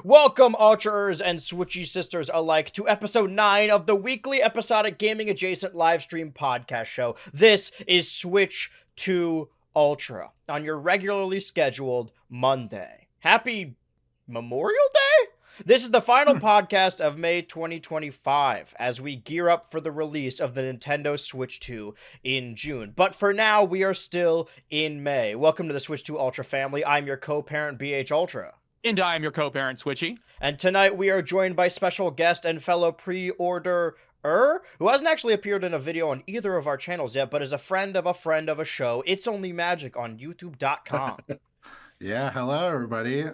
Welcome, Ultraers and Switchy sisters alike, to episode 9 of the weekly episodic gaming adjacent live stream podcast show. This is Switch to Ultra on your regularly scheduled Monday. Happy Memorial Day? This is the final podcast of May 2025 as we gear up for the release of the Nintendo Switch 2 in June. But for now, we are still in May. Welcome to the Switch 2 Ultra family. I'm your co-parent, BH Ultra. And I am your co-parent, Switchy. And tonight we are joined by special guest and fellow pre-order who hasn't actually appeared in a video on either of our channels yet, but is a friend of a show. It's Only Magic on youtube.com. Yeah, hello everybody.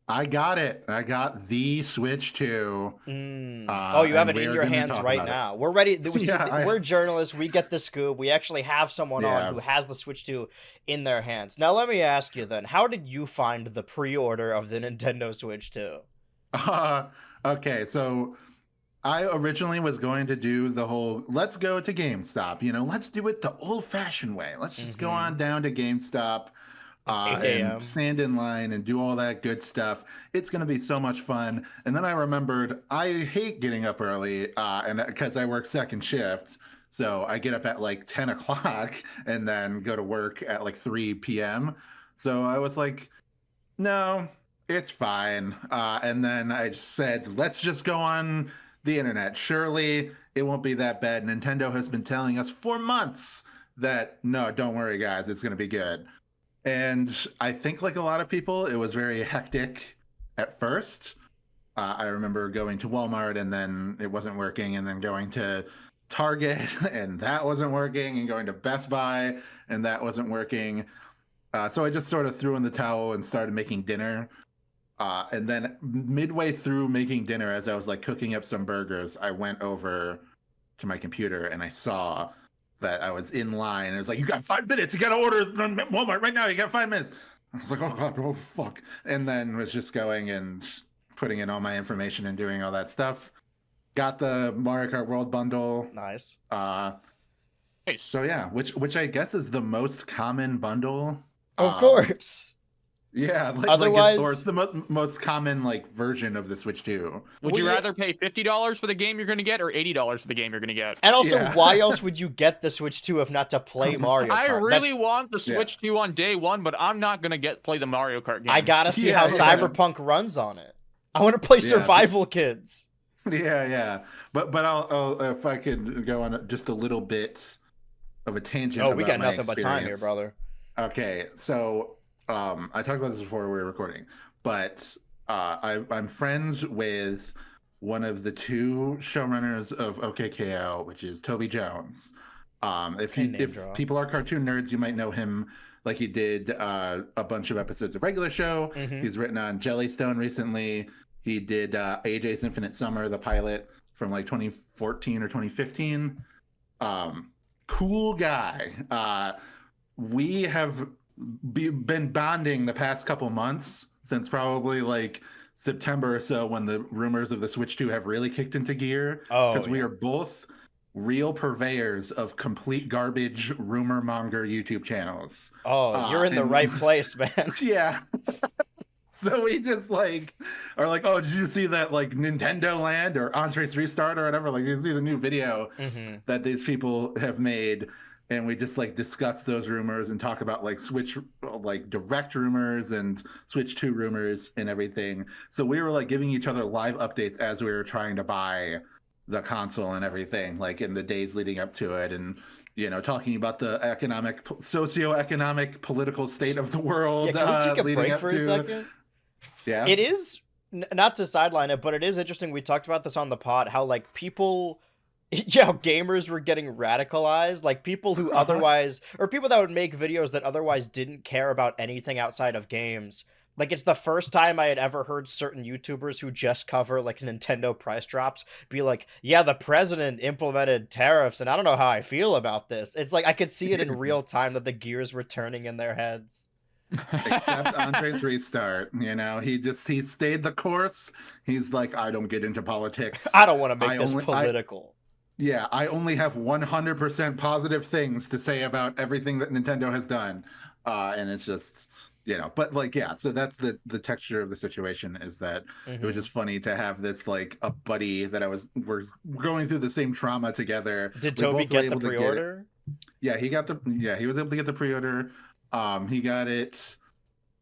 I got it. I got the Switch 2. You have it in your hands right now. We're ready. We're journalists. We get the scoop. We actually have someone on who has the Switch 2 in their hands. Now, let me ask you then, how did you find the pre-order of the Nintendo Switch 2? Okay, so I originally was going to do the whole, let's go to GameStop. Let's do it the old-fashioned way. Let's just go on down to GameStop. And stand in line and do all that good stuff. It's going to be so much fun. And then I remembered I hate getting up early and because I work second shift. So I get up at like 10 o'clock and then go to work at like 3 p.m. So I was like, no, it's fine. And then I said, let's just go on the internet. Surely it won't be that bad. Nintendo has been telling us for months that, no, don't worry, guys, it's going to be good. And I think, like a lot of people, it was very hectic at first. I remember going to Walmart and then it wasn't working, and then going to Target and that wasn't working, and going to Best Buy and that wasn't working. So I just sort of threw in the towel and started making dinner. And then midway through making dinner, as I was like cooking up some burgers, I went over to my computer and I saw that I was in line. And it was like, you got 5 minutes. You got to order from Walmart right now. You got 5 minutes. I was like, oh, God, oh, fuck. And then was just going and putting in all my information and doing all that stuff. Got the Mario Kart World bundle. Nice. Nice. So, yeah, which I guess is the most common bundle. Of course. Yeah, otherwise, or it's the most common version of the Switch 2. Would you rather pay $50 for the game you're going to get, or $80 for the game you're going to get? And also, why else would you get the Switch 2 if not to play Mario Kart? I really want the Switch 2 on day one, but I'm not going to play the Mario Kart game. I gotta see how Cyberpunk runs on it. I want to play Survival Kids. Yeah. But I'll if I could go on just a little bit of a tangent. Oh, we got nothing but time here, brother. Okay, so I talked about this before we were recording, but I'm friends with one of the two showrunners of OKKO, which is Toby Jones. If people are cartoon nerds, you might know him. Like, he did a bunch of episodes of regular show. He's written on Jellystone recently. He did AJ's Infinite Summer, the pilot from like 2014 or 2015. Cool guy. We have been bonding the past couple months, since probably like September or so, when the rumors of the Switch 2 have really kicked into gear. Because we are both real purveyors of complete garbage rumor monger YouTube channels. You're in the right place, man. Yeah. So we just are like, oh, did you see that Nintendo Land or Entree's Restart or whatever? You see the new video that these people have made. And we just discuss those rumors and talk about Switch direct rumors and Switch 2 rumors and everything. So we were giving each other live updates as we were trying to buy the console and everything, in the days leading up to it, and talking about the socioeconomic, political state of the world. Yeah, can we take a break for a second? Yeah. It is, not to sideline it, but it is interesting. We talked about this on the pod, how people... Yeah, gamers were getting radicalized, people who otherwise, or people that would make videos that otherwise didn't care about anything outside of games. It's the first time I had ever heard certain YouTubers who just cover Nintendo price drops be like, yeah, the president implemented tariffs and I don't know how I feel about this. It's I could see it in real time that the gears were turning in their heads. Except Entree's Restart, he stayed the course. He's like, I don't get into politics. I don't want to make this political. Yeah, I only have 100% positive things to say about everything that Nintendo has done. And it's just, but like, yeah, so that's the texture of the situation, is that it was just funny to have this, like, a buddy that we're going through the same trauma together. Did We Toby both were get the able to pre-order? Yeah, he was able to get the pre-order. He got it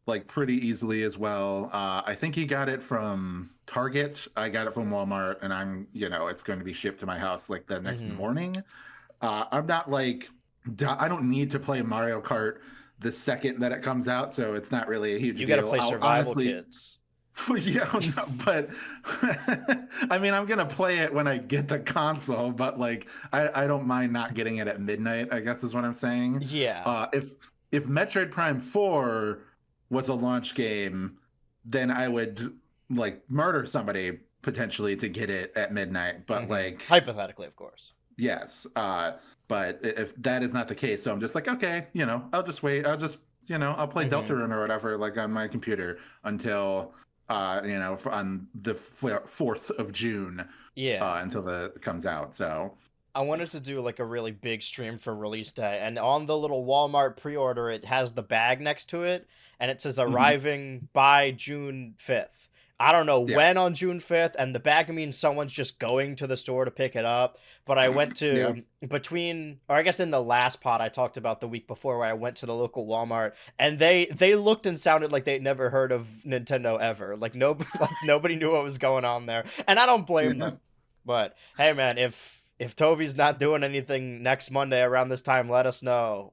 like pretty easily as well. I think he got it from Target. I got it from Walmart, and it's going to be shipped to my house like the next morning. I'm not like, I don't need to play Mario Kart the second that it comes out, so it's not really a huge deal. You got to play Survival Kids. Yeah, no, but I mean, I'm gonna play it when I get the console, but like, I don't mind not getting it at midnight, I guess is what I'm saying. Yeah. If Metroid Prime 4 was a launch game, then I would like murder somebody potentially to get it at midnight. But like, hypothetically, of course. Yes. But if that is not the case, so I'm just like, okay, I'll just wait. I'll play Deltarune or whatever, like on my computer until on the 4th of June. Yeah. Until it comes out. So I wanted to do like a really big stream for release day, and on the little Walmart pre-order, it has the bag next to it, and it says arriving by June 5th. I don't know when on June 5th, and the bag means someone's just going to the store to pick it up. But I went to I guess in the last pod I talked about the week before, where I went to the local Walmart, and they looked and sounded like they'd never heard of Nintendo ever. Like nobody knew what was going on there, and I don't blame them. But hey, man, if Toby's not doing anything next Monday around this time, let us know.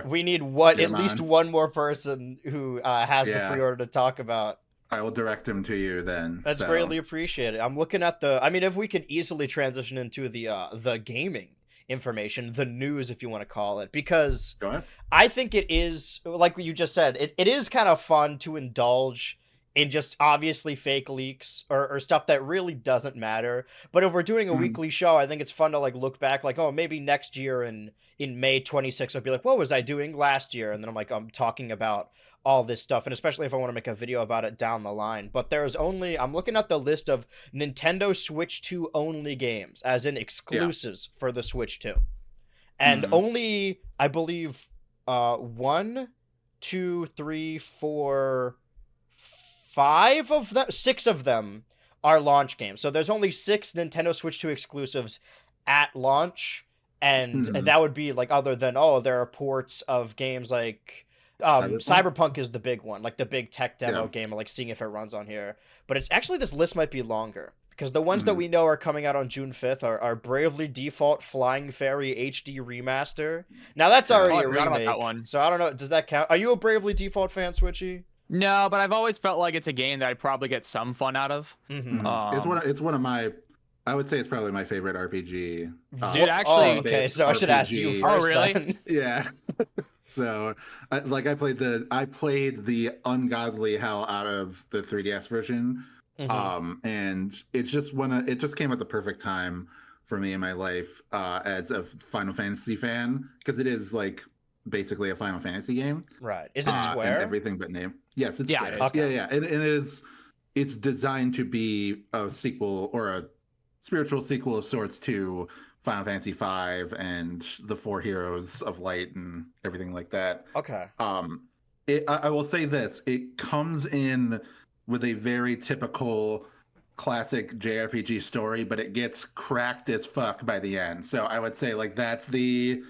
We need at least one more person who has the pre-order to talk about. I will direct him to you then. That's greatly appreciated. I'm looking at if we could easily transition into the gaming information, the news, if you want to call it, because Go ahead. I think it is, like you just said, it is kind of fun to indulge in just obviously fake leaks or stuff that really doesn't matter. But if we're doing a weekly show, I think it's fun to like look back, like, oh, maybe next year in May 26th, I'll be like, what was I doing last year? And then I'm talking about all this stuff, and especially if I want to make a video about it down the line. But I'm looking at the list of Nintendo Switch 2 only games, as in exclusives for the Switch 2. And only, I believe, 1, 2, 3, 4, 5 of them, 6 of them are launch games. So there's only 6 Nintendo Switch 2 exclusives at launch, and that would be like, other than, there are ports of games like Cyberpunk is the big one, like the big tech demo game, like seeing if it runs on here. But it's actually, this list might be longer, because the ones that we know are coming out on June 5th are Bravely Default Flying Fairy HD Remaster. Now that's already a remake, that one. So I don't know, does that count? Are you a Bravely Default fan, Switchy? No, but I've always felt like it's a game that I'd probably get some fun out of. It's one of my, I would say it's probably my favorite RPG. Dude, actually, okay, so I should ask you first. Oh, really? Then. Yeah. So, I played the ungodly hell out of the 3DS version, and it just came at the perfect time for me in my life as a Final Fantasy fan, because it is like basically a Final Fantasy game. Right? Is it Square? And everything but name. Yes, it's Square. Okay. Yeah. And it is. It's designed to be a sequel or a spiritual sequel of sorts to Final Fantasy V and the 4 Heroes of Light and everything like that. Okay. I will say this: it comes in with a very typical classic JRPG story, but it gets cracked as fuck by the end. So I would say like that's the.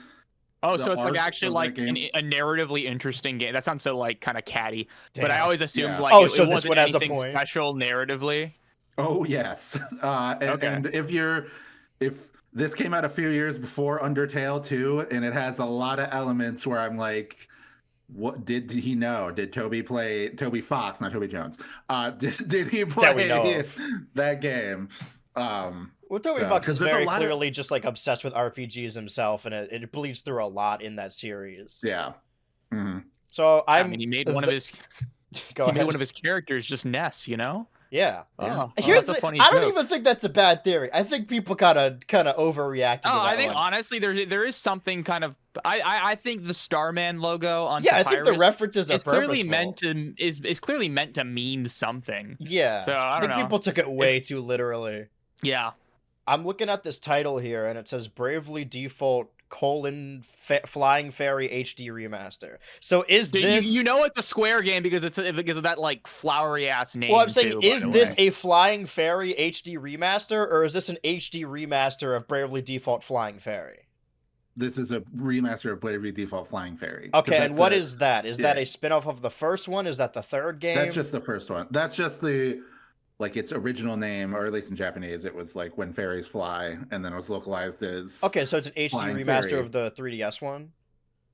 So it's like actually like a narratively interesting game. That sounds so like kind of catty, but I always assumed like it this wasn't one has a anything point. special narratively. Oh yes, and if this came out a few years before Undertale too, and it has a lot of elements where I'm like, what did he know? Did Toby play Toby Fox, not Toby Jones? Did he play that game? Well, Toby Fox is very clearly just like obsessed with RPGs himself, and it bleeds through a lot in that series. Yeah. So he made one of his. Made one of his characters just Ness, Yeah. Here's the funny I don't even think that's a bad theory. I think people kind of overreacted to that I think one. honestly there is something kind of I think the Starman logo on I think the references are clearly is clearly meant to mean something. Yeah. So I don't know. People took it way too literally. Yeah. I'm looking at this title here, and it says Bravely Default Flying Fairy HD remaster. So is this... You know it's a Square game because because of that like flowery ass name. Well, I'm saying, too, is this a Flying Fairy HD remaster, or is this an HD remaster of Bravely Default Flying Fairy? This is a remaster of Bravely Default Flying Fairy. Okay, and what is that? Is that a spin-off of the first one? Is that the third game? That's just the first one. That's just the, like, its original name, or at least in Japanese, it was like When Fairies Fly, and then it was localized as... Okay, so it's an HD Flying remaster Fairy. of the 3DS one?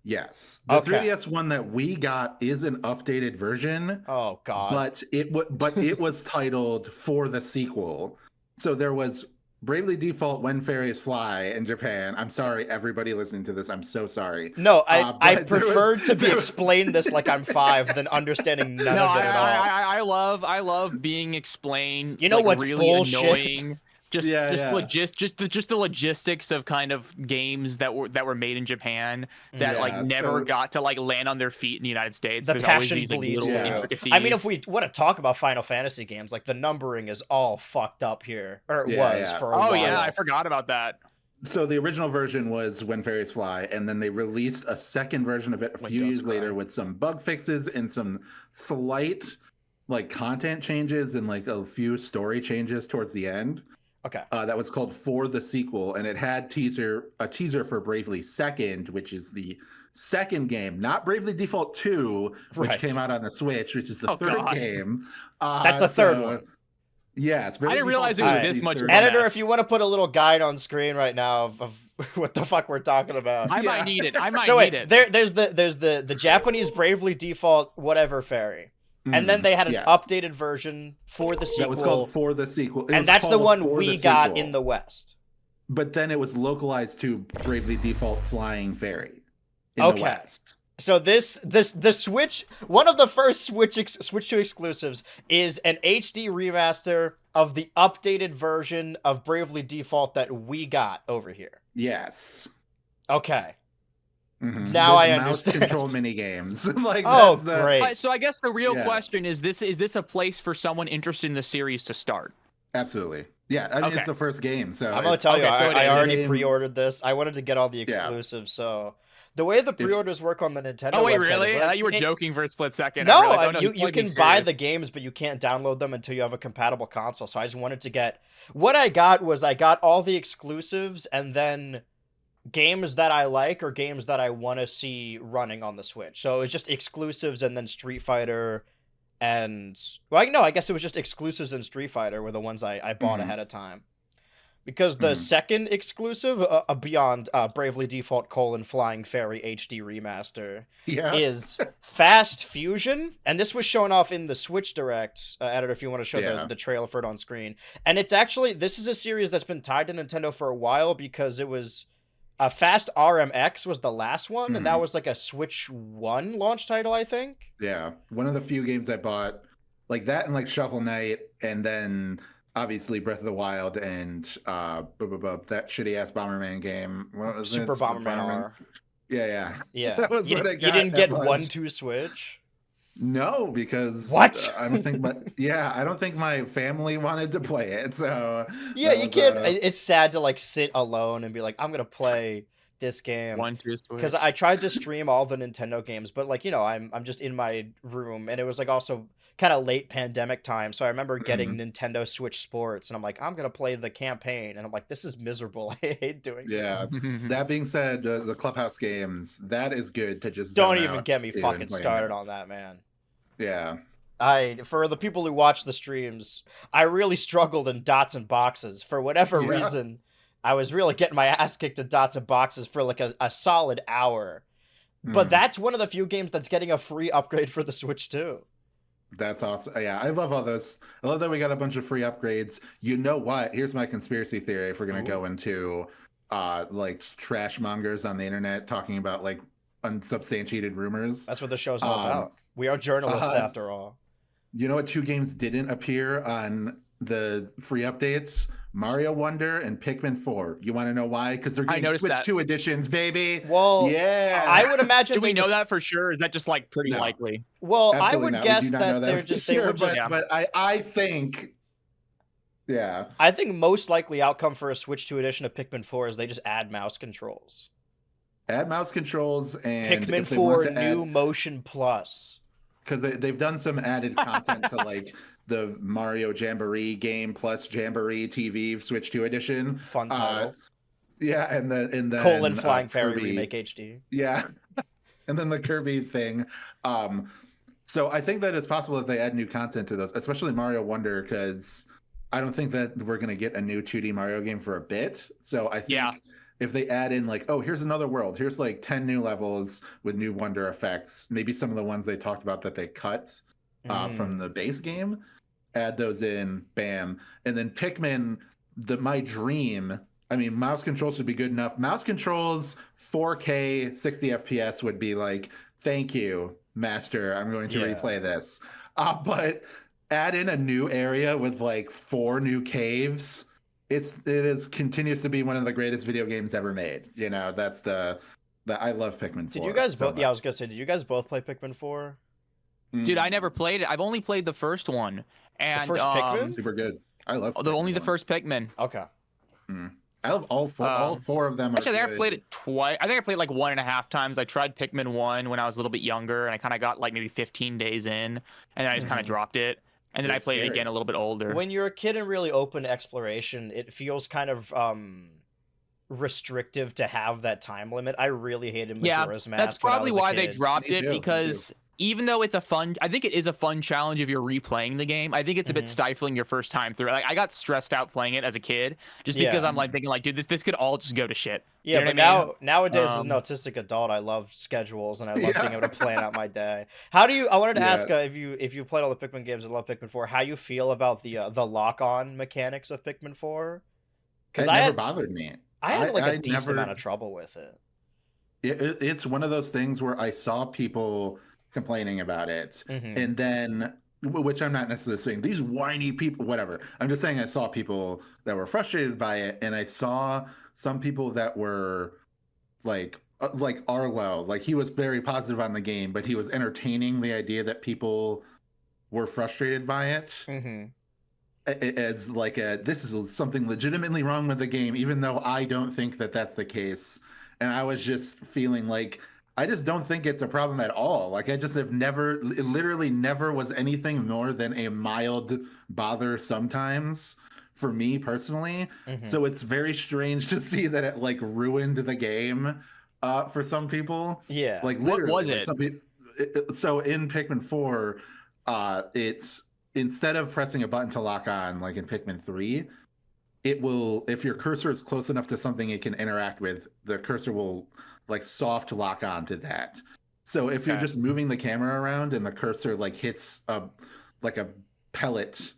Yes. The Okay. 3DS one that we got is an updated version. Oh, God. But it was titled For the Sequel. So there was Bravely Default When Fairies Fly in Japan. I'm sorry, everybody listening to this. I'm so sorry. No, I prefer to be explained this like I'm 5 than understanding none of it at all. I love being explained. You know like, what's really bullshit? Annoying. Just the logistics of kind of games that were made in Japan that like never got to like land on their feet in the United States. The There's passion always these, bleeds. like, little intricacies. I mean, if we want to talk about Final Fantasy games, like the numbering is all fucked up here, or it was for a while. Oh yeah, I forgot about that. So the original version was When Fairies Fly, and then they released a second version of it a few years later with some bug fixes and some slight like content changes and like a few story changes towards the end. Okay. That was called For the Sequel, and it had a teaser for Bravely Second, which is the second game, not Bravely Default 2, which came out on the Switch, which is the third game. That's the third one. Yes. I didn't realize it was this much. Editor, if you want to put a little guide on screen right now of what the fuck we're talking about. I might need it. Need it. There's the Japanese Bravely Default whatever fairy. And then they had an updated version for the sequel. That was called For the Sequel. And that's the one we got in the West. But then it was localized to Bravely Default Flying Fairy in the West. So the Switch, one of the first Switch 2 exclusives is an HD remaster of the updated version of Bravely Default that we got over here. Yes. Okay. Now I mouse understand. control mini games. Like, great. So I guess the real question is this a place for someone interested in the series to start? Absolutely. Yeah, I mean, it's the first game, so I'm gonna tell you, I already pre-ordered this. I wanted to get all the exclusives, so the way the pre-orders work on the Nintendo. Oh wait, website really? Like, I thought you were joking for a split second. No, you can buy the games, but you can't download them until you have a compatible console. So I just wanted to get what I got all the exclusives and then games that I like or games that I want to see running on the Switch. So it's just exclusives and then Street Fighter and... Well, no, I guess it was just exclusives and Street Fighter were the ones I bought ahead of time. Because the second exclusive, beyond Bravely Default Flying Fairy HD Remaster, is Fast Fusion. And this was shown off in the Switch Direct. Editor, if you want to show the trailer for it on screen. And it's actually... This is a series that's been tied to Nintendo for a while because it was... Fast RMX was the last one, and that was like a Switch 1 launch title, I think. Yeah, one of the few games I bought, like that and like Shovel Knight, and then obviously Breath of the Wild and that shitty ass Bomberman game. What was Super it? Bomberman R. Yeah. That was what I got. You didn't get 1-2 Switch? No, because what? I don't think my family wanted to play it. So you can't. It's sad to like sit alone and be like, I'm gonna play this game. 1-2 Switch. Because I tried to stream all the Nintendo games, but like I'm just in my room, and it was like also kind of late pandemic time. So I remember getting Nintendo Switch Sports, and I'm like, I'm gonna play the campaign, and I'm like, this is miserable. I hate doing this. Yeah. That being said, the Clubhouse games, that is good to just don't even get me fucking started on that, man. Yeah. For the people who watch the streams, I really struggled in Dots and Boxes for whatever reason. I was really getting my ass kicked at Dots and Boxes for like a solid hour. But that's one of the few games that's getting a free upgrade for the Switch too. That's awesome. Yeah, I love all this. I love that we got a bunch of free upgrades. You know what? Here's my conspiracy theory. If we're gonna go into like trash mongers on the internet talking about like unsubstantiated rumors. That's what the show's all about. We are journalists after all. You know what 2 games didn't appear on the free updates? Mario Wonder and Pikmin 4. You want to know why? Because they're getting Switch 2 editions, baby. Well, yeah. I would imagine. Do we know that for sure? Is that just like pretty likely? Well, I would guess that they're just But I think. Yeah. I think most likely outcome for a Switch 2 edition of Pikmin 4 is they just add mouse controls. Add mouse controls, and Pikmin if they 4 want to new add, motion plus. because they've done some added content to like the Mario Jamboree game plus Jamboree TV Switch 2 edition. Fun title. Yeah, and then Flying Fairy Kirby. Remake HD. Yeah, and then the Kirby thing. So I think that it's possible that they add new content to those, especially Mario Wonder, because I don't think that we're going to get a new 2D Mario game for a bit. So I think if they add in like, oh, here's another world, here's like 10 new levels with new Wonder effects, maybe some of the ones they talked about that they cut from the base game, add those in, bam. And then Pikmin, my dream, I mean, mouse controls would be good enough. Mouse controls, 4K, 60 FPS would be like, thank you, master. I'm going to replay this. But add in a new area with like 4 new caves. It continues to be one of the greatest video games ever made. You know, that's the I love Pikmin 4. Did you guys both? Yeah, I was gonna say, did you guys both play Pikmin 4? Dude, I never played it. I've only played the first one. And the first Pikmin? Super good. I love the first Pikmin. Okay. I love all four of them. Actually, I think I played it twice. I think I played like 1.5 times. I tried Pikmin 1 when I was a little bit younger, and I kind of got like maybe 15 days in, and then I just kind of dropped it. And then I played it again a little bit older. When you're a kid and really open to exploration, it feels kind of restrictive to have that time limit. I really hated Majora's Mask. That's probably why they dropped it, because even though it's I think it is a fun challenge if you're replaying the game. I think it's a bit stifling your first time through. Like, I got stressed out playing it as a kid just because I'm like thinking like, dude, this could all just go to shit. Yeah, you know but nowadays as an autistic adult, I love schedules and I love being able to plan out my day. How do you? I wanted to ask if you played all the Pikmin games and love Pikmin 4, how you feel about the lock-on mechanics of Pikmin 4? Because it never bothered me. I had like a decent amount of trouble with it. It's one of those things where I saw people complaining about it, and then, which I'm not necessarily saying these whiny people, whatever. I'm just saying I saw people that were frustrated by it, and I saw some people that were like Arlo, like he was very positive on the game, but he was entertaining the idea that people were frustrated by it. As like this is something legitimately wrong with the game, even though I don't think that that's the case. And I was just feeling like, I just don't think it's a problem at all. Like, I just have it literally never was anything more than a mild bother sometimes for me personally. So it's very strange to see that it like ruined the game for some people. Yeah. Like, literally, what was it? So in Pikmin 4, it's, instead of pressing a button to lock on, like in Pikmin 3, it will, if your cursor is close enough to something it can interact with, the cursor will like soft lock on to that. So if you're just moving the camera around and the cursor like hits like a pellet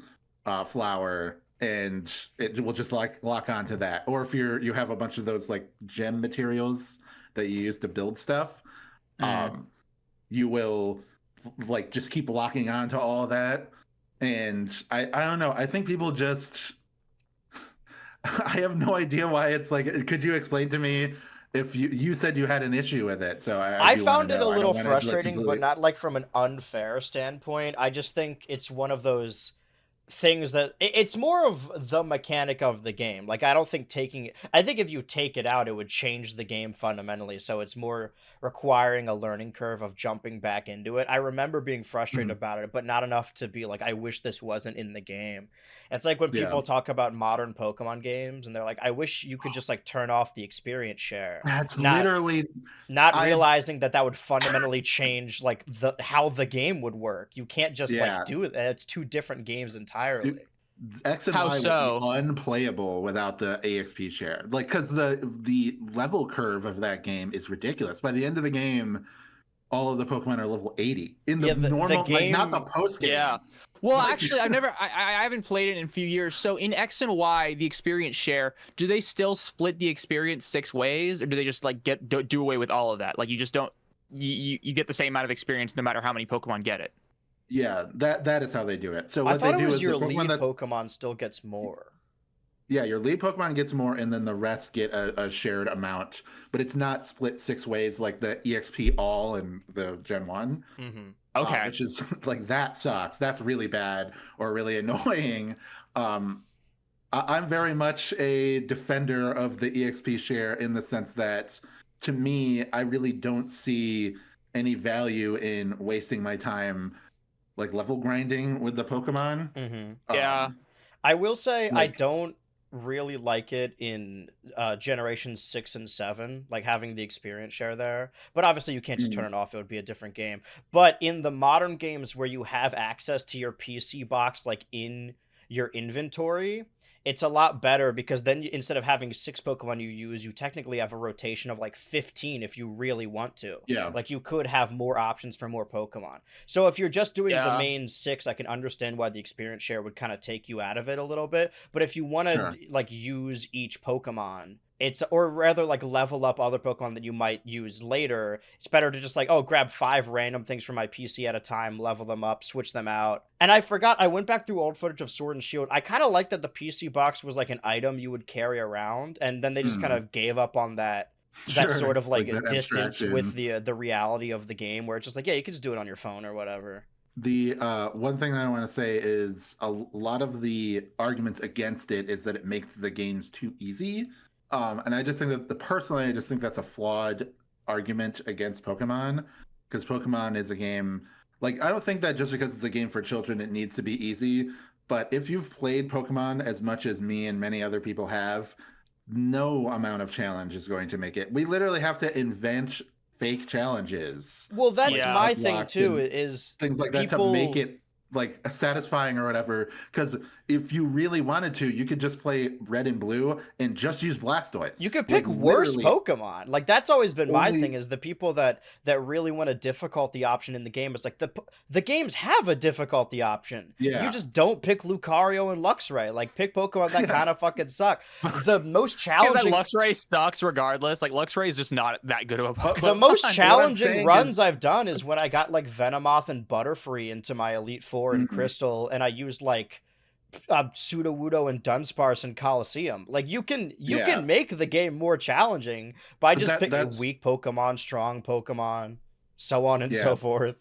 flower, and it will just like lock onto that. Or if you have a bunch of those like gem materials that you use to build stuff, you will like just keep locking on to all that. And I don't know. I think people just I have no idea why it's like. Could you explain to me if you said you had an issue with it? So I found it a little frustrating, but not like from an unfair standpoint. I just think it's one of those things that it's more of the mechanic of the game. Like, I don't think I think if you take it out, it would change the game fundamentally. So it's more requiring a learning curve of jumping back into it. I remember being frustrated about it, but not enough to be like, I wish this wasn't in the game. It's like when people talk about modern Pokemon games and they're like, I wish you could just like turn off the experience share. That's literally not realizing that would fundamentally change like how the game would work. You can't just like do it. It's two different games entirely. X and Y would be unplayable without the AXP share. Like, because the level curve of that game is ridiculous. By the end of the game, all of the Pokemon are level 80 in the normal game, like, not the post game. Yeah. Well, actually, I haven't played it in a few years. So in X and Y, the experience share, do they still split the experience 6 ways, or do they just like do away with all of that? Like, you just don't you get the same amount of experience no matter how many Pokemon get it. Yeah, that is how they do it. So what I thought they do it was is your lead Pokemon still gets more. Yeah, your lead Pokemon gets more, and then the rest get a shared amount. But it's not split 6 ways like the EXP all in the Gen 1. Okay. Which is like, that sucks. That's really bad or really annoying. I'm very much a defender of the EXP share in the sense that to me, I really don't see any value in wasting my time like level grinding with the Pokemon. Yeah. I will say I like don't really like it in generations 6 and 7, like having the experience share there. But obviously you can't just turn it off, it would be a different game. But in the modern games where you have access to your PC box like in your inventory, it's a lot better because then instead of having 6 Pokemon you use, you technically have a rotation of like 15 if you really want to. yeah, Like you could have more options for more Pokemon. So if you're just doing the Yeah. main 6, I can understand why the experience share would kind of take you out of it a little bit. But if you want to Sure. like use each Pokemon, it's or rather like level up other Pokemon that you might use later, it's better to just like, oh, grab 5 random things from my PC at a time, level them up, switch them out. And I forgot, I went back through old footage of Sword and Shield. I kind of liked that the PC box was like an item you would carry around, and then they just kind of gave up on that Sure. sort of like, that distance with abstraction. the reality of the game, where it's just like, yeah, you can just do it on your phone or whatever. The one thing I want to say is a lot of the arguments against it is that it makes the games too easy. And I just think that personally, I just think that's a flawed argument against Pokemon, because Pokemon is a game, like, I don't think that just because it's a game for children, it needs to be easy. But if you've played Pokemon as much as me and many other people have, no amount of challenge is going to make it. We literally have to invent fake challenges. Well, that's Yeah. my thing Locked too, in is things like that to make it like satisfying or whatever. Because if you really wanted to, you could just play Red and Blue and just use Blastoise. you could Like, pick worse literally Pokemon. Like that's always been my only- thing, is the people that really want a difficulty option in the game. It's like the games have a difficulty option. Yeah. You just don't pick Lucario and Luxray. Like pick Pokemon that Yeah. kind of fucking suck. The most Because that challenging Luxray sucks regardless. Like Luxray is just not that good of a Pokemon. the most What I'm challenging saying runs is- I've done is when I got like Venomoth and Butterfree into my Elite Four in Mhm. Crystal, and I used like Sudowoodo and Dunsparce and Coliseum. Like you can Yeah. make the game more challenging by But just picking that's- weak Pokemon, strong Pokemon, so on and Yeah. so forth.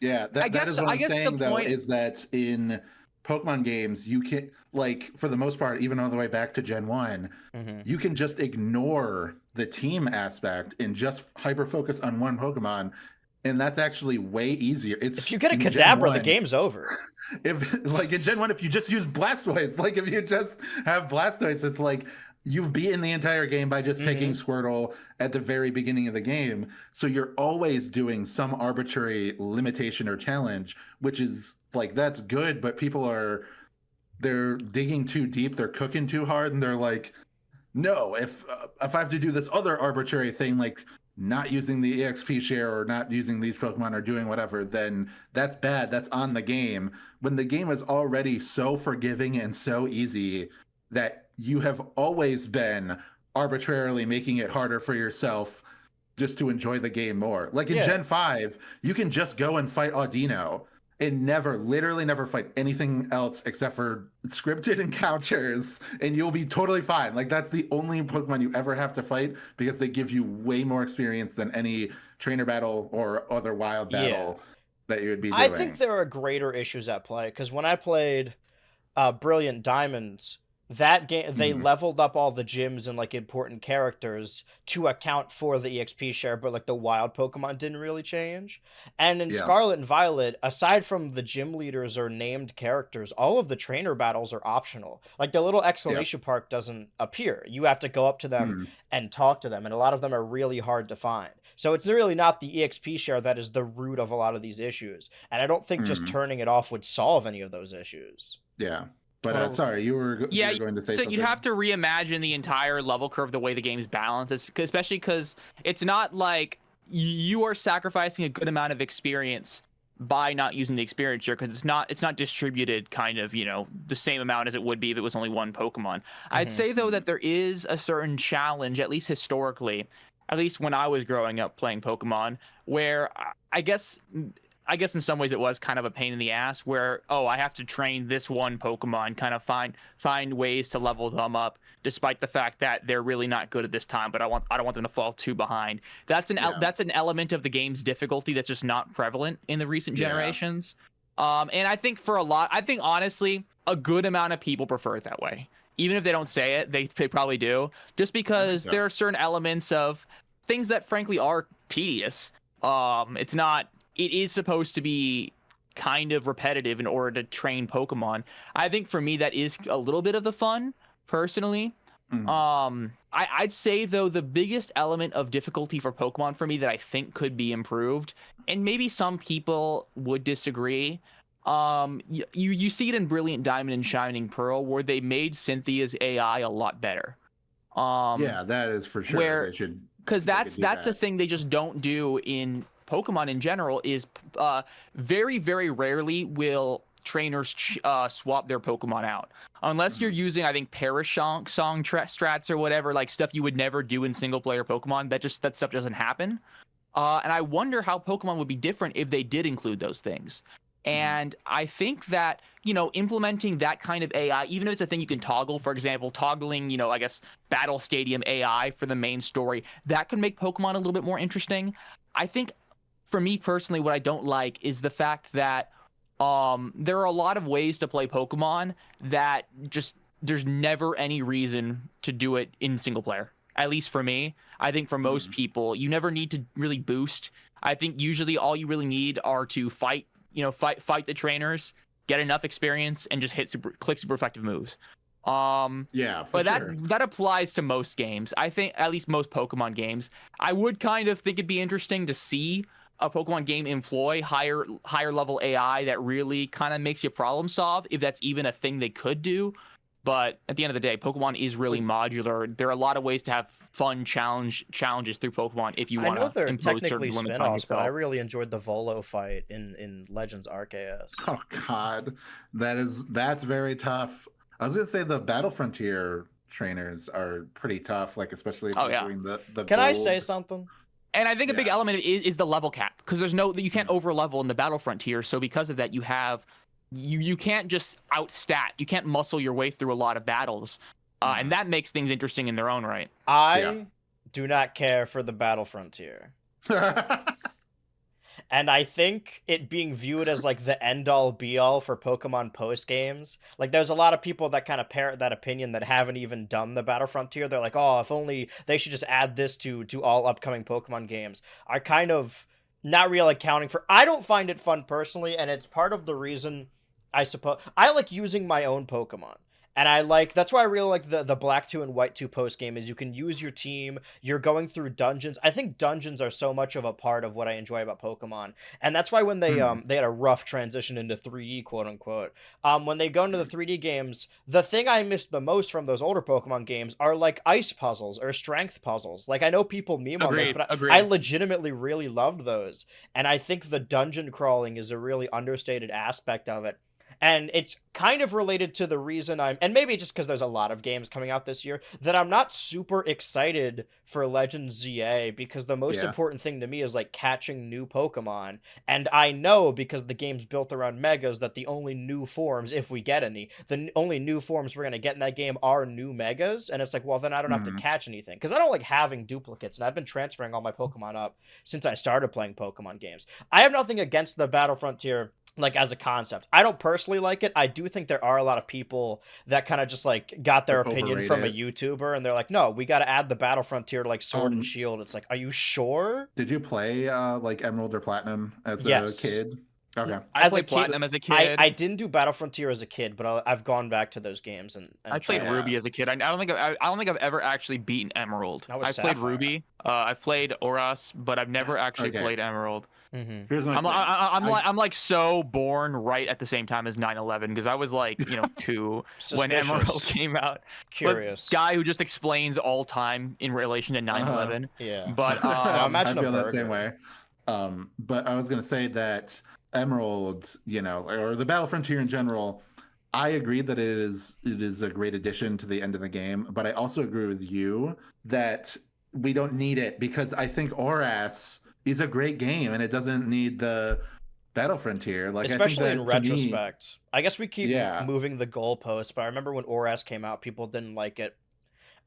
Yeah, that guess- is what I I'm guess the saying though, point- is that in Pokemon games, you can, like, for the most part, even all the way back to Gen 1, you can just ignore the team aspect and just hyper focus on one Pokemon. And that's actually way easier. It's If you get a in Gen Kadabra, the 1, game's over. if like in Gen 1, if you just use Blastoise, like if you just have Blastoise, it's like you've beaten the entire game by just picking Squirtle at the very beginning of the game. So you're always doing some arbitrary limitation or challenge, which is like, that's good, but people they're digging too deep, they're cooking too hard, and they're like, no, if I have to do this other arbitrary thing, like not using the EXP share or not using these Pokemon or doing whatever, then that's bad. That's on the game. When the game is already so forgiving and so easy that you have always been arbitrarily making it harder for yourself just to enjoy the game more. Like in Gen 5, you can just go and fight Audino and literally never fight anything else except for scripted encounters, and you'll be totally fine. Like that's the only Pokemon you ever have to fight, because they give you way more experience than any trainer battle or other wild battle that you would be doing. I think there are greater issues at play, because when I played Brilliant Diamonds, that game they leveled up all the gyms and like important characters to account for the EXP share, but like the wild Pokemon didn't really change. And in Scarlet and Violet, aside from the gym leaders or named characters, all of the trainer battles are optional. Like the little exclamation mark doesn't appear. You have to go up to them and talk to them, and a lot of them are really hard to find. So it's really not the EXP share that is the root of a lot of these issues. And I don't think just turning it off would solve any of those issues. Yeah. But sorry, you were going to say something. You'd have to reimagine the entire level curve, the way the game's balanced, especially because it's not like you are sacrificing a good amount of experience by not using the experience share, because it's not distributed kind of, the same amount as it would be if it was only one Pokemon. I'd say though that there is a certain challenge, at least historically, at least when I was growing up playing Pokemon, where I guess in some ways it was kind of a pain in the ass, where, I have to train this one Pokemon, kind of find ways to level them up, despite the fact that they're really not good at this time, but I don't want them to fall too behind. That's an element of the game's difficulty that's just not prevalent in the recent generations. And I think honestly, a good amount of people prefer it that way. Even if they don't say it, they probably do. Just because there are certain elements of things that frankly are tedious. It's not. It is supposed to be kind of repetitive in order to train Pokemon. I think for me that is a little bit of the fun, personally. I'd say though the biggest element of difficulty for Pokemon for me that I think could be improved, and maybe some people would disagree. You see it in Brilliant Diamond and Shining Pearl, where they made Cynthia's AI a lot better. Yeah, that is for sure. Where, They should, because they could that's do a that. thing they just don't do in Pokemon in general. Is very very rarely will trainers swap their Pokemon out unless you're using, I think, Parasong strats or whatever, like stuff you would never do in single player Pokemon. That stuff doesn't happen. And I wonder how Pokemon would be different if they did include those things. And I think that, implementing that kind of AI, even if it's a thing you can toggle, for example, toggling, I guess, Battle Stadium AI for the main story, that could make Pokemon a little bit more interesting. I think, for me personally, what I don't like is the fact that there are a lot of ways to play Pokemon that just there's never any reason to do it in single player. At least for me. I think for most people, you never need to really boost. I think usually all you really need are to fight the trainers, get enough experience, and just click super effective moves. Yeah, for but sure. that applies to most games. I think at least most Pokemon games. I would kind of think it'd be interesting to see a Pokemon game employ higher level AI that really kind of makes you problem solve, if that's even a thing they could do. But at the end of the day, Pokemon is really modular. There are a lot of ways to have fun challenges through Pokemon if you I want know to they're impose technically certain limits on spin-offs, but I yourself. really enjoyed the Volo fight in Legends Arceus. Oh God, that's very tough. I was gonna say the Battle Frontier trainers are pretty tough, like especially if Oh, you're yeah. doing the Can I say gold. something? And I think a big Yeah. element is the level cap, because you can't over level in the Battle Frontier. So because of that, you can't just outstat. You can't muscle your way through a lot of battles, and that makes things interesting in their own right. I do not care for the Battle Frontier. And I think it being viewed as like the end-all be-all for Pokemon post games. Like there's a lot of people that kind of parrot that opinion that haven't even done the Battle Frontier. They're like, oh, if only they should just add this to all upcoming Pokemon games. I kind of not really accounting for. I don't find it fun personally, and it's part of the reason I suppose I like using my own Pokemon. And that's why I really like the Black 2 and White 2 post game is you can use your team, you're going through dungeons. I think dungeons are so much of a part of what I enjoy about Pokemon. And that's why when they had a rough transition into 3D, quote unquote, when they go into the 3D games, the thing I missed the most from those older Pokemon games are like ice puzzles or strength puzzles. Like I know people meme on this, but I legitimately really loved those. And I think the dungeon crawling is a really understated aspect of it. And it's kind of related to the reason and maybe just because there's a lot of games coming out this year, that I'm not super excited for Legends ZA, because the most important thing to me is like catching new Pokemon. And I know, because the game's built around Megas, that the only new forms, if we get any, the only new forms we're going to get in that game are new Megas. And it's like, well, then I don't have to catch anything, because I don't like having duplicates. And I've been transferring all my Pokemon up since I started playing Pokemon games. I have nothing against the Battle Frontier like as a concept. I don't personally like it. I do think there are a lot of people that kind of just like got their opinion from a YouTuber, and they're like, no, we got to add the Battle Frontier to like Sword and Shield. It's like, are you sure? Did you play like Emerald or Platinum as a kid? Okay. I played Platinum as a kid. I didn't do Battle Frontier as a kid, but I've gone back to those games and I played Ruby as a kid. I don't think I've ever actually beaten Emerald. I've played Ruby. I've played Oras, but I've never actually played Emerald. Here's my I'm like so born right at the same time as 9/11, because I was like 2 when Emerald came out. Curious guy who just explains all time in relation to 9/11. Yeah, but now imagine I feel a that same way. But I was gonna say that Emerald, or the Battle Frontier in general, I agree that it is a great addition to the end of the game. But I also agree with you that we don't need it, because I think Oras is a great game and it doesn't need the Battle Frontier. Like, especially I think that, in retrospect. I guess we keep moving the goalposts, but I remember when Oras came out, people didn't like it.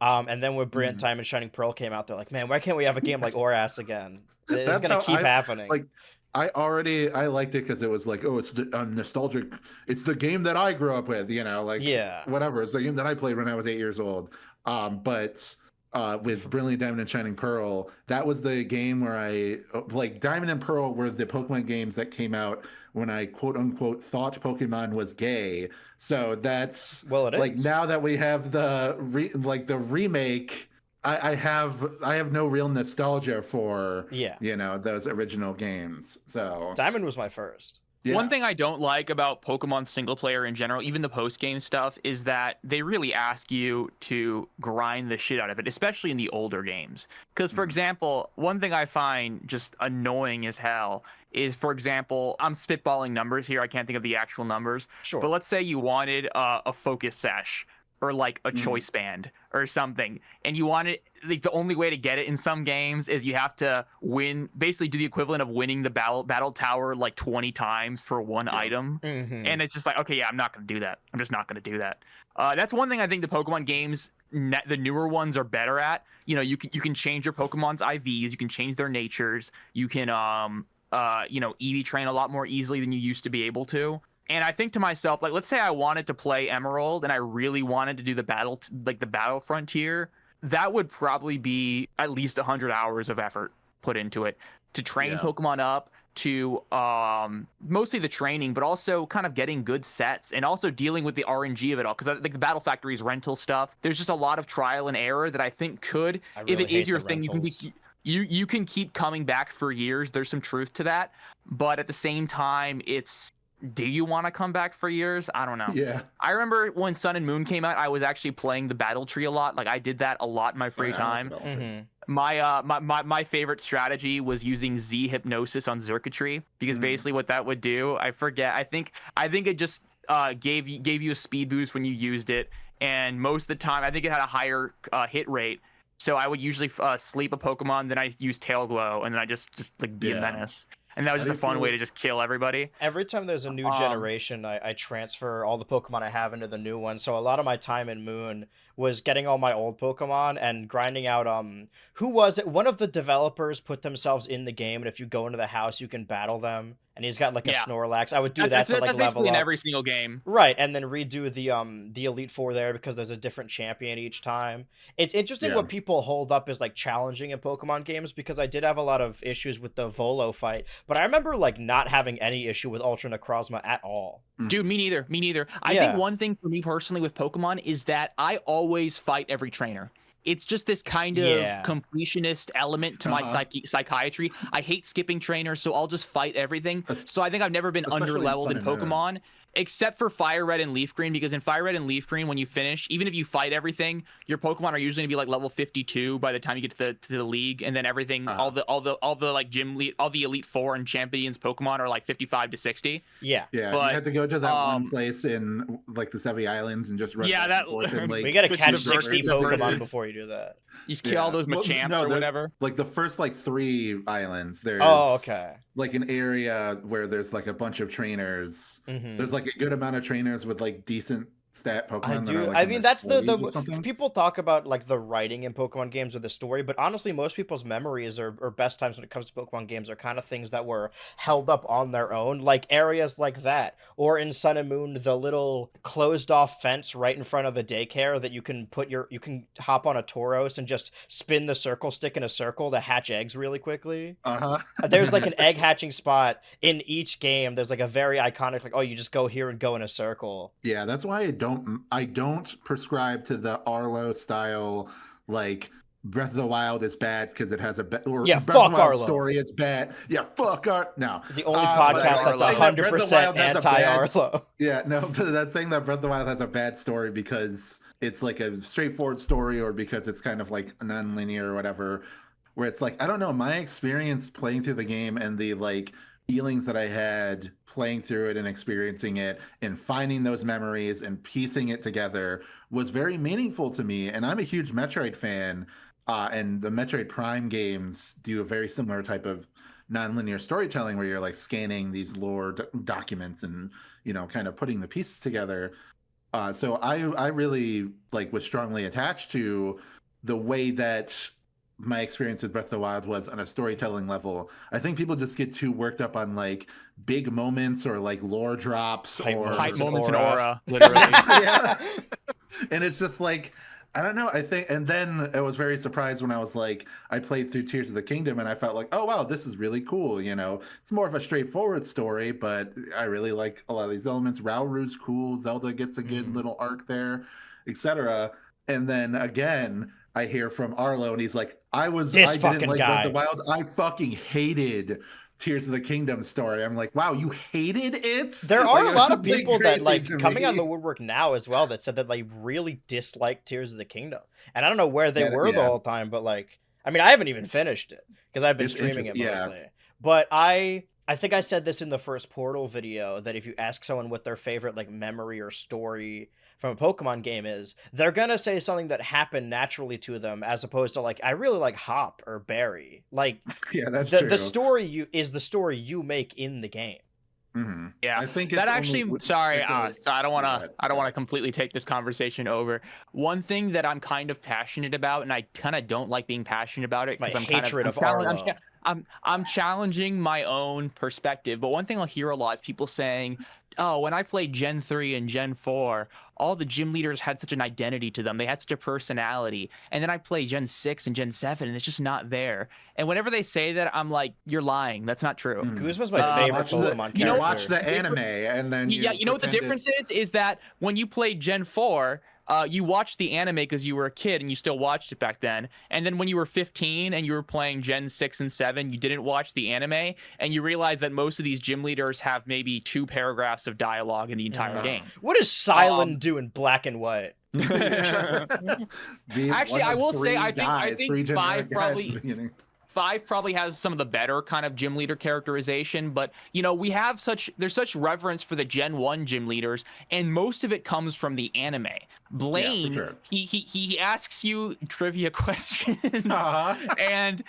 And then when Brilliant Diamond and Shining Pearl came out, they're like, man, why can't we have a game like Oras again? It's going to keep happening. Like, I liked it because it was like, oh, it's the nostalgic. It's the game that I grew up with, whatever. It's the game that I played when I was 8 years old. But with Brilliant Diamond and Shining Pearl. That was the game where I like Diamond and Pearl were the Pokemon games that came out when I quote unquote thought Pokemon was gay. So that's Well, it like is. now that we have the remake, I have no real nostalgia for those original games. So Diamond was my first. yeah. One thing I don't like about Pokemon single player in general, even the post game stuff, is that they really ask you to grind the shit out of it, especially in the older games. Because, for example, one thing I find just annoying as hell is, for example, I'm spitballing numbers here. I can't think of the actual numbers. Sure. But let's say you wanted a focus sash or like a choice band or something, and you want it, like the only way to get it in some games is you have to win, basically do the equivalent of winning the battle tower like 20 times for one item. And it's just like, okay, yeah, I'm not gonna do that. I'm just not gonna do that. That's one thing I think the Pokemon games, the newer ones, are better at. You know, you can change your Pokemon's IVs, you can change their natures, you can EV train a lot more easily than you used to be able to. And I think to myself, like, let's say I wanted to play Emerald and I really wanted to do the battle frontier. That would probably be at least 100 hours of effort put into it to train Pokemon up, to mostly the training, but also kind of getting good sets and also dealing with the RNG of it all. Because I think the Battle Factory's rental stuff, there's just a lot of trial and error that I think could, if it is your thing, you can keep coming back for years. There's some truth to that. But at the same time, do you want to come back for years? I don't know. Yeah. I remember when Sun and Moon came out, I was actually playing the Battle Tree a lot. Like, I did that a lot in my free time. My favorite strategy was using Z Hypnosis on Xurkitree, because basically what that would do, I forget. I think it just gave you a speed boost when you used it, and most of the time I think it had a higher hit rate. So I would usually sleep a Pokemon, then I use Tail Glow, and then I just like be a menace. And that was just a fun way to just kill everybody. Every time there's a new generation, I transfer all the Pokemon I have into the new one. So a lot of my time in Moon was getting all my old Pokemon and grinding out, who was it? One of the developers put themselves in the game, and if you go into the house, you can battle them. And he's got like a Snorlax. I would do that to like that's level basically up. in every single game. Right, and then redo the Elite Four there, because there's a different champion each time. It's interesting what people hold up as like challenging in Pokemon games, because I did have a lot of issues with the Volo fight, but I remember like not having any issue with Ultra Necrozma at all. Dude, me neither. I think one thing for me personally with Pokemon is that I always fight every trainer. It's just this kind of completionist element to my psychiatry. I hate skipping trainers, so I'll just fight everything. So I think I've never been underleveled in Pokemon, except for Fire Red and Leaf Green, because in Fire Red and Leaf Green, when you finish, even if you fight everything, your Pokemon are usually gonna be like level 52 by the time you get to the league, and then everything, all the like gym lead, all the Elite Four and Champions Pokemon are like 55 to 60. Yeah, but, you had to go to that one place in like the Sevi Islands and just rush we gotta catch 60 Pokemon before you do that. You just kill all those Machamps or whatever. Like the first like 3 islands, there's like an area where there's like a bunch of trainers. There's like a good amount of trainers with like decent stat Pokemon. I mean, that's the people talk about like the writing in Pokemon games or the story, but honestly, most people's memories or best times when it comes to Pokemon games are kind of things that were held up on their own, like areas like that, or in Sun and Moon, the little closed off fence right in front of the daycare that you can hop on a Tauros and just spin the circle stick in a circle to hatch eggs really quickly. There's like an egg hatching spot in each game. There's like a very iconic, like, oh, you just go here and go in a circle. Yeah, that's why I don't prescribe to the Arlo style, like Breath of the Wild is bad because it has a Breath of the Wild story is bad. Yeah, fuck Arlo. No, the only podcast that's 100% anti-Arlo. Yeah, no, but that's saying that Breath of the Wild has a bad story because it's like a straightforward story, or because it's kind of like non-linear or whatever. Where it's like, I don't know, my experience playing through the game and the like feelings that I had playing through it and experiencing it and finding those memories and piecing it together was very meaningful to me. And I'm a huge Metroid fan, and the Metroid Prime games do a very similar type of nonlinear storytelling where you're like scanning these lore documents and, you know, kind of putting the pieces together. So I really like was strongly attached to the way that my experience with Breath of the Wild was on a storytelling level. I think people just get too worked up on like big moments or like lore drops or hype moments in aura, literally. Yeah. And it's just like, I don't know. I think, and then I was very surprised when I was like, I played through Tears of the Kingdom, and I felt like, oh wow, this is really cool. It's more of a straightforward story, but I really like a lot of these elements. Raoru's cool. Zelda gets a good little arc there, etc. And then again, I hear from Arlo, and he's like, I didn't fucking like Breath guy. of the Wild. I fucking hated Tears of the Kingdom story. I'm like, wow, you hated it? There are Like, a lot of it's, like, people that crazy to coming out of me. the woodwork now as well that said that they really disliked Tears of the Kingdom, and I don't know where they Yeah, were the yeah. whole time. But like, I mean, I haven't even finished it because I've been It's streaming it interesting, mostly. yeah. But I think I said this in the first Portal video that if you ask someone what their favorite like memory or story from a Pokemon game is, they're gonna say something that happened naturally to them, as opposed to like, I really like Hop or Berry. Like Yeah, that's true. the story is the story you make in the game. Mhm. Yeah, I think that it's actually. only Sorry, particular- so I don't want Go to. ahead, I don't go want to ahead. completely take this conversation over. One thing that I'm kind of passionate about, and I kind of don't like being passionate about it It's my because I'm hatred kind of of. Arlo. I'm challenging my own perspective. But one thing I'll hear a lot is people saying, "Oh, when I played Gen 3 and Gen 4, all the gym leaders had such an identity to them. They had such a personality. And then I play Gen 6 and Gen 7, and it's just not there." And whenever they say that, I'm like, "You're lying. That's not true." Guzma's my Uh, favorite Watch the- Pokemon character. you watch the anime, and then Yeah, you know what the pretend difference is that when you played Gen 4, you watched the anime because you were a kid and you still watched it back then. And then when you were 15 and you were playing Gen 6 and 7, you didn't watch the anime, and you realize that most of these gym leaders have maybe 2 paragraphs of dialogue in the entire game. What does Silent do in black and white? Be Actually, one I of will say, three I guys, think three generic 5 guys at probably. the beginning. 5 probably has some of the better kind of gym leader characterization, but we have there's such reverence for the Gen 1 gym leaders, and most of it comes from the anime. Blaine, sure. he asks you trivia questions, Uh-huh. and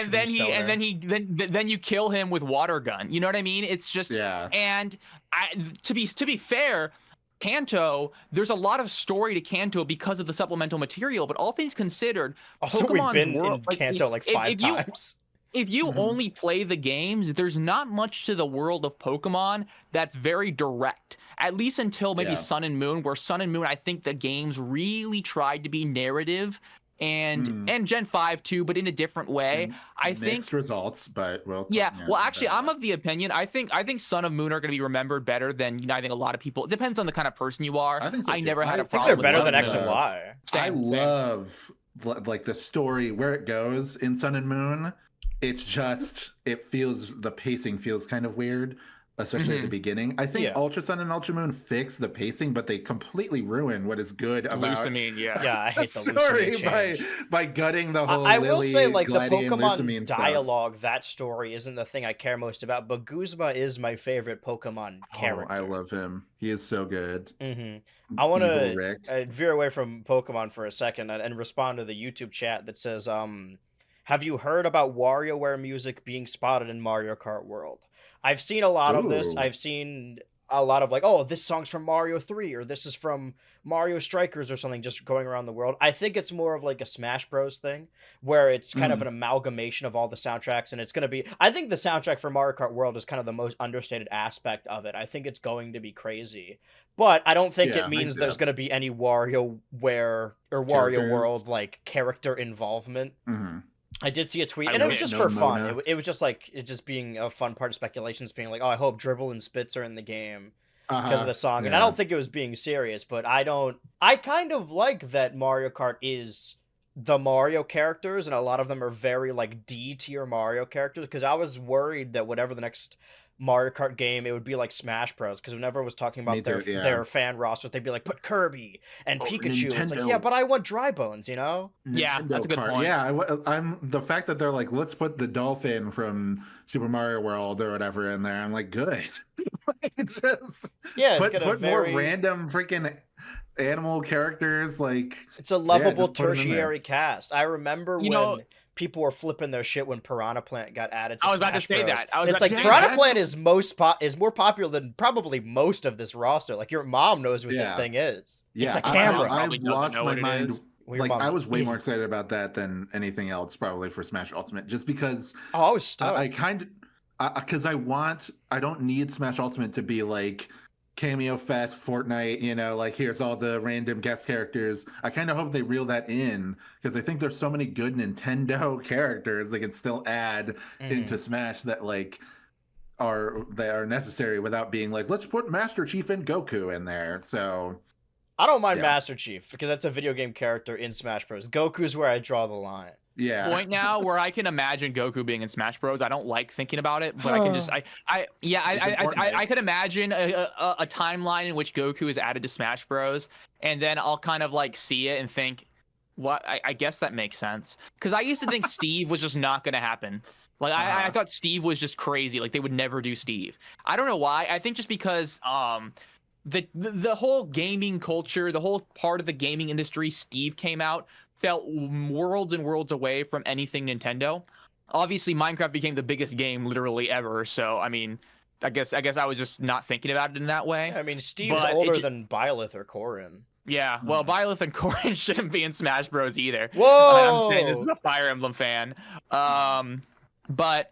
then you kill him with water gun. You know what I mean? It's just and to be fair, Kanto, there's a lot of story to Kanto because of the supplemental material, but all things considered, Also, Pokemon's we've been world, in Kanto like 5 times. If you only play the games, there's not much to the world of Pokemon that's very direct. At least until maybe Sun and Moon, where Sun and Moon, I think the games really tried to be narrative, and Gen 5 too, but in a different way. And I think mixed results, but well. well, actually, I'm of the opinion. I think Sun and Moon are going to be remembered better than I think a lot of people. It depends on the kind of person you are. I think so, I too. never had I a think problem. They're better with than Sun X and Moon. Y. I Same. love like the story where it goes in Sun and Moon. It's just the pacing feels kind of weird, especially at the beginning. I think Ultra Sun and Ultra Moon fix the pacing, but they completely ruin what is good about Lusamine, yeah. Yeah, I hate the story Lusamine change. by gutting the whole. I will say, like, the Gladiator, and Pokemon Lusamine stuff. dialogue, that story isn't the thing I care most about, but Guzma is my favorite Pokemon character. Oh, I love him. He is so good. I want Evil Rick. to veer away from Pokemon for a second and respond to the YouTube chat that says, have you heard about WarioWare music being spotted in Mario Kart World? I've seen a lot of this. Ooh. I've seen a lot of like, oh, this song's from Mario 3 or this is from Mario Strikers or something just going around the world. I think it's more of like a Smash Bros thing where it's kind of an amalgamation of all the soundtracks, and it's going to be, I think the soundtrack for Mario Kart World is kind of the most understated aspect of it. I think it's going to be crazy, but I don't think it means there's going to be any WarioWare or Wario World like character involvement. I did see a tweet, and it was just for fun. It was just like it just being a fun part of speculations, being like, "Oh, I hope Dribble and Spitz are in the game because of the song." And I don't think it was being serious, but I kind of like that Mario Kart is the Mario characters, and a lot of them are very like D tier Mario characters. Because I was worried that whatever the next Mario Kart game, it would be like Smash Bros. Because whenever I was talking about their fan rosters, they'd be like, put Kirby and Pikachu. It's like, yeah, but I want Dry Bones, you know? Yeah, that's a good point. Yeah, I'm the fact that they're like, let's put the dolphin from Super Mario World or whatever in there. I'm like, good. Just put more random freaking animal characters. Like, it's a lovable tertiary cast. I remember when people were flipping their shit when Piranha Plant got added to I was about to Smash say Bros. that. It's like Piranha Plant is more popular than probably most of this roster. Like your mom knows what this thing is. Yeah, it's a camera. I lost my mind. Like I was way more excited about that than anything else, probably for Smash Ultimate, just because. I was stoked. I kind of because I don't need Smash Ultimate to be like Cameo Fest, Fortnite, like here's all the random guest characters. I kind of hope they reel that in because I think there's so many good Nintendo characters they can still add into Smash that are necessary without being like, let's put Master Chief and Goku in there. So I don't mind Master Chief because that's a video game character in Smash Bros. Goku's where I draw the line. Yeah. Point now where I can imagine Goku being in Smash Bros. I don't like thinking about it, but I can just I could imagine a timeline in which Goku is added to Smash Bros. And then I'll kind of like see it and think, what? I guess that makes sense. Because I used to think Steve was just not going to happen. Like I thought Steve was just crazy. Like they would never do Steve. I don't know why. I think just because the whole gaming culture, the whole part of the gaming industry, Steve came out, felt worlds and worlds away from anything Nintendo. Obviously, Minecraft became the biggest game literally ever. So, I mean, I guess I was just not thinking about it in that way. I mean, Steve's older than Byleth or Corrin. Yeah, well, Byleth and Corrin shouldn't be in Smash Bros. Either. Whoa! I'm saying this is a Fire Emblem fan. But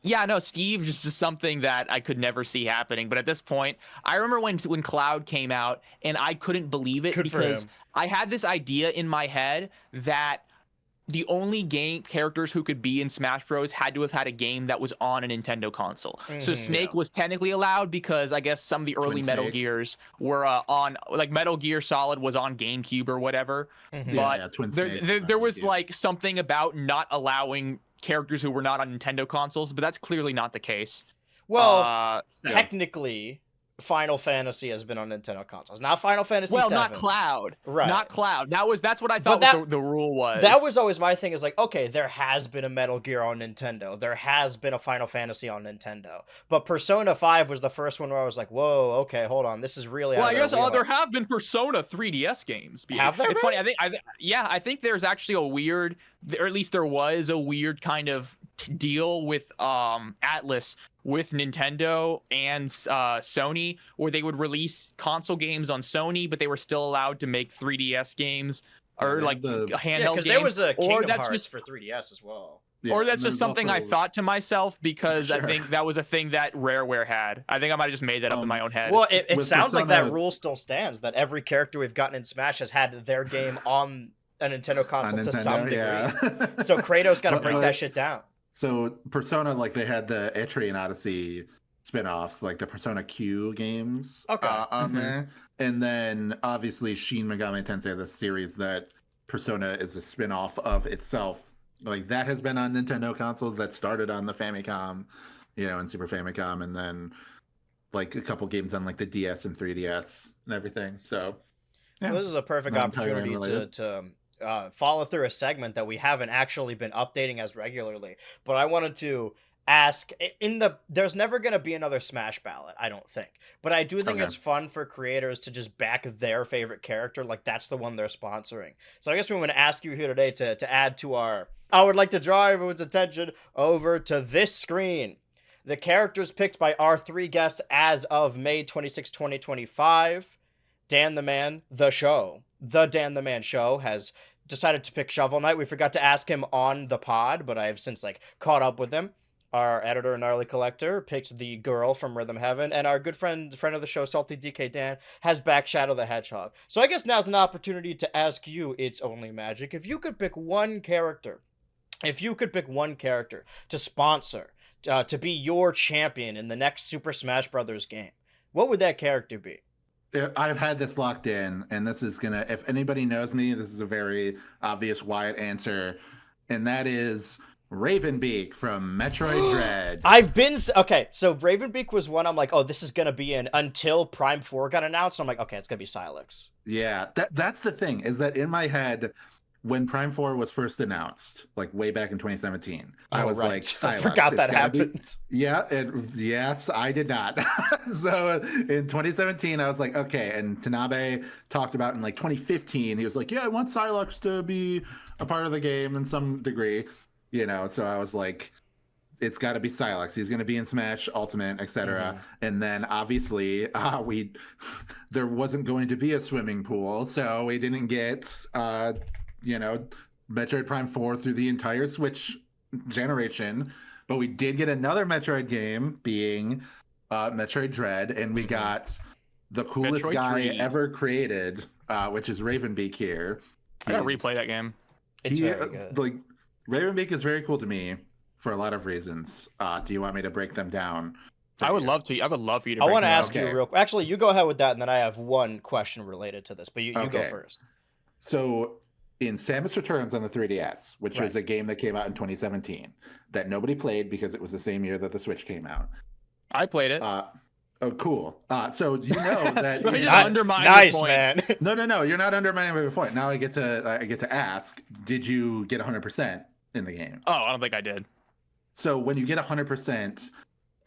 yeah, no, Steve is just something that I could never see happening. But at this point, I remember when Cloud came out, and I couldn't believe it because I had this idea in my head that the only game characters who could be in Smash Bros. Had to have had a game that was on a Nintendo console. So Snake was technically allowed because I guess some of the early Metal Gears were on, like Metal Gear Solid was on GameCube or whatever. But there was like something about not allowing characters who were not on Nintendo consoles, but that's clearly not the case. Well, technically, Final Fantasy has been on Nintendo consoles. Not Final Fantasy VII. Not Cloud. Right. Not Cloud. That's what I thought the rule was. That was always my thing, is like, okay, there has been a Metal Gear on Nintendo. There has been a Final Fantasy on Nintendo. But Persona 5 was the first one where I was like, whoa, okay, hold on. This is really Well, I guess there have been Persona 3DS games. Have there? It's funny. I think there's actually a weird, or at least there was a weird kind of deal with Atlas with Nintendo and Sony, where they would release console games on Sony, but they were still allowed to make 3DS games or like handheld games. There was a Kingdom Hearts for 3DS as well. Yeah, or that's just something I thought to myself because I think that was a thing that Rareware had. I think I might have just made that up in my own head. Well, it sounds like that rule still stands, that every character we've gotten in Smash has had their game on a Nintendo console to some degree. Yeah. So Kratos got to break that shit down. So Persona, like they had the Etrian Odyssey spin-offs, like the Persona Q games on there. And then obviously Shin Megami Tensei, the series that Persona is a spin-off of itself. Like that has been on Nintendo consoles that started on the Famicom, and Super Famicom, and then like a couple games on like the DS and 3DS and everything. So well, this is a perfect opportunity to follow through a segment that we haven't actually been updating as regularly, but I wanted to ask, there's never going to be another Smash ballot, I don't think, but I do think it's fun for creators to just back their favorite character, like that's the one they're sponsoring. So I guess we want to ask you here today to add to I would like to draw everyone's attention over to this screen. The characters picked by our 3 guests as of May 26, 2025. Dan the Man, the Dan the Man Show has decided to pick Shovel Knight. We forgot to ask him on the pod, but I have since caught up with him. Our editor, Gnarly Collector, picked the girl from Rhythm Heaven, and our good friend of the show, Salty DK Dan, has back Shadow the Hedgehog. So I guess now's an opportunity to ask you, It's Only Magic, if you could pick one character to sponsor, to be your champion in the next Super Smash Bros. Game, what would that character be? I've had this locked in, and this is gonna, if anybody knows me, this is a very obvious Wyatt answer, and that is Ravenbeak from Metroid Dread. So Ravenbeak was one I'm like, oh, this is gonna be until Prime 4 got announced. I'm like, okay, it's gonna be Sylex. Yeah, that's the thing, is that in my head, when Prime 4 was first announced, like way back in 2017, I was like, I forgot that happened. Yes, I did not. So in 2017, I was like, okay. And Tanabe talked about in like 2015, he was like, yeah, I want Sylex to be a part of the game in some degree, So I was like, it's got to be Sylex. He's going to be in Smash Ultimate, etc. And then obviously there wasn't going to be a swimming pool, so we didn't get Metroid Prime 4 through the entire Switch generation, but we did get another Metroid game being Metroid Dread, and we got the coolest Metroid guy Dread. ever created, which is Ravenbeak here. I gotta replay that game. It's very good. Like, Ravenbeak is very cool to me for a lot of reasons. Do you want me to break them down? I would love to. I would love for you to. I want to ask you Okay. real. Actually, you go ahead with that, and then I have one question related to this. But you go Okay. first. So in Samus Returns on the 3DS, which was a game that came out in 2017 that nobody played because it was the same year that the Switch came out. I played it. Oh, cool. So you know that Let me in- just undermine nice, this point. man. No, you're not undermining my point. Now I get to ask, did you get 100% in the game? Oh, I don't think I did. So when you get 100%,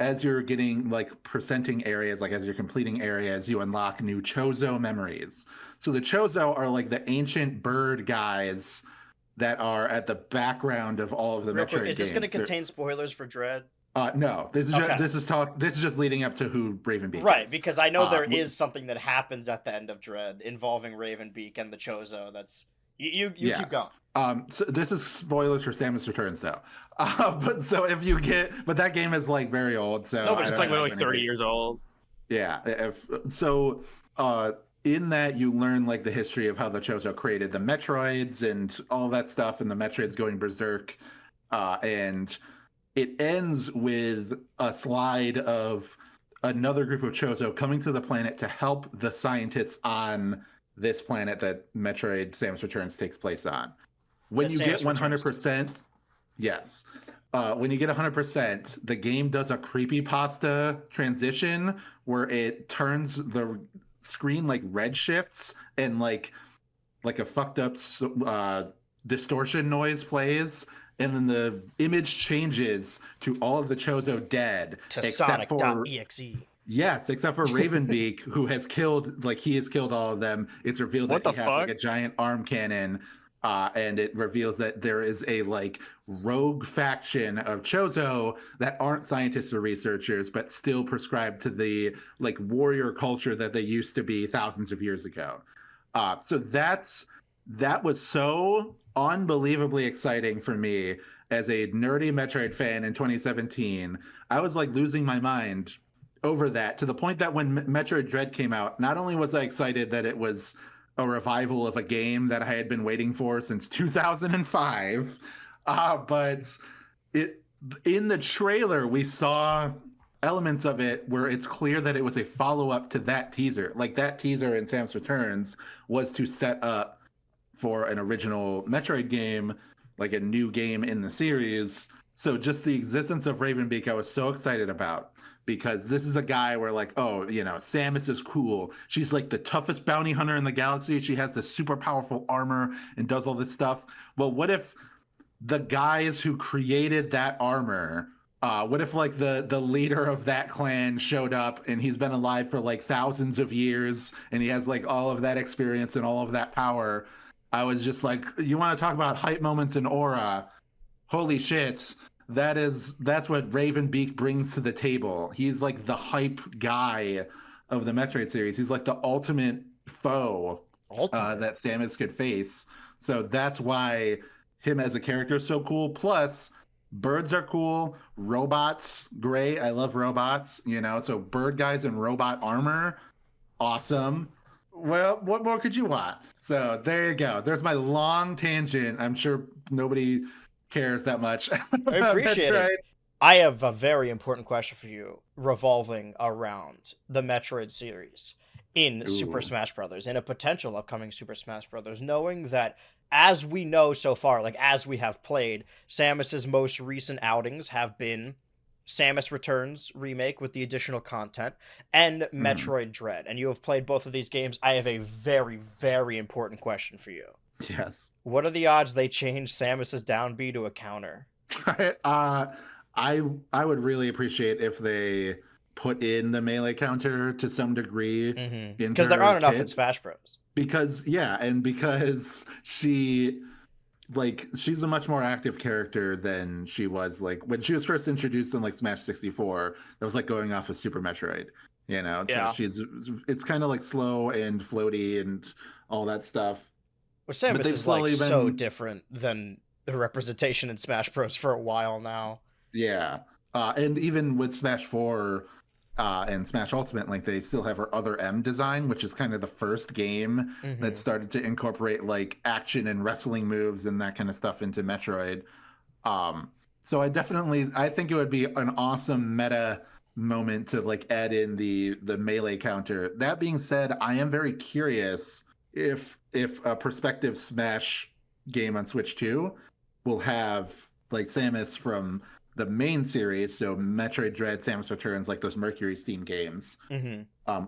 as you're getting like percenting areas, like as you're completing areas, you unlock new Chozo memories. So the Chozo are like the ancient bird guys that are at the background of all of the Real Metroid quick, games. is this going to contain spoilers for Dread? No, this is Okay. this is just leading up to who Ravenbeak Right, is. because I know there we- is something that happens at the end of Dread involving Ravenbeak and the Chozo. That's you Yes. keep going. So this is spoilers for Samus Returns, though. But so if you but that game is like very old, so No, but I it's don't It's like have literally 30 any- years old. Yeah. In that you learn like the history of how the Chozo created the Metroids and all that stuff, and the Metroids going berserk, and it ends with a slide of another group of Chozo coming to the planet to help the scientists on this planet that Metroid Samus Returns takes place on. When That you get Samus Returns 100%, yes. When you get 100%, the game does a creepypasta transition where it turns the screen like red shifts and like a fucked up distortion noise plays, and then the image changes to all of the Chozo dead To except for Sonic.exe. yes, except for Ravenbeak, who has killed all of them. It's revealed What that he the has like fuck? a giant arm cannon, and it reveals that there is a like rogue faction of Chozo that aren't scientists or researchers, but still prescribed to the like warrior culture that they used to be thousands of years ago. So that was so unbelievably exciting for me as a nerdy Metroid fan in 2017. I was like losing my mind over that, to the point that when Metroid Dread came out, not only was I excited that it was a revival of a game that I had been waiting for since 2005, but in the trailer we saw elements of it where it's clear that it was a follow-up to that teaser. Like that teaser in Samus Returns was to set up for an original Metroid game, like a new game in the series. So just the existence of Ravenbeak, I was so excited about, because this is a guy where like, oh, you know, Samus is cool. She's like the toughest bounty hunter in the galaxy. She has this super powerful armor and does all this stuff. Well, what if the guys who created that armor, what if like the leader of that clan showed up and he's been alive for like thousands of years and he has like all of that experience and all of that power? I was just like, you want to talk about hype moments in aura? Holy shit. That's what Ravenbeak brings to the table. He's like the hype guy of the Metroid series. He's like the ultimate foe that Samus could face. So that's why him as a character is so cool. Plus, birds are cool. Robots, great. I love robots, you know. So bird guys in robot armor, awesome. Well, what more could you want? So there you go. There's my long tangent. I'm sure nobody cares that much. I appreciate it. I have a very important question for you revolving around the Metroid series in Super Smash Brothers, in a potential upcoming Super Smash Brothers, knowing that, as we know so far, like as we have played, Samus's most recent outings have been Samus Returns remake with the additional content and Metroid Dread. And you have played both of these games. I have a very, very important question for you. Yes. What are the odds they change Samus's down B to a counter? I would really appreciate if they put in the melee counter to some degree, because there aren't enough in Smash Bros. Because she's a much more active character than she was like when she was first introduced in like Smash 64. That was like going off of Super Metroid, you know. Yeah. So it's kind of like slow and floaty and all that stuff. Well, Samus is like so different than the representation in Smash Bros. For a while now. Yeah. And even with Smash 4, and Smash Ultimate, like they still have her Other M design, which is kind of the first game that started to incorporate like action and wrestling moves and that kind of stuff into Metroid. So I think it would be an awesome meta moment to like add in the melee counter. That being said, I am very curious if a prospective Smash game on Switch 2 will have like Samus from the main series, so Metroid Dread, Samus Returns, like those Mercury Steam games,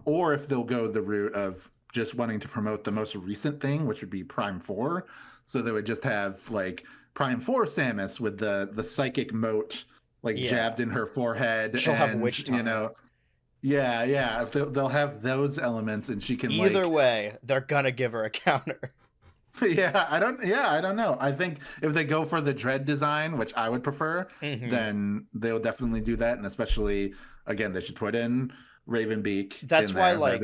or if they'll go the route of just wanting to promote the most recent thing, which would be Prime 4. So they would just have like Prime 4 Samus with the psychic moat like jabbed in her forehead. She'll have witch time. You know, yeah. They'll have those elements, and she can either way, they're gonna give her a counter. I don't know. I think if they go for the Dread design, which I would prefer, then they'll definitely do that. And especially, again, they should put in Ravenbeak. That's why, like,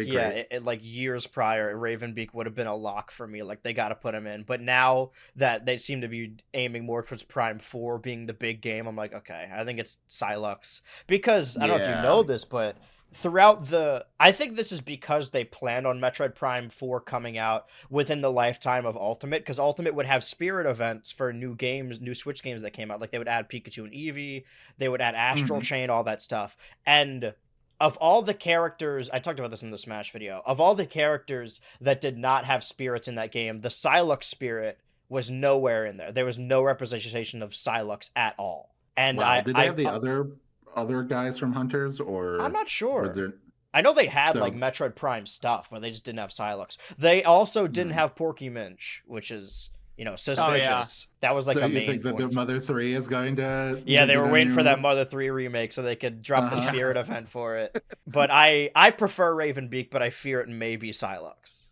like years prior, Ravenbeak would have been a lock for me. Like, they got to put him in. But now that they seem to be aiming more towards Prime 4 being the big game, I'm like, okay, I think it's Psylux. Because, I don't know if you know this, but I think this is because they planned on Metroid Prime 4 coming out within the lifetime of Ultimate, because Ultimate would have spirit events for new games, new Switch games that came out. Like, they would add Pikachu and Eevee, they would add Astral Chain, all that stuff. And of all the characters, I talked about this in the Smash video, of all the characters that did not have spirits in that game, the Psylux spirit was nowhere in there. There was no representation of Psylux at all. And did they have the other guys from Hunters, or I'm not sure. I know they had like Metroid Prime stuff, but they just didn't have Psylux. They also didn't have Porky Minch, which is, you know, suspicious. That was like a main you think that the Mother 3 is going to... Yeah, they were waiting for that Mother 3 remake so they could drop the spirit event for it. But I prefer Ravenbeak, but I fear it may be Psylux.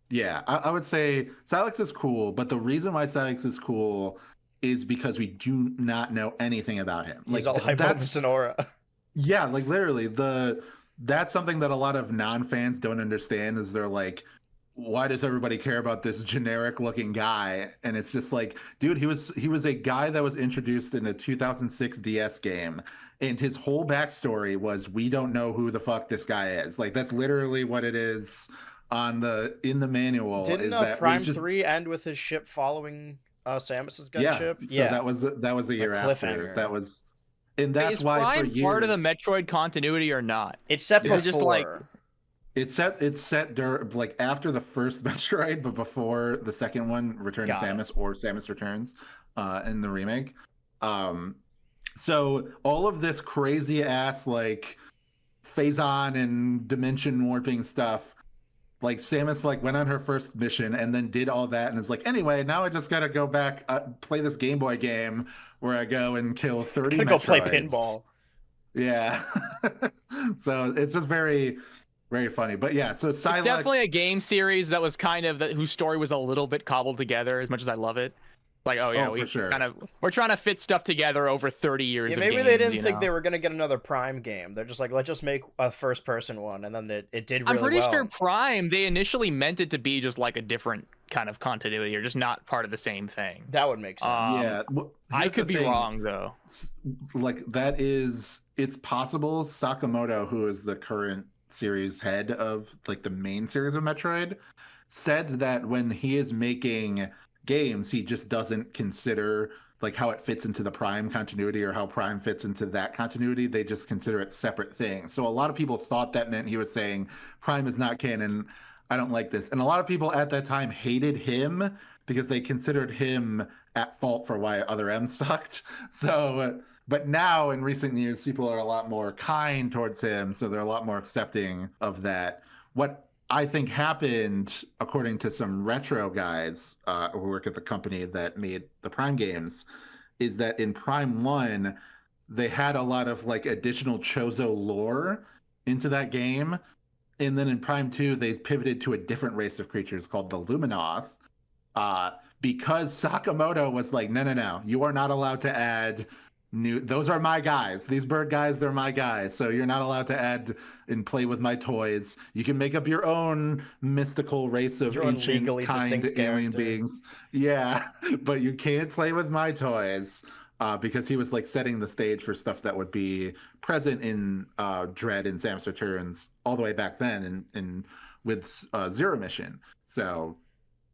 Yeah, I would say Psylux is cool, but the reason why Psylux is cool is because we do not know anything about him. He's all hype up Sonora. Yeah, like literally that's something that a lot of non-fans don't understand, is they're like, why does everybody care about this generic looking guy? And it's just like, dude, he was a guy that was introduced in a 2006 DS game, and his whole backstory was, we don't know who the fuck this guy is. Like, that's literally what it is in the manual. Didn't Prime 3 end with his ship following Samus's gunship? Yeah, so that was the year after. That was, and that's is why Prime for years, part of the Metroid continuity or not? It's set before. Just like, it's set like after the first Metroid, but before the second one, Return to Samus or Samus Returns, in the remake. So all of this crazy ass like phazon and dimension warping stuff, like Samus like went on her first mission and then did all that and is like, anyway, now I just gotta go back, play this Game Boy game where I go and kill 30 Metroids. Go play pinball. Yeah. So it's just very, very funny. But yeah, so Psylux, it's definitely a game series that was kind of whose story was a little bit cobbled together, as much as I love it. Like, we're trying to fit stuff together over 30 years. Yeah, maybe they didn't think they were going to get another Prime game. They're just like, let's just make a first-person one, and then it did really well. I'm pretty sure Prime, they initially meant it to be just like a different kind of continuity, or just not part of the same thing. That would make sense. Yeah, I could be wrong though. Like it's possible. Sakamoto, who is the current series head of like the main series of Metroid, said that when he is making games, he just doesn't consider like how it fits into the Prime continuity or how Prime fits into that continuity. They just consider it separate things. So a lot of people thought that meant he was saying Prime is not canon. I don't like this. And a lot of people at that time hated him because they considered him at fault for why Other M sucked. So, but now in recent years, people are a lot more kind towards him. So they're a lot more accepting of that. What I think happened, according to some retro guys who work at the company that made the Prime games, is that in Prime 1, they had a lot of like additional Chozo lore into that game. And then in Prime 2, they pivoted to a different race of creatures called the Luminoth, because Sakamoto was like, no, you are not allowed to add those are my guys. These bird guys, they're my guys. So you're not allowed to add and play with my toys. You can make up your own mystical race of ancient kind alien beings. Yeah, but you can't play with my toys. because he was like setting the stage for stuff that would be present in Dread and Samus Returns all the way back then, and with Zero Mission. So,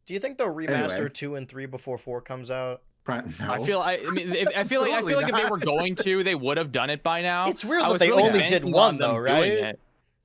do you think they'll remaster Anyway. 2 and 3 before 4 comes out? no. I feel like if they were going to, they would have done it by now. It's weird I that was they really only did banking one, on them though, doing right? it.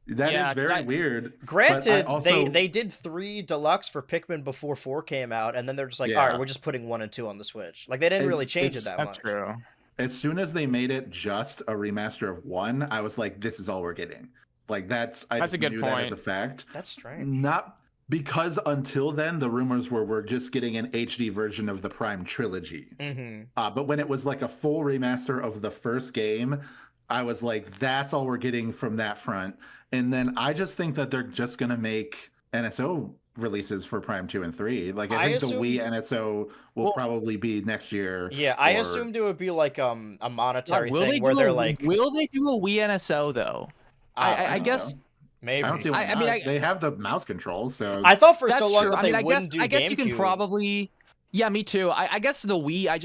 That Yeah, is very weird. Granted, but I also, they did 3 deluxe for Pikmin before 4 came out, and then they're just like, Yeah. all right, we're just putting 1 and 2 on the Switch. Like, they didn't really change it that That's much. true. as soon as they made it just a remaster of 1, I was like, this is all we're getting. Like I That's just a good knew that as point. a fact. That's strange. Not because until then the rumors were we're just getting an HD version of the Prime trilogy. Mm-hmm. But when it was like a full remaster of the first game, I was like, that's all we're getting from that front. And then I just think that they're just gonna make NSO releases for Prime 2 and 3. Like I think the Wii NSO will probably be next year. Yeah, I assumed it would be like a monetary thing Will they do a Wii NSO though? I guess maybe. I don't see why not. They have the mouse controls, so I thought for so that's long true. that they wouldn't do I guess you can GameCube. probably. Yeah, me too. I guess the Wii, it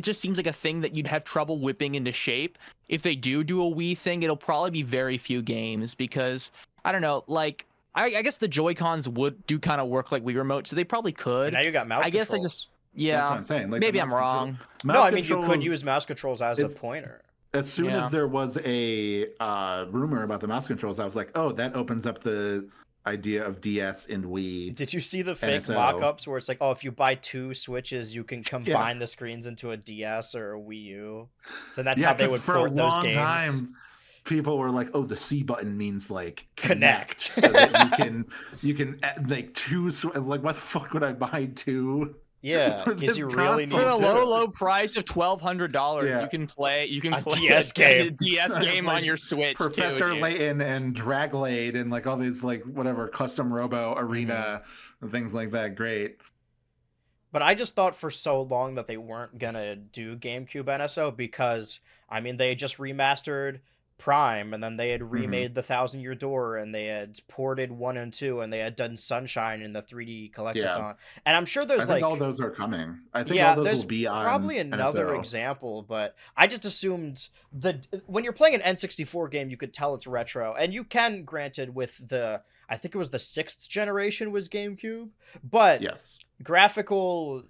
just seems like a thing that you'd have trouble whipping into shape. If they do a Wii thing, it'll probably be very few games because I don't know, like I guess the Joy-Cons would do kind of work like Wii Remote, so they probably could. Now you got mouse I guess controls. I just that's yeah. what I'm saying. Like, Maybe I'm wrong. No, I mean you could use mouse controls as a pointer. As soon as there was a rumor about the mouse controls, I was like, oh, that opens up the idea of DS and Wii. Did you see the fake NSO. mock-ups where it's like, oh, if you buy 2 Switches, you can combine the screens into a DS or a Wii U? So that's how they would for port a those long games. time, people were like, oh, the C button means like Connect. so that you can like like, what the fuck would I buy 2? Yeah, because you really need For the to. low price of $1,200, Yeah. you can play A DS game. a DS game on your Switch. Professor too, Layton and Draglade and like all these like whatever custom Robo Arena and things like that. Great. But I just thought for so long that they weren't gonna do GameCube NSO because I mean they just remastered Prime and then they had remade the Thousand Year Door and they had ported 1 and 2 and they had done Sunshine in the 3D Collectathon. And I'm sure there's I think like all those are coming. I think yeah, all those there's will be on probably another NSO. example, but I just assumed when you're playing an N64 game, you could tell it's retro, and you can, granted, with I think it was the 6th generation was GameCube, but Yes. graphical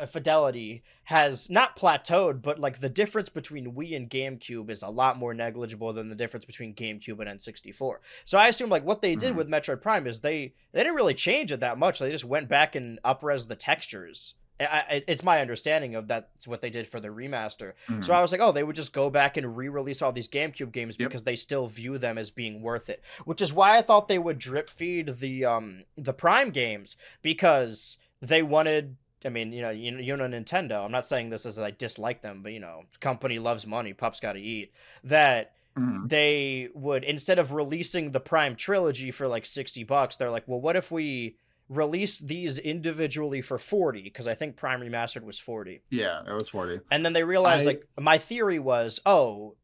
fidelity has not plateaued, but like the difference between Wii and GameCube is a lot more negligible than the difference between GameCube and N64. So I assume like what they did with Metroid Prime is they didn't really change it that much. They just went back and up-res the textures. It's my understanding of that's what they did for the remaster. So I was like, oh, they would just go back and re-release all these GameCube games because they still view them as being worth it. Which is why I thought they would drip feed the Prime games because they wanted. I mean, you know, Nintendo. I'm not saying this as I dislike them, but company loves money. Pups got to eat. That they would, instead of releasing the Prime trilogy for like $60, they're like, well, what if we release these individually for $40? Because I think Prime Remastered was $40. Yeah, it was 40. And then they realized, like, my theory was,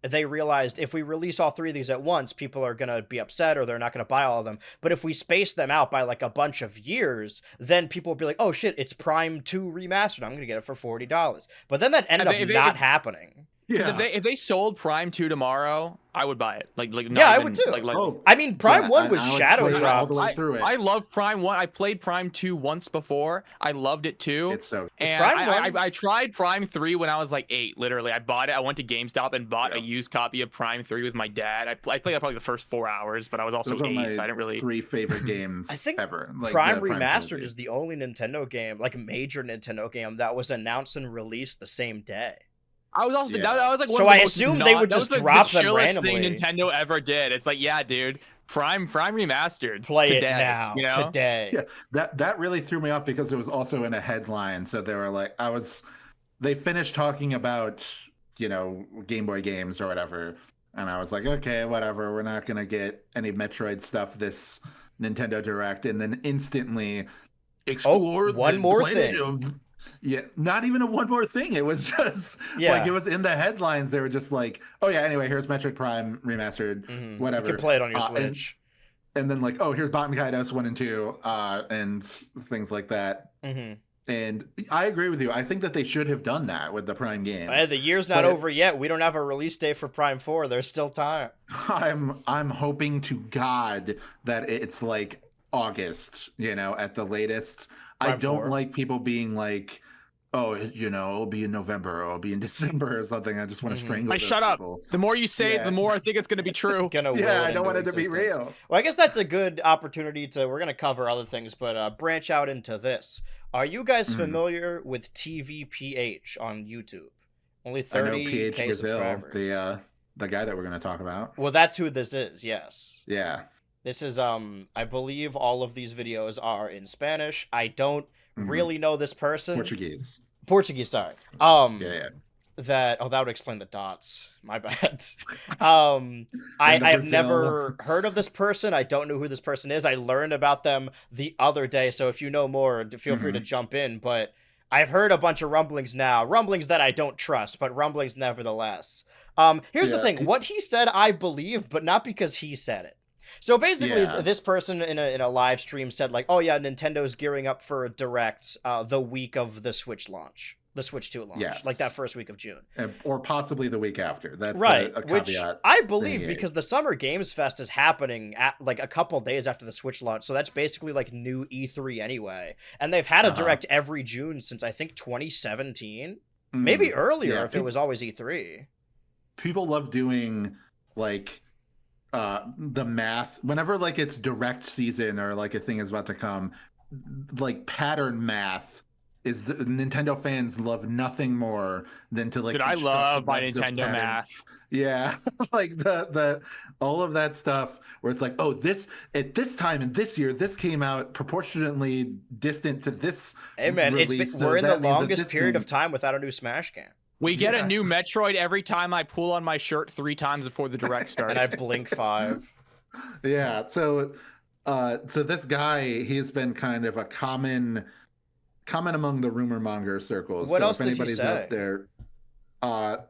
they realized if we release all 3 of these at once, people are going to be upset or they're not going to buy all of them. But if we space them out by, like, a bunch of years, then people will be like, oh, shit, it's Prime 2 Remastered. I'm going to get it for $40. But then that ended up not happening. Yeah. If they sold Prime 2 tomorrow, I would buy it. I would too. I mean, Prime 1 was shadow drops. I love Prime 1. I played Prime 2 once before. I loved it too. It's so. And I tried Prime 3 when I was like 8. Literally, I bought it. I went to GameStop and bought a used copy of Prime 3 with my dad. I played that probably the first 4 hours, but I was also 8, so I didn't really. 3 favorite games I think ever. Like Prime Remastered is the only Nintendo game, like major Nintendo game, that was announced and released the same day. I was also I was like, so I assumed they would just drop them randomly. Thing Nintendo ever did. It's like, yeah, dude, Prime Remastered. Play today, it now, today. Yeah, that really threw me off because it was also in a headline. So they were like, they finished talking about Game Boy games or whatever, and I was like, okay, whatever. We're not gonna get any Metroid stuff this Nintendo Direct, and then instantly explore one more thing. Yeah, not even a one more thing. It was just like it was in the headlines. They were just like, "Oh yeah, anyway, here's Metroid Prime Remastered, whatever. You can play it on your Switch." And then like, "Oh, here's Baten Kaitos 1 and 2, and things like that." And I agree with you. I think that they should have done that with the Prime games. The year's not over yet. We don't have a release date for Prime 4. There's still time. I'm hoping to God that it's like August, at the latest. Prime I don't 4. like people being like, oh, it'll be in November or it'll be in December or something. I just want to strangle those shut people. up. The more you say it, the more I think it's going to be true. I don't want it to be real. Well, I guess that's a good opportunity we're going to cover other things, but branch out into this. Are you guys familiar with tvPH on YouTube? Only 30K subscribers. The guy that we're going to talk about. Well, that's who this is, yes. Yeah. This is, I believe all of these videos are in Spanish. I don't really know this person. Portuguese, sorry. That would explain the dots. My bad. I have never heard of this person. I don't know who this person is. I learned about them the other day, so if you know more, feel free to jump in. But I've heard a bunch of rumblings now. Rumblings that I don't trust, but rumblings nevertheless. Here's the thing. What he said, I believe, but not because he said it. So basically, this person in a live stream said, like, oh yeah, Nintendo's gearing up for a Direct the week of the Switch launch. The Switch 2 launch, like that first week of June. Or possibly the week after. That's right, a caveat which I believe because the Summer Games Fest is happening at like a couple days after the Switch launch, so that's basically like new E3 anyway. And they've had a Direct every June since I think 2017, maybe earlier if it was always E3. People love doing like the math whenever like it's Direct season or like a thing is about to come, like pattern math. Nintendo fans love nothing more than to like. Dude, I love my Nintendo math. Yeah, like the all of that stuff where it's like, oh, this at this time in this year, this came out proportionately distant to this. Hey man, we're in the longest period of time without a new Smash game. We get a new Metroid every time I pull on my shirt 3 times before the Direct starts. And I blink 5. Yeah, so this guy, he's been kind of a common among the rumor monger circles. What so else if anybody's did he say? out there,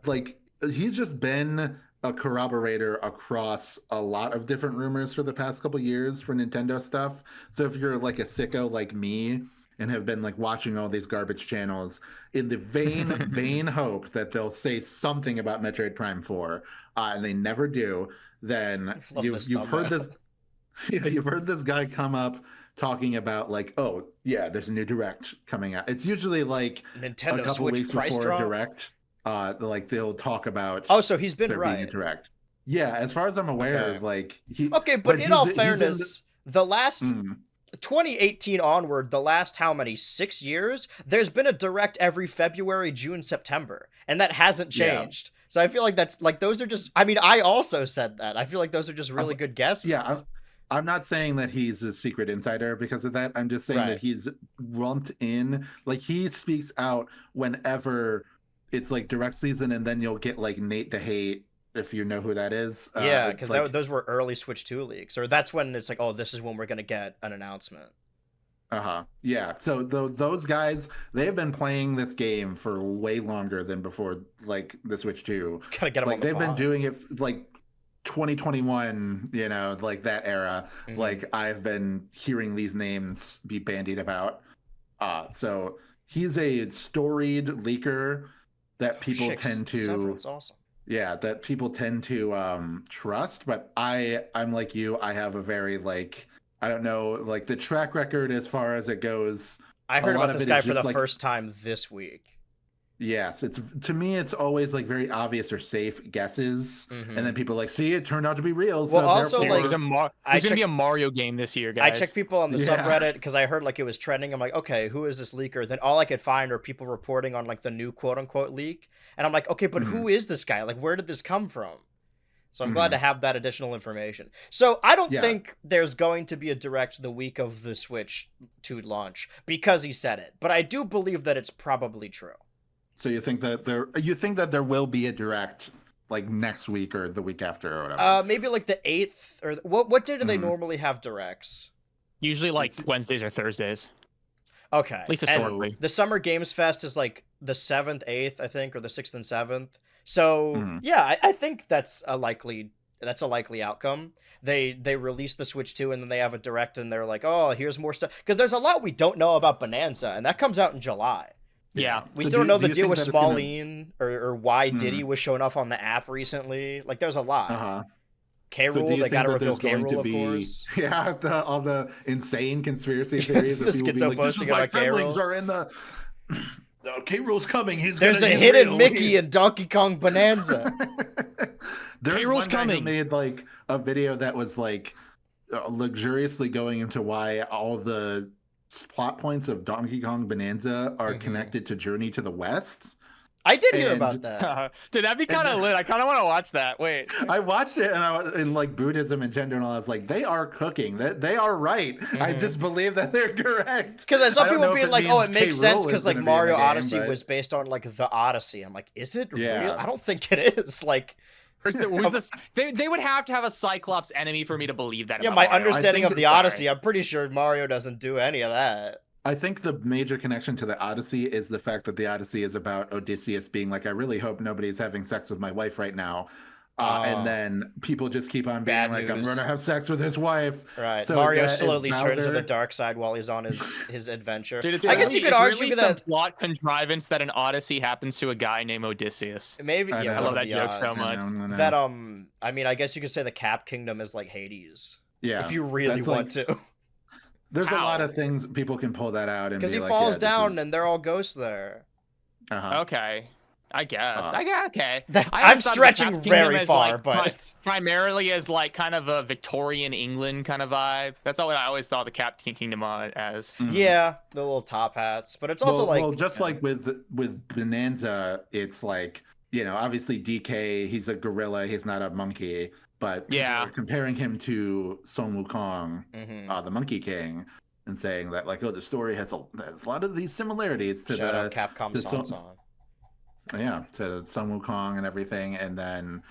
like he's just been a corroborator across a lot of different rumors for the past couple years for Nintendo stuff. So if you're like a sicko like me and have been like watching all these garbage channels in the vain hope that they'll say something about Metroid Prime 4, and they never do, then you've heard this. You've heard this guy come up talking about like, oh yeah, there's a new Direct coming out. It's usually like Nintendo a couple Switch weeks price before drop? a Direct. Like they'll talk about. Oh, so he's been there right. being a Direct. Yeah, as far as I'm aware, like but in all fairness, the last 2018 onward, the last how many 6 years, there's been a Direct every February, June, September, and that hasn't changed. So I feel like that's like those are just. I mean, I also said that. I feel like those are just really good guesses. Yeah. I'm not saying that he's a secret insider because of that. I'm just saying that he's lumped in. Like he speaks out whenever it's like Direct season, and then you'll get like Nate the Hate, if you know who that is. Yeah, because like, those were early Switch 2 leaks, or that's when it's like, oh, this is when we're gonna get an announcement. Yeah. So those guys, they've been playing this game for way longer than before, like the Switch 2. Gotta get them like they've been doing it like 2021, like that era. Like I've been hearing these names be bandied about. So he's a storied leaker that people tend to. Severan's awesome. Yeah, that people tend to trust. But I'm like you. I have a very like. I don't know, like the track record as far as it goes. I heard about this guy for the first time this week. Yes, to me, it's always like very obvious or safe guesses, and then people like, see, it turned out to be real. Well, so also like, there's gonna be a Mario game this year, guys. I checked people on the subreddit because I heard like it was trending. I'm like, okay, who is this leaker? Then all I could find are people reporting on like the new quote unquote leak, and I'm like, okay, but who is this guy? Like, where did this come from? So I'm glad to have that additional information. So I don't think there's going to be a Direct the week of the Switch 2 launch because he said it, but I do believe that it's probably true. So you think that there will be a Direct like next week or the week after or whatever? Maybe like the 8th or what day do they normally have Directs? Usually like Wednesdays or Thursdays. Okay. At least historically. The Summer Games Fest is like the 7th, 8th, I think, or the 6th and 7th. So yeah, I think that's a likely That's a likely outcome. They release the Switch 2 and then they have a direct and they're like, oh, here's more stuff. Because there's a lot we don't know about Bonanza, and that comes out in July. Yeah. We So still don't know do the you deal think with that it's gonna- Smallene or why Diddy was showing off on the app recently. Like, there's a lot. Uh-huh. K. So Rool, do you they think gotta that reveal there's going K. to Rool, of be course. all the insane conspiracy theories The of people being schizo like, this is posting why about K. Rool. Gremlings are in the K. Rool's coming. He's There's a he's hidden real. Mickey in Donkey Kong Bonanza. There's K. Rool's one guy who coming. made like a video that was like luxuriously going into why all the plot points of Donkey Kong Bonanza are connected to Journey to the West. I did hear And- about that. Dude, that'd be kind of lit. I kind of want to watch that. Wait. I watched it and I was in like Buddhism and gender and all. I was like, they are cooking. They are right. I just believe that they're correct. Because I saw don't people know if being it like, "Oh, it means makes K. sense," Rool because is like gonna be in the Mario game, Odyssey but- was based on like the Odyssey. I'm like, is it Yeah. real? I don't think it is. Like, Who's this? They would have to have a Cyclops enemy for me to believe that. yeah, about my Mario. understanding think of the it's- Odyssey, I'm pretty sure Mario doesn't do any of that. I think the major connection to the Odyssey is the fact that the Odyssey is about Odysseus being like, I really hope nobody's having sex with my wife right now. And then people just keep on being Bad like, I'm news. going to have sex with his wife. Right. So Mario that is slowly turns to the Bowser. dark side while he's on his adventure. Dude, it's I guess really- you could it's argue really that some plot contrivance that an Odyssey happens to a guy named Odysseus. maybe. I Yeah, know. what I love are that the joke so odds? much. No. That I mean, I guess you could say the Cap Kingdom is like Hades, Yeah. if you really that's want like- to, There's a How? lot of things people can pull that out and because be he like, falls yeah, this down is- and they're all ghosts there. Uh-huh. Okay. I guess. Okay. That- I I'm always thought of the stretching Cap Kingdom very as, far, like, but primarily as like kind of a Victorian England kind of vibe. That's all I always thought the Cap Kingdom as. Mhm. yeah, the little top hats. But it's also well, like just like with Bonanza, it's like, you know, obviously DK, he's a gorilla, he's not a monkey, but people Yeah. are comparing him to Sun Wukong, mhm. the Monkey King, and saying that like, oh, the story has a lot of these similarities to Shout the out Capcom to song some- song. yeah, to Sun Wukong and everything, and then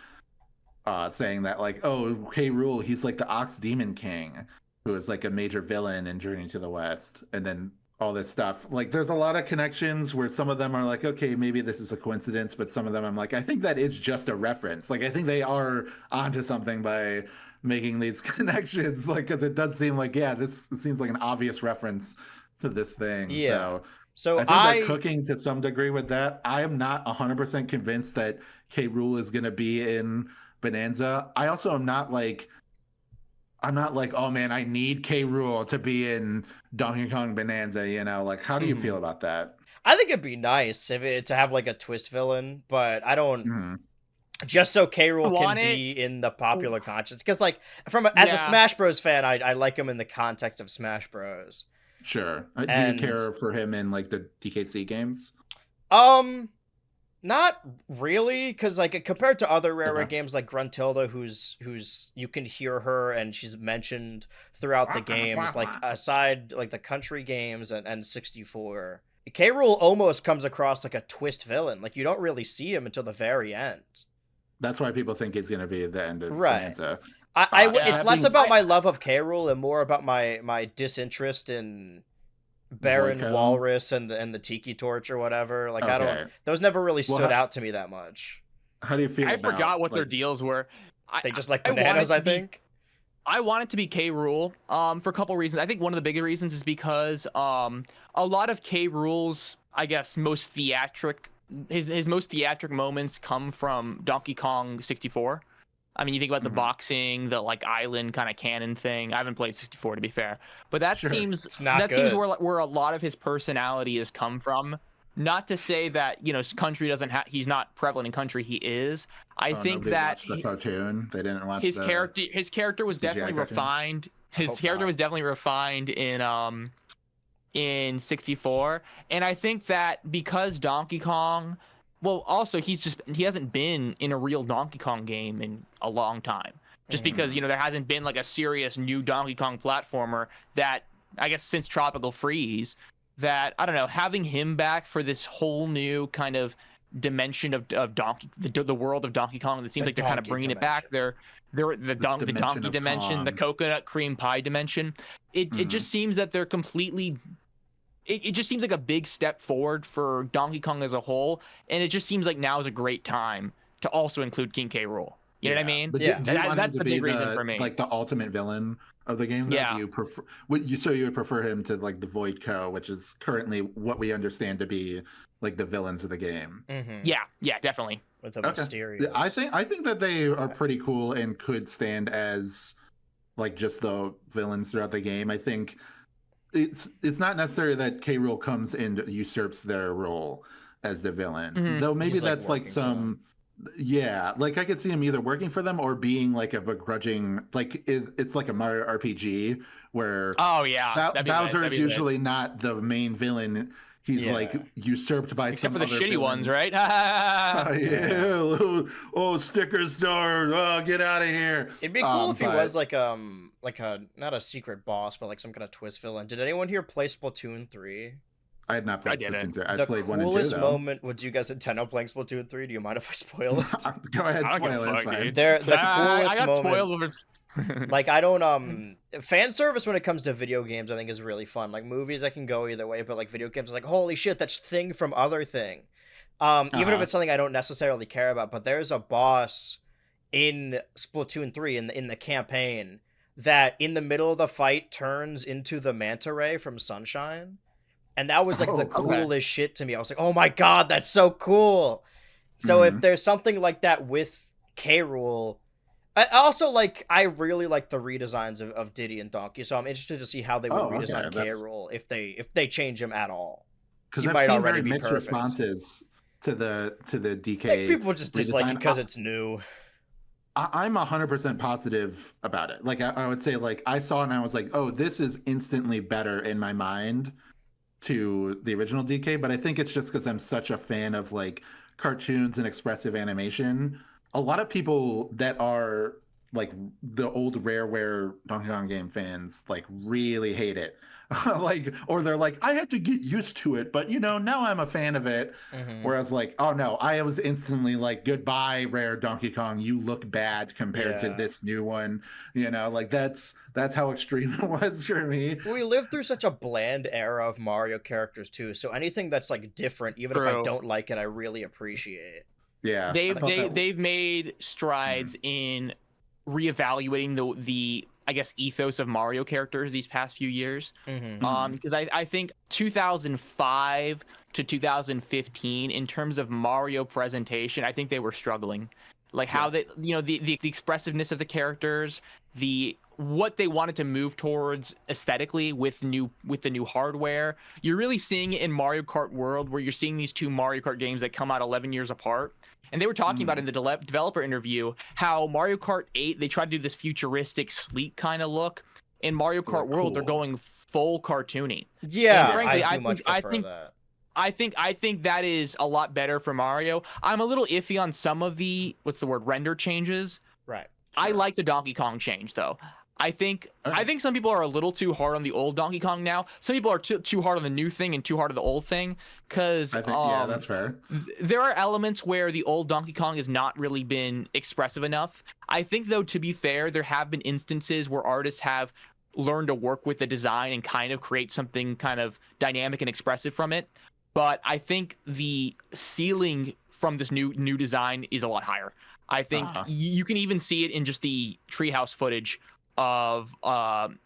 saying that like, oh, K. Rool, he's like the Ox Demon King, who is like a major villain in Journey to the West, and then all this stuff. Like, there's a lot of connections where some of them are like, okay, maybe this is a coincidence, but some of them I'm like, I think that is just a reference. Like, I think they are onto something by making these connections, like, because it does seem like, yeah, this seems like an obvious reference to this thing. Yeah. So So I think they're cooking to some degree with that. I am not 100% convinced that K. Rool is going to be in Bonanza. I also am not like, I'm not like, oh man, I need K. Rool to be in Donkey Kong Bonanza. You know, like, how do you feel about that? I think it'd be nice if it to have like a twist villain, but I don't. Mhm. Just so K. Rool can Want it? be in the popular conscience, because like as a Yeah. Smash Bros fan, I like him in the context of Smash Bros. Sure. Do And- you care for him in like the DKC games? Not really, because like compared to other Rare Okay. games like Gruntilda, who's you can hear her and she's mentioned throughout the games, like aside like the country games and 64, K. Rool almost comes across like a twist villain. Like you don't really see him until the very end. That's why people think he's going to be at the end of Right. Bonanza. It's that less being about said- my love of K. Rool and more about my disinterest in Baron Voidcone? Walrus and the Tiki Torch or whatever. Like I Okay. don't, those never really Well, stood how- out to me that much. How do you feel I about, forgot what their like, deals were. They just like I want it bananas, to I be- think. I want it to be K. Rool for a couple reasons. I think one of the bigger reasons is because a lot of K. Rool's, I guess, most theatric his most theatric moments come from Donkey Kong 64. I mean, you think about the Mhm. boxing, the like island kind of cannon thing. I haven't played 64 to be fair, but that Sure. seems It's not that seems good. where a lot of his personality has come from. Not to say that his country doesn't have he's not prevalent in country. He is. I Oh, think nobody that watched the cartoon. They didn't watch his the... character was CGI definitely cartoon? refined. His Hope character not. was definitely refined in 64, and I think that because Donkey Kong, well, also he hasn't been in a real Donkey Kong game in a long time. Just because there hasn't been like a serious new Donkey Kong platformer that I guess since Tropical Freeze. That I don't know, having him back for this whole new kind of dimension of Donkey, the world of Donkey Kong. It seems The like they're kind of donkey bringing it back. They're the donkey dimension dimension, of the Kong. coconut cream pie dimension. It just seems that they're completely. It just seems like a big step forward for Donkey Kong as a whole, and it just seems like now is a great time to also include King K. Rool. You know what I mean? But Yeah. do you want him That's to the be big reason for me. like the ultimate villain of the game? Though? Yeah. Do you prefer? You would prefer him to like the Void Co, which is currently what we understand to be like the villains of the game. Mm-hmm. Yeah, definitely. With the mysterious. I think that they are pretty cool and could stand as like just the villains throughout the game. I think it's not necessary that K. Rool comes and usurps their role as the villain, though maybe He's, like, that's like working for some. Yeah, like I could see him either working for them or being like a begrudging, like it's like a Mario RPG where Oh yeah, that'd be Bowser lit. is usually not the main villain. He's Yeah. like usurped by Except some for the other shitty villain. ones, right? Oh, sticker star! Oh, get out of here! It'd be cool if he but- was like a not a secret boss, but like some kind of twist villain. Did anyone here play Splatoon 3? I had not played I didn't. Splatoon 3. I The played 1 and 2 coolest though. moment was you guys Nintendo playing Splatoon 3. Do you mind if I spoil it? Go ahead, I don't give a spoil it. It's fuck, fine. dude. The coolest I got moment. spoiled over. Like I don't fan service when it comes to video games I think is really fun. Like movies I can go either way, but like video games like holy shit, that's Thing from Other Thing. Even if it's something I don't necessarily care about, but there's a boss in Splatoon 3 in the campaign that in the middle of the fight turns into the manta ray from Sunshine. And that was like the coolest shit to me. I was like, "Oh my god, that's so cool." So if there's something like that with K. Rool, I really like the redesigns of Diddy and Donkey, so I'm interested to see how they would redesign K. Rool if they change him at all. Because He I've might seen already very be mixed perfect. responses to the DK. Like, people just dislike it redesign. because it's new. I'm 100% positive about it. Like I would say, like I saw it and I was like, oh, this is instantly better in my mind to the original DK. But I think it's just because I'm such a fan of like cartoons and expressive animation. A lot of people that are like the old Rareware Donkey Kong game fans like really hate it. Like, or they're like, I had to get used to it, but you know, now I'm a fan of it. Whereas like, oh no, I was instantly like, goodbye, Rare Donkey Kong. You look bad compared to this new one. You know, like that's how extreme it was for me. We lived through such a bland era of Mario characters too, so anything that's like different, even if I don't like it, I really appreciate. Yeah, they've made strides in reevaluating the I guess ethos of Mario characters these past few years. Because I think 2005 to 2015 in terms of Mario presentation, I think they were struggling. Like how they, you know, the expressiveness of the characters, what they wanted to move towards aesthetically with the new hardware. You're really seeing it in Mario Kart World, where you're seeing these two Mario Kart games that come out 11 years apart. And they were talking about in the developer interview how Mario Kart 8, they tried to do this futuristic, sleek kind of look. In Mario Kart World, they're going full cartoony. Yeah, and frankly, I much prefer that. I think that is a lot better for Mario. I'm a little iffy on some of the render changes. Right. I like the Donkey Kong change though. I think some people are a little too hard on the old Donkey Kong now. Some people are too hard on the new thing and too hard on the old thing. Because yeah, that's fair. There are elements where the old Donkey Kong has not really been expressive enough. I think though, to be fair, there have been instances where artists have learned to work with the design and kind of create something kind of dynamic and expressive from it. But I think the ceiling from this new design is a lot higher. I think you can even see it in just the treehouse footage of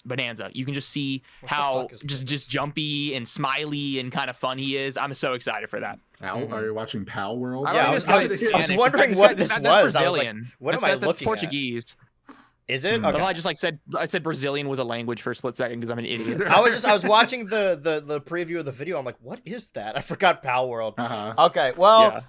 Bonanza. You can just see how just jumpy and smiley and kind of fun he is. I'm so excited for that. Are you watching Pal World? Yeah, I was wondering what this was. I was like, what am I looking at? That's Portuguese. Is it? Okay. I said Brazilian was a language for a split second because I'm an idiot. I was watching the preview of the video. I'm like, what is that? I forgot Pal World. Okay, well,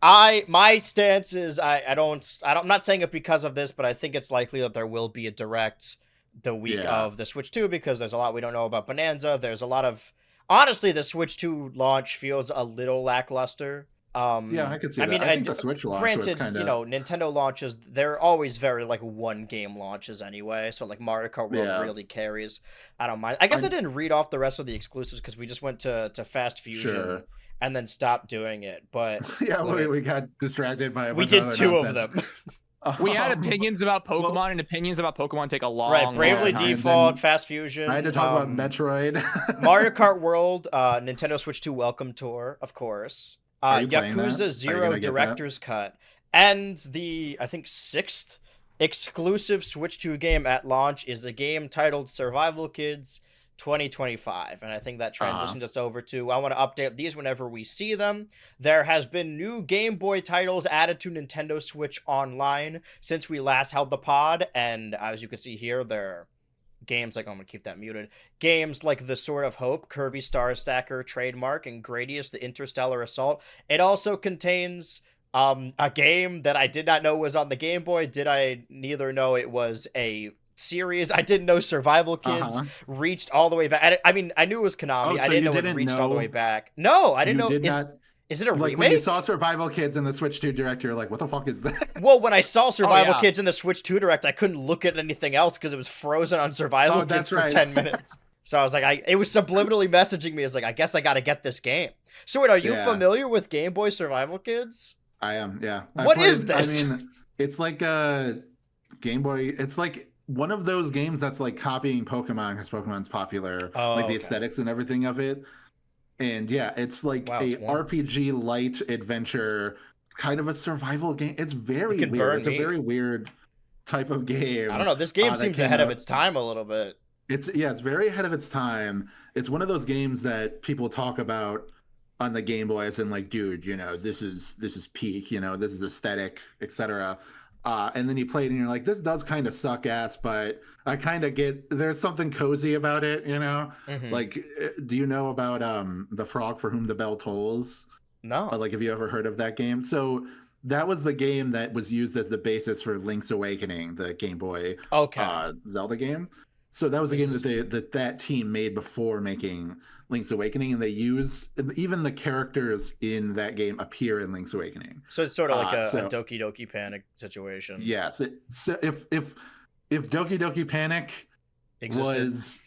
my stance is I'm not saying it because of this, but I think it's likely that there will be a direct the week of the Switch 2 because there's a lot we don't know about Bonanza. There's a lot of honestly the Switch 2 launch feels a little lackluster. Yeah, I could see that. I think the Switch launch granted, was kinda... you know, Nintendo launches, they're always very, like, one-game launches anyway, so, like, Mario Kart World really carries. I don't mind. I guess I didn't read off the rest of the exclusives because we just went to Fast Fusion and then stopped doing it, but... yeah, we got distracted by a bunch We of did other two nonsense. of them. We had opinions about Pokemon, and opinions about Pokemon take a long Right, Bravely time. Default, Fast Fusion. I had to talk about Metroid. Mario Kart World, Nintendo Switch 2 Welcome Tour, of course. Yakuza 0 Director's Cut, And the, I think, sixth exclusive Switch 2 game at launch is a game titled Survival Kids 2025. And I think that transitions us over to, I want to update these whenever we see them. There has been new Game Boy titles added to Nintendo Switch Online since we last held the pod. And as you can see here, they're games like, I'm going to keep that muted. Games like The Sword of Hope, Kirby Star Stacker Trademark, and Gradius the Interstellar Assault. It also contains a game that I did not know was on the Game Boy. Did I neither know it was a series? I didn't know Survival Kids reached all the way back. I mean, I knew it was Konami. I didn't know it reached all the way back. No, I didn't know. Is it a remake? When you saw Survival Kids in the Switch 2 Direct, you're like, what the fuck is that? Well, when I saw Survival Kids in the Switch 2 Direct, I couldn't look at anything else because it was frozen on Survival Kids for 10 minutes. So I was like, it was subliminally messaging me as like, I guess I got to get this game. So wait, are you familiar with Game Boy Survival Kids? I am, yeah. What is this? I mean, it's like a Game Boy. It's like one of those games that's like copying Pokemon because Pokemon's popular, the aesthetics and everything of it. And yeah, it's like a RPG light adventure, kind of a survival game. It's very weird. It's a very weird type of game. I don't know. This game seems ahead of its time a little bit. It's very ahead of its time. It's one of those games that people talk about on the Game Boys and like, dude, you know, this is peak, you know, this is aesthetic, etc. And then you play it and you're like, this does kind of suck ass, but I kind of get there's something cozy about it, you know. Like, do you know about the Frog for Whom the Bell Tolls? No. Like, have you ever heard of that game? So that was the game that was used as the basis for Link's Awakening, the Game Boy Zelda game. So that was a game that team made before making Link's Awakening, and they use even the characters in that game appear in Link's Awakening. So it's sort of like a Doki Doki Panic situation. Yes. So if Doki Doki Panic was,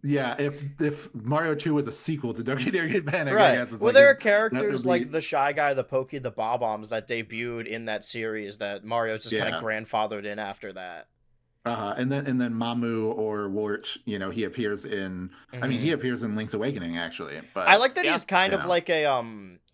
if Mario 2 was a sequel to Doki Doki Panic, right. I guess it's there are characters like the Shy Guy, the Pokey, the Bob-Ombs that debuted in that series that Mario's just kind of grandfathered in after that. And then Mamu or Wart, you know, he appears in. I mean, he appears in Link's Awakening actually. But I like that he's kind of like a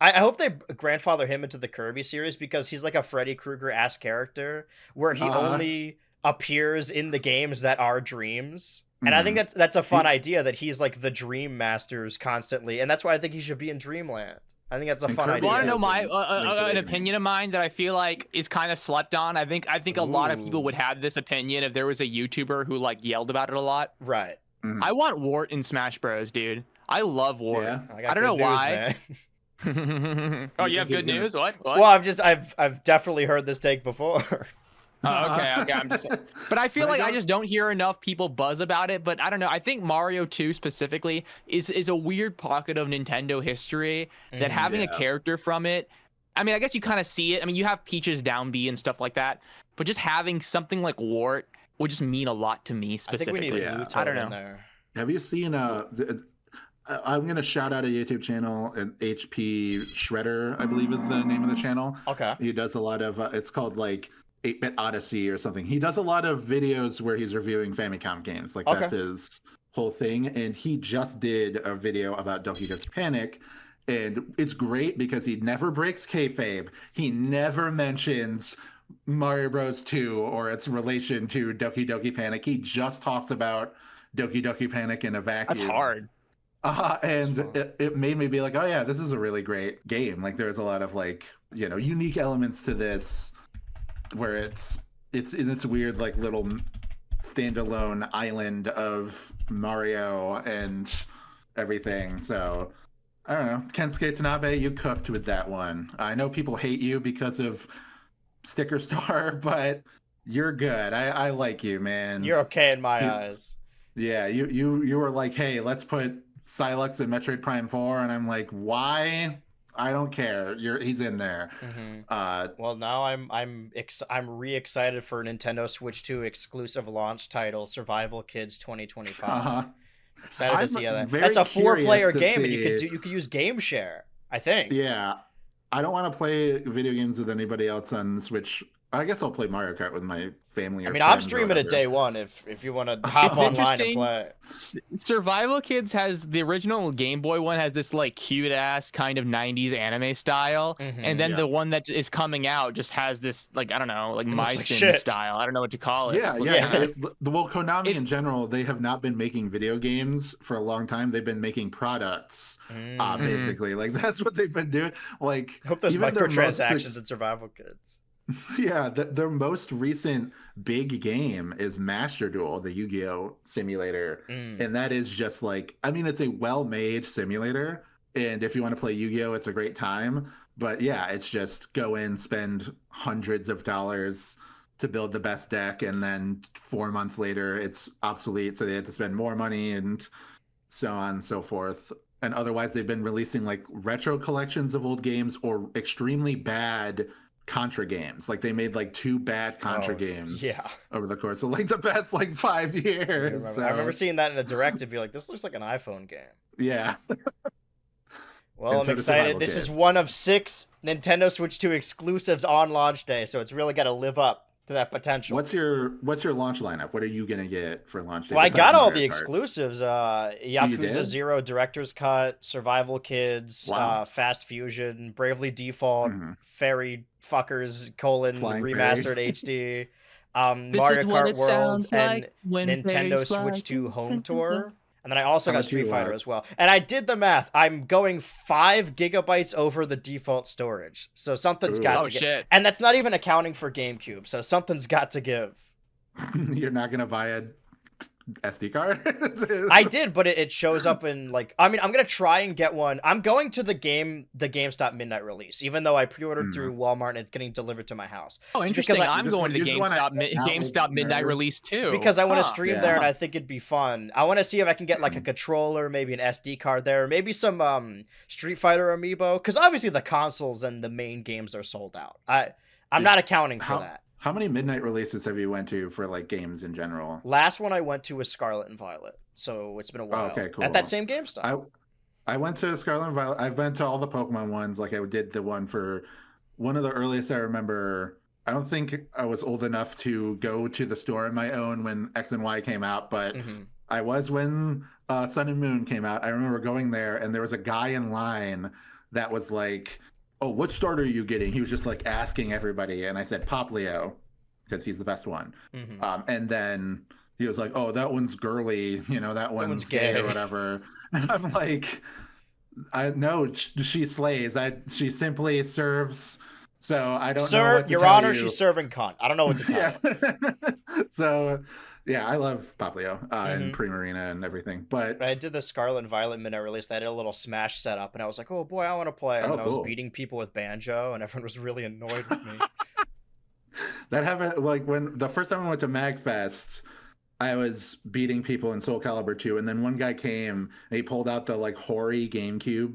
I hope they grandfather him into the Kirby series because he's like a Freddy Krueger-esque character where he only appears in the games that are dreams. And I think that's a fun idea that he's like the Dream Masters constantly, and that's why I think he should be in Dreamland. I think that's a fun idea. Want to know my an opinion of mine that I feel like is kind of slept on? I think a lot of people would have this opinion if there was a YouTuber who like yelled about it a lot. Right. I want Wart in Smash Bros, dude. I love Wart. Yeah. I don't know why. Oh, you have good news? What? Well, I've definitely heard this take before. Okay. I'm just saying. But I feel like I just don't hear enough people buzz about it. But I don't know. I think Mario 2 specifically is a weird pocket of Nintendo history that having a character from it. I mean, I guess you kind of see it. I mean, you have Peach's down B and stuff like that. But just having something like Wart would just mean a lot to me specifically. I think we need I don't know. in there. Have you seen I'm going to shout out a YouTube channel, HP Shredder, I believe is the name of the channel. Okay. He does a lot of, it's called like 8-Bit Odyssey or something. He does a lot of videos where he's reviewing Famicom games. Like that's his whole thing. And he just did a video about Doki Doki Panic. And it's great because he never breaks kayfabe. He never mentions Mario Bros. 2 or its relation to Doki Doki Panic. He just talks about Doki Doki Panic in a vacuum. That's hard. And it made me be like, oh yeah, this is a really great game. Like there's a lot of like, you know, unique elements to this where it's weird like little standalone island of Mario and everything. So I don't know. Kensuke Tanabe, you cooked with that one. I know people hate you because of Sticker Star, but you're good. I like you, man. You're okay in my eyes. Yeah, you were like, hey, let's put Silex in Metroid Prime 4, and I'm like, why? I don't care. He's in there. Well, now I'm re-excited for Nintendo Switch 2 exclusive launch title Survival Kids 2025. Excited to see that. That's a 4-player game, and you could use Game Share, I think. Yeah, I don't want to play video games with anybody else on Switch I guess I'll play Mario Kart with my family. Or I mean, I'm friends or streaming it whatever. day one if you want to hop It's online and interesting. play. Survival Kids has the original Game Boy one has this like cute ass kind of 90s anime style, and then Yeah. the one that is coming out just has this like I don't know like looks My like Sim shit. style. I don't know what to call it. Yeah, It yeah. looks Well, Konami It- in general, they have not been making video games for a long time. They've been making products, basically. Like that's what they've been doing. Like I hope there's even their microtransactions in Survival Kids. yeah, their most recent big game is Master Duel, the Yu-Gi-Oh simulator, and that is just like, I mean, it's a well-made simulator, and if you want to play Yu-Gi-Oh, it's a great time. But yeah, it's just go in, spend hundreds of dollars to build the best deck, and then 4 months later, it's obsolete, so they had to spend more money and so on and so forth. And otherwise, they've been releasing like retro collections of old games or extremely bad Contra games. Like they made like 2 bad Contra games over the course of like the past like 5 years. I remember seeing that in a direct and be like, this looks like an iPhone game. Yeah. Well, And I'm so does excited. Survival This Kid. is one of 6 Nintendo Switch 2 exclusives on launch day, so it's really got to live up to that potential. What's your launch lineup? What are you gonna get for launch day? Well, I besides got all Mario the Kart? exclusives. you Yakuza did? 0 Director's Cut, Survival Kids, Wow. Fast Fusion, Bravely Default, Mhm. Fairy Fuckers, Flying Remastered Fairy. HD, This Mario is what Kart it World, sounds and like when Nintendo fairies Switch fly. 2 Home Tour. And then I also How got much Street you, Fighter as well. And I did the math. I'm going 5 gigabytes over the default storage. So something's Ooh. got Oh to give. shit. And that's not even accounting for GameCube. So something's got to give. You're not gonna buy a SD card? I did, but it shows up in like, I mean, I'm gonna try and get one. I'm going to the GameStop midnight release, even though I pre-ordered through Walmart and it's getting delivered to my house. Oh, Just interesting. because I- I'm going to the you just wanna GameStop midnight nerd. release too. Because I want to Huh. stream Yeah. there, and I think it'd be fun. I want to see if I can get like a controller, maybe an SD card there, maybe some Street Fighter amiibo. Because obviously the consoles and the main games are sold out. I'm not accounting for that. How many midnight releases have you went to for like games in general? Last one I went to was Scarlet and Violet, so it's been a while. Okay, cool. At that same GameStop. I went to Scarlet and Violet. I've been to all the Pokemon ones. Like I did the one for one of the earliest I remember. I don't think I was old enough to go to the store on my own when X and Y came out, but I was when Sun and Moon came out. I remember going there, and there was a guy in line that was like, "Oh, what starter are you getting?" He was just like asking everybody, and I said Poplio because he's the best one. And then he was like, "Oh, that one's girly, that one's gay or whatever." And I'm like, "I know she slays. She simply serves." So I don't know Sir, what to Your tell Honor, you. she's serving cunt. I don't know what to tell you. Yeah. So yeah, I love Poplio and Primarina and everything. But I did the Scarlet and Violet midnight release. They had a little Smash setup, and I was like, "Oh boy, I want to play." And then I was cool. beating people with banjo, and everyone was really annoyed with me. that happened like when the first time I went to MagFest, I was beating people in Soul Calibur 2, and then one guy came and he pulled out the like Hori GameCube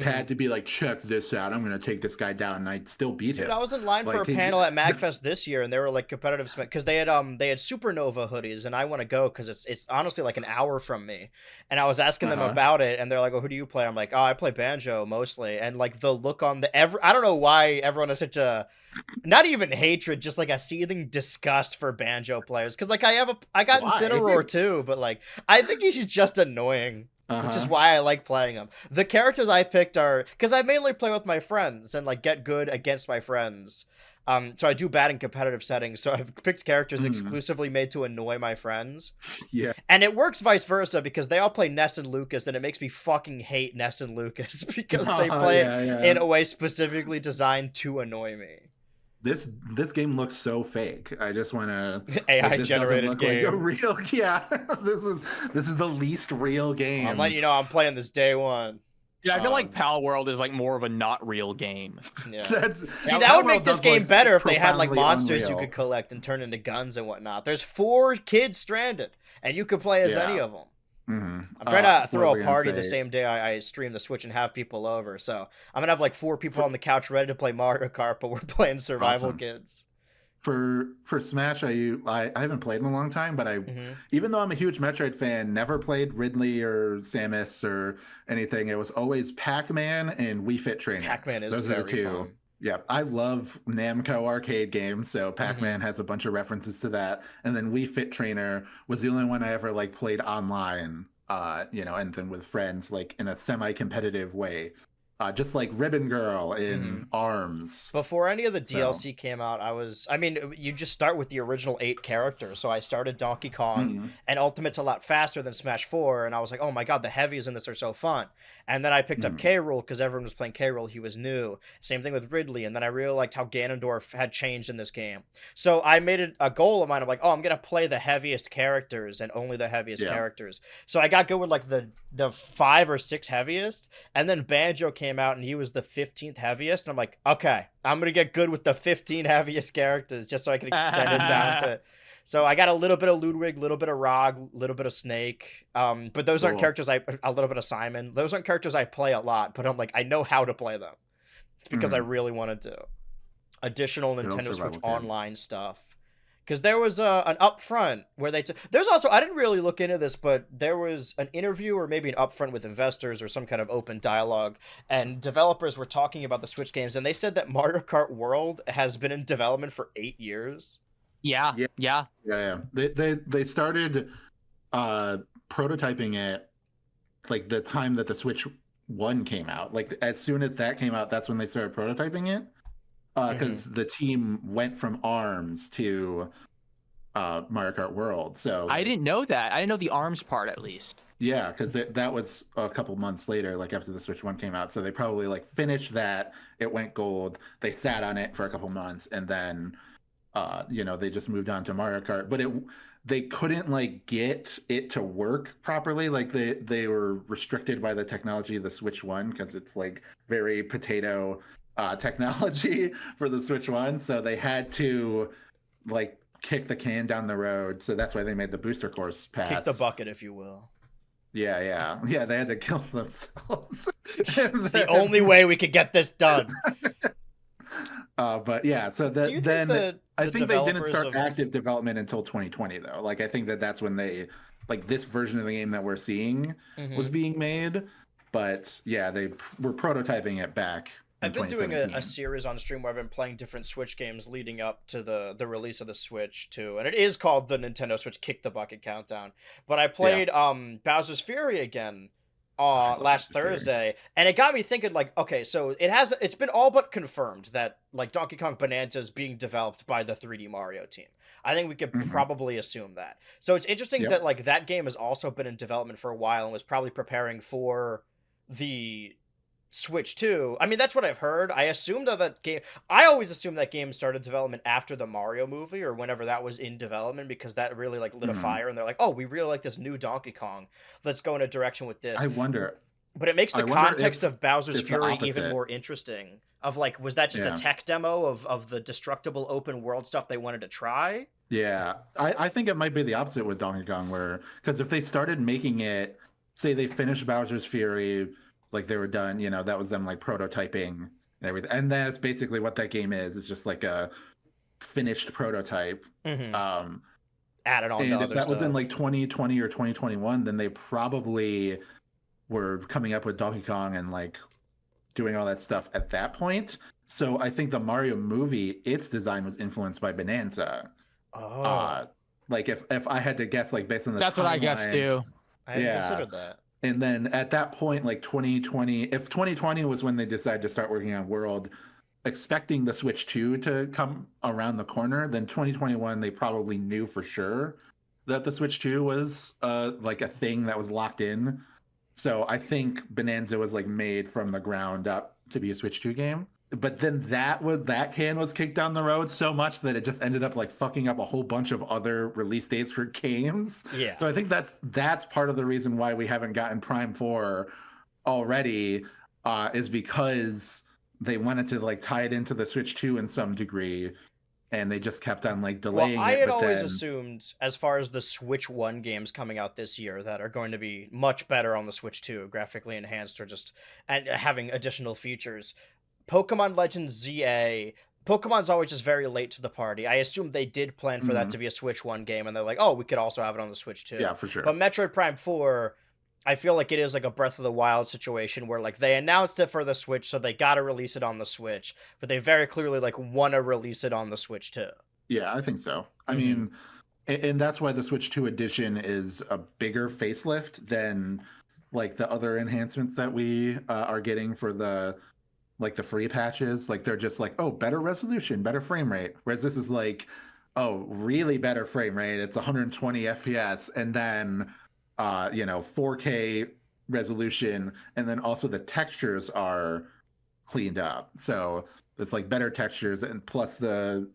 pad to be like, "Check this out, I'm gonna take this guy down," and I still beat him. Dude, I was in line for a Like, he- panel at MagFest this year, and they were like competitive because they had Supernova hoodies, and I want to go because it's honestly like an hour from me. And I was asking them about it, and they're like, "Oh, who do you play?" I'm like, "Oh, I play banjo mostly." And like the look on I don't know why everyone has such a not even hatred, just like a seething disgust for banjo players. Because like I got Why? Incineroar too, but like I think he's just annoying. Which is why I like playing them. The characters I picked are because I mainly play with my friends and like get good against my friends. So I do bad in competitive settings. So I've picked characters exclusively made to annoy my friends. Yeah. And it works vice versa because they all play Ness and Lucas, and it makes me fucking hate Ness and Lucas because they play it in a way specifically designed to annoy me. This game looks so fake. I just want to AI generated game. Like a real, yeah. This is the least real game. I'm letting you know I'm playing this day one. Yeah, I feel like Pal World is like more of a not real game. Yeah. See, that would make this game better if they had like monsters you could collect and turn into guns and whatnot. There's 4 kids stranded, and you could play as any of them. I'm trying to throw a party the same day I stream the Switch and have people over. So I'm gonna have like 4 people on the couch ready to play Mario Kart, but we're playing Survival Kids. For Smash, I haven't played in a long time, but even though I'm a huge Metroid fan, never played Ridley or Samus or anything. It was always Pac-Man and Wii Fit Trainer. Pac-Man is Those are the very two. fun. Yeah, I love Namco arcade games, so Pac-Man has a bunch of references to that. And then Wii Fit Trainer was the only one I ever like played online, and then with friends, like in a semi-competitive way. Just like Ribbon Girl in ARMS. Before any of the So, DLC came out, I mean, you just start with the original 8 characters. So I started Donkey Kong, and Ultimate's a lot faster than Smash 4, and I was like, oh my god, the heavies in this are so fun. And then I picked up K. Rool because everyone was playing K. Rool, he was new. Same thing with Ridley, and then I really liked how Ganondorf had changed in this game. So I made it a goal of mine. I'm like, oh, I'm gonna play the heaviest characters and only the heaviest characters. So I got good with like the 5 or 6 heaviest, and then Banjo came out and he was the 15th heaviest, and I'm like, okay, I'm gonna get good with the 15 heaviest characters just so I can extend it down to. So I got a little bit of Ludwig, a little bit of Rog, a little bit of Snake, but those aren't characters a little bit of Simon. Those aren't characters I play a lot, but I'm like, I know how to play them because I really wanted to. Additional Nintendo Switch Online stuff. Because there was an upfront where there's also, I didn't really look into this, but there was an interview or maybe an upfront with investors or some kind of open dialogue, and developers were talking about the Switch games, and they said that Mario Kart World has been in development for 8 years. Yeah. They started prototyping it like the time that the Switch 1 came out. Like as soon as that came out, that's when they started prototyping it. Because the team went from ARMS to Mario Kart World. So I didn't know that. I didn't know the ARMS part at least. Yeah, because that was a couple months later, like after the Switch 1 came out. So they probably like finished that. It went gold. They sat on it for a couple months, and then they just moved on to Mario Kart. But they couldn't like get it to work properly. Like they were restricted by the technology of the Switch 1 because it's like very potato technology for the Switch 1, so they had to like kick the can down the road. So that's why they made the booster course pass. Kick the bucket, if you will. Yeah. They had to kill themselves. It's the only way we could get this done. But yeah, so I think they didn't start active development until 2020 though. Like I think that's when they like this version of the game that we're seeing was being made. But yeah, they were prototyping it back. I've been doing a series on stream where I've been playing different Switch games leading up to the release of the Switch 2, and it is called the Nintendo Switch Kick the Bucket Countdown. But I played Bowser's Fury again last Thursday, and it got me thinking, like, okay, so it's been all but confirmed that like Donkey Kong Bonanza is being developed by the 3D Mario team. I think we could probably assume that. So it's interesting that like that game has also been in development for a while and was probably preparing for the Switch 2. I mean, that's what I've heard. I always assumed that game started development after the Mario movie or whenever that was in development, because that really like lit a fire, and they're like, oh, we really like this new Donkey Kong. Let's go in a direction with this. I wonder. But it makes the context of Bowser's Fury even more interesting. Of like, was that just a tech demo of the destructible open world stuff they wanted to try? Yeah, I think it might be the opposite with Donkey Kong, because if they started making it, say they finished Bowser's Fury, like they were done, that was them like prototyping and everything. And that's basically what that game is. It's just like a finished prototype. Added on and if that was in like 2020 or 2021, then they probably were coming up with Donkey Kong and like doing all that stuff at that point. So I think the Mario movie, its design was influenced by Bonanza. Like if I had to guess, like based on the That's what I guessed too. I hadn't considered that. And then at that point, like 2020, if 2020 was when they decided to start working on World, expecting the Switch 2 to come around the corner, then 2021, they probably knew for sure that the Switch 2 was like a thing that was locked in. So I think Bonanza was like made from the ground up to be a Switch 2 game. But then that can was kicked down the road so much that it just ended up like fucking up a whole bunch of other release dates for games. Yeah. So I think that's part of the reason why we haven't gotten Prime 4 already, is because they wanted to like tie it into the Switch 2 in some degree, and they just kept on like delaying it. I had always assumed, as far as the Switch 1 games coming out this year that are going to be much better on the Switch 2, graphically enhanced or just and having additional features. Pokemon Legends ZA, Pokemon's always just very late to the party. I assume they did plan for that to be a Switch 1 game, and they're like, oh, we could also have it on the Switch 2. Yeah, for sure. But Metroid Prime 4, I feel like it is like a Breath of the Wild situation where like they announced it for the Switch, so they got to release it on the Switch, but they very clearly like want to release it on the Switch too. Yeah, I think so. I Mhm. mean, and that's why the Switch 2 edition is a bigger facelift than like the other enhancements that we are getting for the like the free patches. Like they're just like, oh, better resolution, better frame rate. Whereas this is like, oh, really better frame rate. It's 120 FPS, and then 4K resolution, and then also the textures are cleaned up. So it's like better textures, and plus the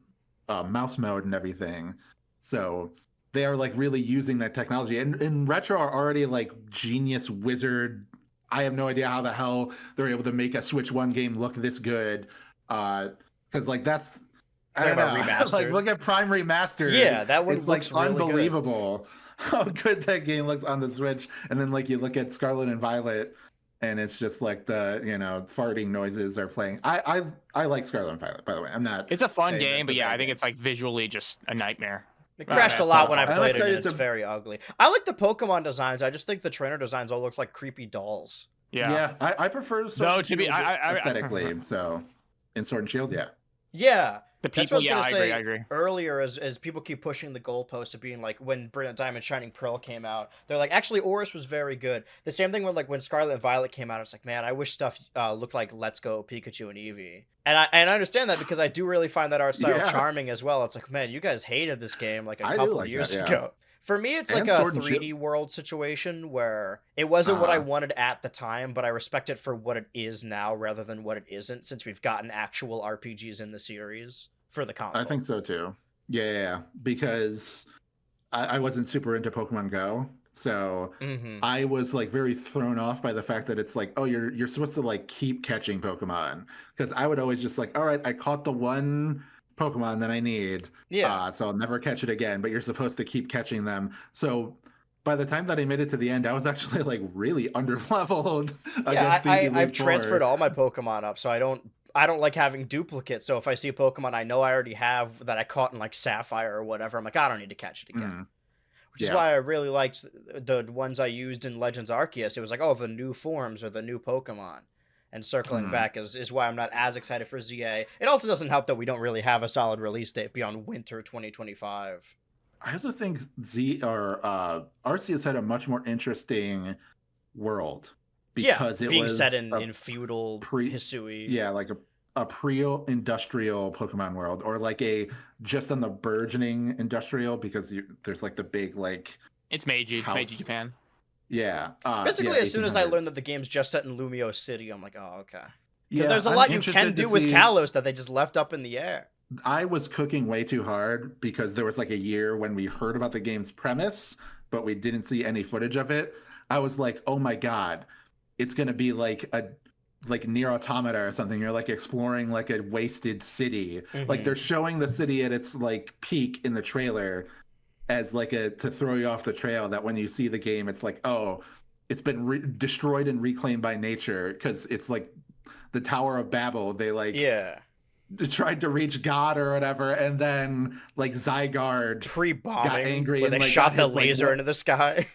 mouse mode and everything. So they are like really using that technology. And Retro are already like genius wizard. I have no idea how the hell they're able to make a Switch 1 game look this good. Because like that's I Talking don't know. about remastered. Like look at Prime Remastered. Yeah, that one it's looks like really good. unbelievable how good that game looks on the Switch. And then like you look at Scarlet and Violet, and it's just like the farting noises are playing. I like Scarlet and Violet, by the way. I'm not. It's a fun saying game, it's but a yeah, bad I think game. it's like visually just a nightmare. It crashed a lot when I I'm played it, excited and it's to- very ugly. I like the Pokemon designs. I just think the trainer designs all look like creepy dolls. Yeah. I prefer Sword No, and to be- Shield I- aesthetically. So in Sword and Shield, yeah. Yeah. The That's what people, I was yeah, gonna say I agree. earlier as people keep pushing the goalpost of being like when Brilliant Diamond Shining Pearl came out, they're like, actually Oris was very good. The same thing with like when Scarlet and Violet came out, it's like, man, I wish stuff looked like Let's Go Pikachu and Eevee. And I understand that because I do really find that art style Yeah. charming as well. It's like, man, you guys hated this game like a I do couple like years that, yeah. ago. For me, it's like And a Sword and 3D world situation where it wasn't what I Uh-huh. wanted at the time, but I respect it for what it is now rather than what it isn't, since we've gotten actual RPGs in the series for the console. I think so too. Yeah. Because I wasn't super into Pokemon Go. So Mm-hmm. I was like very thrown off by the fact that it's like, oh, you're supposed to like keep catching Pokemon. Because I would always just like, all right, I caught the one Pokemon that I need. Yeah. So I'll never catch it again, but you're supposed to keep catching them. So by the time that I made it to the end, I was actually like really underleveled. Yeah, against the I've Elite transferred Four. all my Pokemon up, so I don't like having duplicates. So if I see a Pokemon I know I already have that I caught in like Sapphire or whatever, I'm like, I don't need to catch it again. Mhm. Which is Yeah. why I really liked the ones I used in Legends Arceus. It was like, oh, the new forms or the new Pokemon. And circling Mhm. back is why I'm not as excited for ZA. It also doesn't help that we don't really have a solid release date beyond winter 2025. I also think Arceus had a much more interesting world because yeah, it being was set in a feudal pre- Hisui. yeah, like a pre-industrial Pokemon world, or like a just on the burgeoning industrial, because there's like the big like It's Meiji. It's Meiji House. Japan. Basically, as soon as I 1800s. learned that the game's just set in Lumio City, I'm like, oh, okay. Because Yeah, there's a I'm lot you interested can to do with see- Kalos that they just left up in the air. I was cooking way too hard because there was like a year when we heard about the game's premise, but we didn't see any footage of it. I was like, oh my God, it's going to be like Nier Automata or something. You're like exploring like a wasted city. Like Mhm. they're showing the city at its like peak in the trailer as like to throw you off the trail, that when you see the game, it's like, oh, it's been destroyed and reclaimed by nature, because it's like the Tower of Babel. They like Yeah. tried to reach God or whatever, and then like Zygarde Pre-bombing, got angry where and they like shot got the his, like, laser what- into the sky.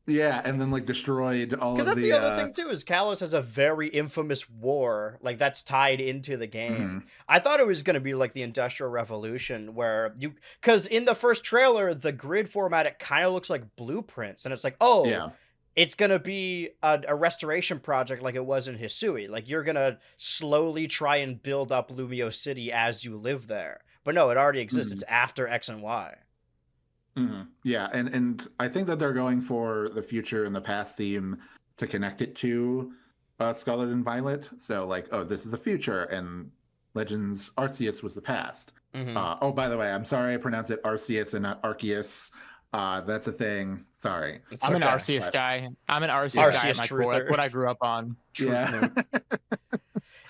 yeah, and then like destroyed all of Because that's the the other thing, too, is Kalos has a very infamous war, like, that's tied into the game. Mhm. I thought it was going to be like the Industrial Revolution, where you... Because in the first trailer, the grid format, it kind of looks like blueprints, and it's like, oh... yeah. It's going to be a restoration project like it was in Hisui. Like, you're going to slowly try and build up Lumio City as you live there. But no, it already exists. Mhm. It's after X and Y. Yeah, and I think that they're going for the future and the past theme to connect it to Scarlet and Violet. So like, oh, this is the future, and Legends Arceus was the past. Mhm. Oh, by the way, I'm sorry I pronounced it Arceus and not Arceus. That's a thing. Sorry. It's I'm an okay. Arceus but- guy. I'm an Arceus, Arceus guy at my core. That's truther. what I grew up on. Yeah.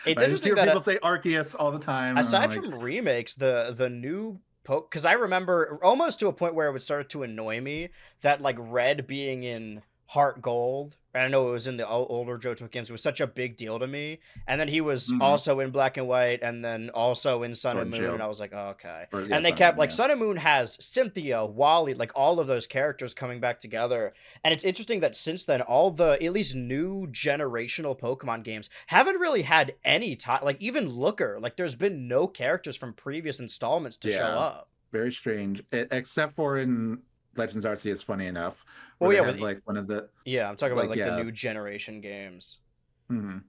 It's I just interesting hear that people say Arceus all the time. and I'm aside like, from remakes, the new because I remember almost to a point where it would start to annoy me that like Red being in Heart Gold. And I know it was in the older JoJo games. It was such a big deal to me. And then he was also in Black and White, and then also in Sun and Moon. And I was like, oh, okay. And they kept like Sun and Moon has Cynthia, Wally, like all of those characters coming back together. And it's interesting that since then, all the at least new generational Pokemon games haven't really had any time. Like even Looker, like there's been no characters from previous installments to show up. Very strange, except for in Legends Arceus. Funny enough. Well, yeah, with like one of the I'm talking about like the new generation games. Because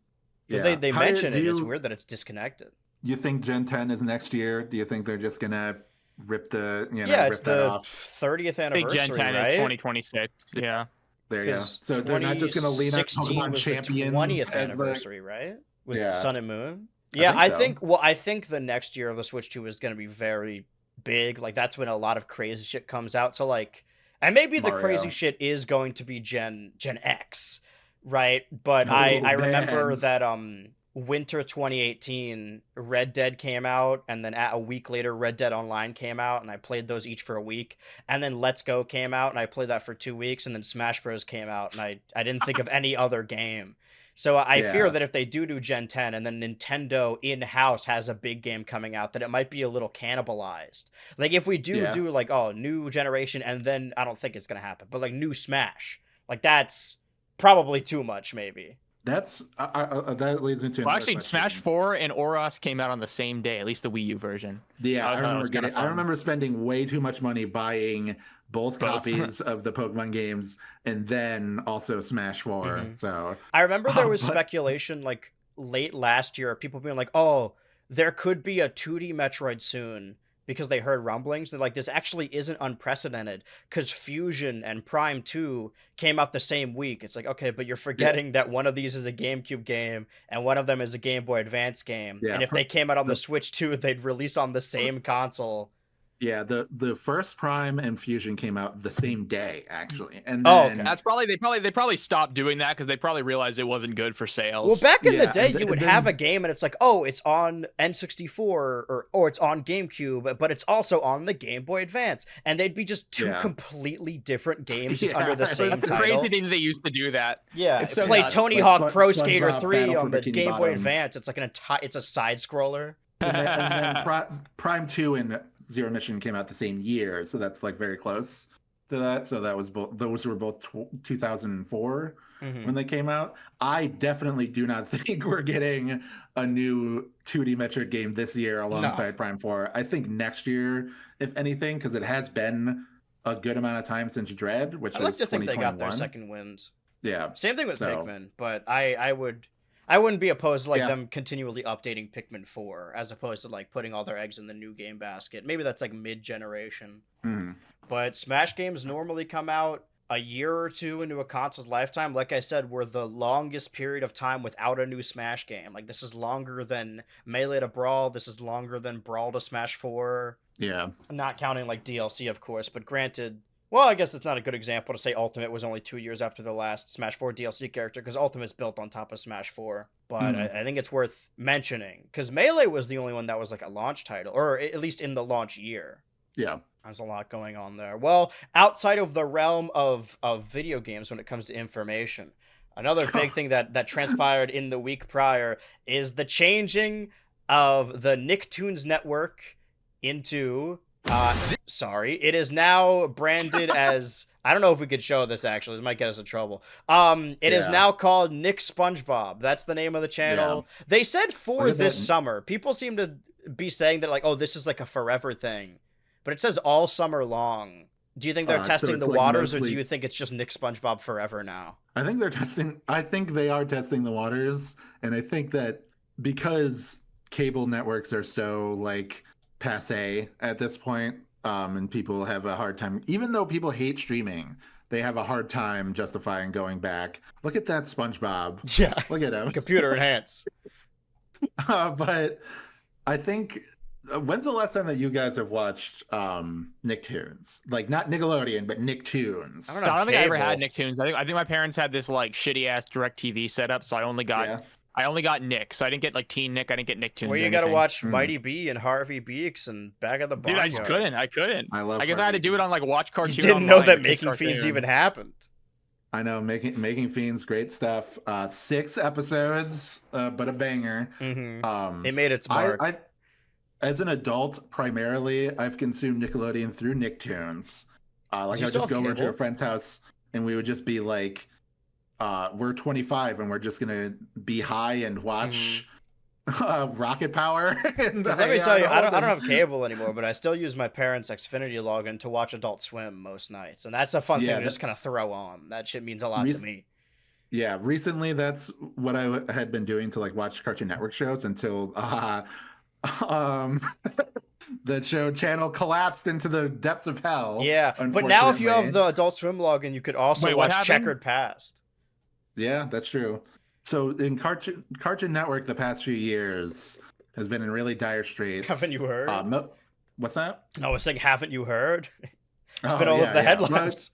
Yeah. they mention it. It's weird that it's disconnected. You think Gen 10 is next year? Do you think they're just gonna rip the it's rip the that off? 30th anniversary, Gen 10 right? is 2026. Yeah. There you go. So they're not just gonna lean on Pokemon was Champions the 20th as anniversary, right? With Yeah. Sun and Moon. I think the next year of the Switch 2 is going to be very big. Like that's when a lot of crazy shit comes out. So like, and maybe the crazy shit is going to be Gen X, right? But I remember that winter 2018 Red Dead came out, and then a week later Red Dead Online came out, and I played those each for a week. And then Let's Go came out, and I played that for 2 weeks, and then Smash Bros came out, and I didn't think of any other game. So I fear that if they do Gen 10 and then Nintendo in-house has a big game coming out, that it might be a little cannibalized. Like if we do like, new generation, and then I don't think it's going to happen, but like new Smash, like that's probably too much maybe. That's that leads into actually question. Smash 4 and Oros came out on the same day, at least the Wii U version. Yeah, I remember spending way too much money buying both copies of the Pokemon games and then also Smash 4. So I remember there was speculation like late last year, people being like, oh, there could be a 2D Metroid soon, because they heard rumblings. They're like, this actually isn't unprecedented, because Fusion and Prime 2 came out the same week. It's like, okay, but you're forgetting that one of these is a GameCube game and one of them is a Game Boy Advance game. And if they came out on the Switch 2, they'd release on the same console. Yeah, the first Prime and Fusion came out the same day, actually. And then, that's probably they probably stopped doing that because they probably realized it wasn't good for sales. Well, back in the day, you would have a game and it's like, oh, it's on N64 or it's on GameCube, but it's also on the Game Boy Advance, and they'd be just two completely different games just under the same title. That's a crazy thing that they used to do that. Yeah, it's so play Tony Hawk Pro Skater 3 on the Game Boy Advance. It's like it's a side scroller. And then Prime 2 and Zero Mission came out the same year, so that's like very close to that. So that was those were both 2004 when they came out. I definitely do not think we're getting a new 2D Metroid game this year alongside Prime 4. I think next year, if anything, because it has been a good amount of time since Dread, which I like to think they got their second wins. Yeah. Same thing with Pikmin, but I wouldn't be opposed to them continually updating Pikmin 4 as opposed to like putting all their eggs in the new game basket. Maybe that's like mid-generation. But Smash games normally come out a year or two into a console's lifetime. Like I said, we're the longest period of time without a new Smash game. Like this is longer than Melee to Brawl. This is longer than Brawl to Smash 4. Yeah. Not counting like DLC, of course, but granted, well, I guess it's not a good example to say Ultimate was only 2 years after the last Smash 4 DLC character, because Ultimate's built on top of Smash 4. But I think it's worth mentioning, because Melee was the only one that was like a launch title, or at least in the launch year. Yeah. There's a lot going on there. Well, outside of the realm of video games when it comes to information, another big thing that transpired in the week prior is the changing of the Nicktoons network into... it is now branded as... I don't know if we could show this, actually. This might get us in trouble. It is now called NickSpongeBob. That's the name of the channel. Yeah. They said this summer. People seem to be saying that, like, oh, this is like a forever thing. But it says all summer long. Do you think they're testing the waters, or do you think it's just NickSpongeBob forever now? I think they are testing the waters. And I think that because cable networks are so, like, passe at this point, and people have a hard time, even though people hate streaming, they have a hard time justifying going back. Look at that SpongeBob. Yeah, look at him. Computer enhance. But I think, when's the last time that you guys have watched Nicktoons? Like not Nickelodeon, but Nicktoons. I don't think I ever had Nicktoons. I think my parents had this like shitty ass DirecTV setup, so I only got Nick, so I didn't get like Teen Nick. I didn't get Nicktoons. Where you got to watch Mighty B and Harvey Beaks and Back of the Barnyard. Dude, I just couldn't. I couldn't. I guess I had to do it on like Watch Cartoon. You didn't know that Making Fiends even happened. I know, making fiends, great stuff. 6 episodes, but a banger. It made its mark. I as an adult, primarily, I've consumed Nickelodeon through Nicktoons. Like Do you I would still just have go over to a cable? friend's house, and we would just be like, "We're 25, and we're just gonna be high and watch Rocket Power." And Because let me tell you, I don't and- have cable anymore, but I still use my parents' Xfinity login to watch Adult Swim most nights, and that's a fun thing to just kind of throw on. That shit means a lot to me. Yeah, recently that's what I had been doing to like watch Cartoon Network shows until um the show channel collapsed into the depths of hell. Yeah, but now if you have unfortunately. the Adult Swim login, you could also Wait, what watch happened? Checkered Past. Yeah, that's true. So in Cartoon Network, the past few years has been in really dire straits. Haven't you heard? What's that? I was saying, haven't you heard? It's Oh, been all yeah, over the yeah. headlines.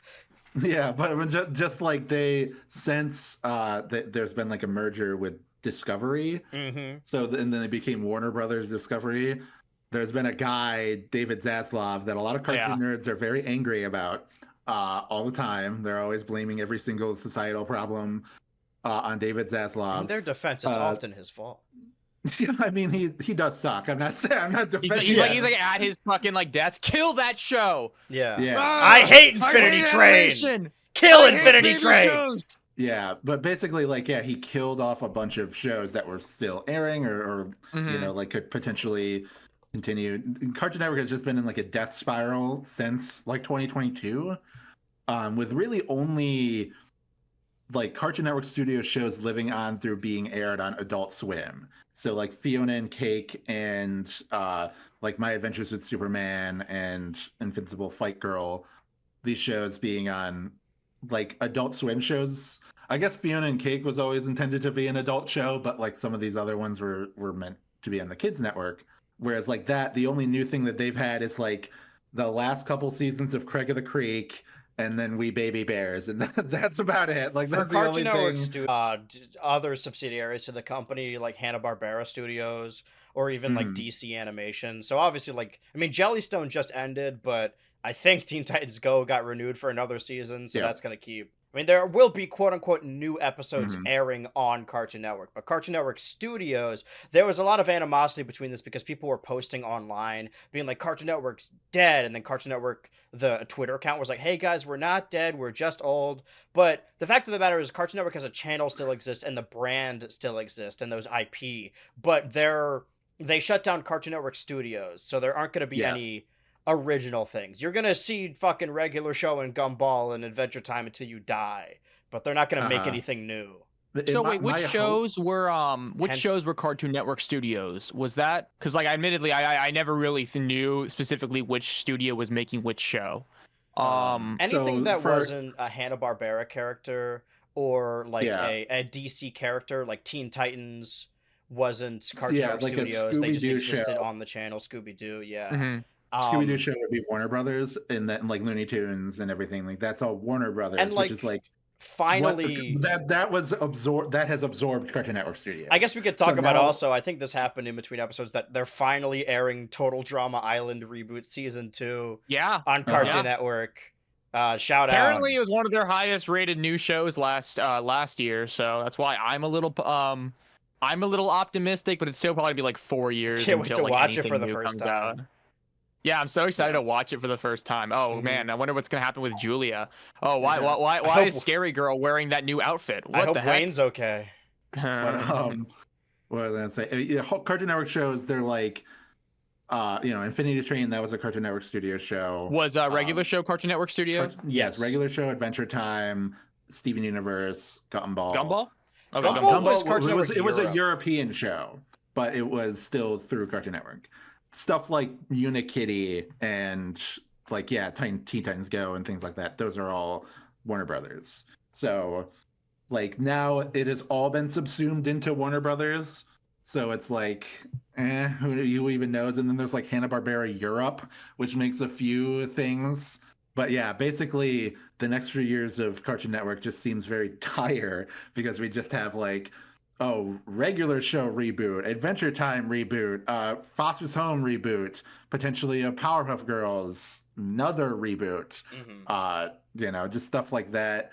Yeah, but just like they since there's been like a merger with Discovery, so and then they became Warner Brothers Discovery. There's been a guy, David Zaslav, that a lot of cartoon nerds are very angry about all the time. They're always blaming every single societal problem on David Zaslav. In their defense, it's often his fault. Yeah, I mean, he does suck. I'm not saying I'm not defending. He's like at his fucking like desk. Kill that show. Yeah. Yeah. I hate Infinity Train. Kill Infinity Train. Yeah, but basically, like, yeah, he killed off a bunch of shows that were still airing, or you know, like could potentially continue. Cartoon Network has just been in like a death spiral since like 2022, with really only like Cartoon Network studio shows living on through being aired on Adult Swim. So like Fiona and Cake and like My Adventures with Superman and Invincible Fight Girl, these shows being on like Adult Swim shows. I guess Fiona and Cake was always intended to be an adult show, but like some of these other ones were meant to be on the kids network. Whereas like that, the only new thing that they've had is like the last couple seasons of Craig of the Creek, and then We Baby Bears, and that's about it. Like that's For the Cartoon only Network thing. other subsidiaries to the company, like Hanna-Barbera Studios, or even like Mhm. DC Animation. So obviously, like, I mean, Jellystone just ended, but I think Teen Titans Go got renewed for another season, so Yeah. that's gonna keep. I mean, there will be quote-unquote new episodes Mhm. airing on Cartoon Network, but Cartoon Network Studios, there was a lot of animosity between this because people were posting online being like, Cartoon Network's dead, and then Cartoon Network, the Twitter account was like, hey guys, we're not dead, we're just old. But the fact of the matter is Cartoon Network as a channel still exists, and the brand still exists, and those IP, but they shut down Cartoon Network Studios, so there aren't going to be Yes. any original things. You're gonna see fucking Regular Show and Gumball and Adventure Time until you die, but they're not gonna make anything new. So wait, which shows were Hence- shows were Cartoon Network Studios? Was that because like admittedly I never really knew specifically which studio was making which show. Anything So that for- wasn't a Hanna-Barbera character or like a DC character, like Teen Titans wasn't Cartoon Yeah, Network like a Studios. They just Scooby-Doo existed show. on the channel. Scooby-Doo, yeah. Mhm. Scooby-Doo show would be Warner Brothers, and then like Looney Tunes and everything like that's all Warner Brothers, And, like, which is like finally, that was absorbed. That has absorbed Cartoon Network Studios. I guess we could talk So about now- also, I think this happened in between episodes, that they're finally airing Total Drama Island Reboot Season 2 Yeah. on Cartoon Yeah. Network. Shout Apparently, out. it was one of their highest rated new shows last year, so that's why I'm a little optimistic, but it's still probably be like 4 years Can't wait until to like watch it anything for the new first comes time. out. Yeah, I'm so excited Yeah. to watch it for the first time. Oh Mhm. man, I wonder what's gonna happen with Julia. Oh, why hope- is Scary Girl wearing that new outfit? What I hope the heck? Wayne's okay. But, what was I gonna say? Yeah, Cartoon Network shows. They're like, Infinity Train. That was a Cartoon Network Studio show. Was regular show Cartoon Network Studio? Yes. Regular show, Adventure Time, Steven Universe, Gumball. Gumball? Okay, Gumball was Cartoon Network it was a Europe. European show, but it was still through Cartoon Network. Stuff like Unikitty and like Teen Titans Go and things like that. Those are all Warner Brothers. So like now it has all been subsumed into Warner Brothers. So it's like, who even knows? And then there's like Hanna-Barbera Europe, which makes a few things. But yeah, basically the next few years of Cartoon Network just seems very dire because we just have like, regular show reboot, Adventure Time reboot, Foster's Home reboot, potentially a Powerpuff Girls, another reboot, Mhm. just stuff like that.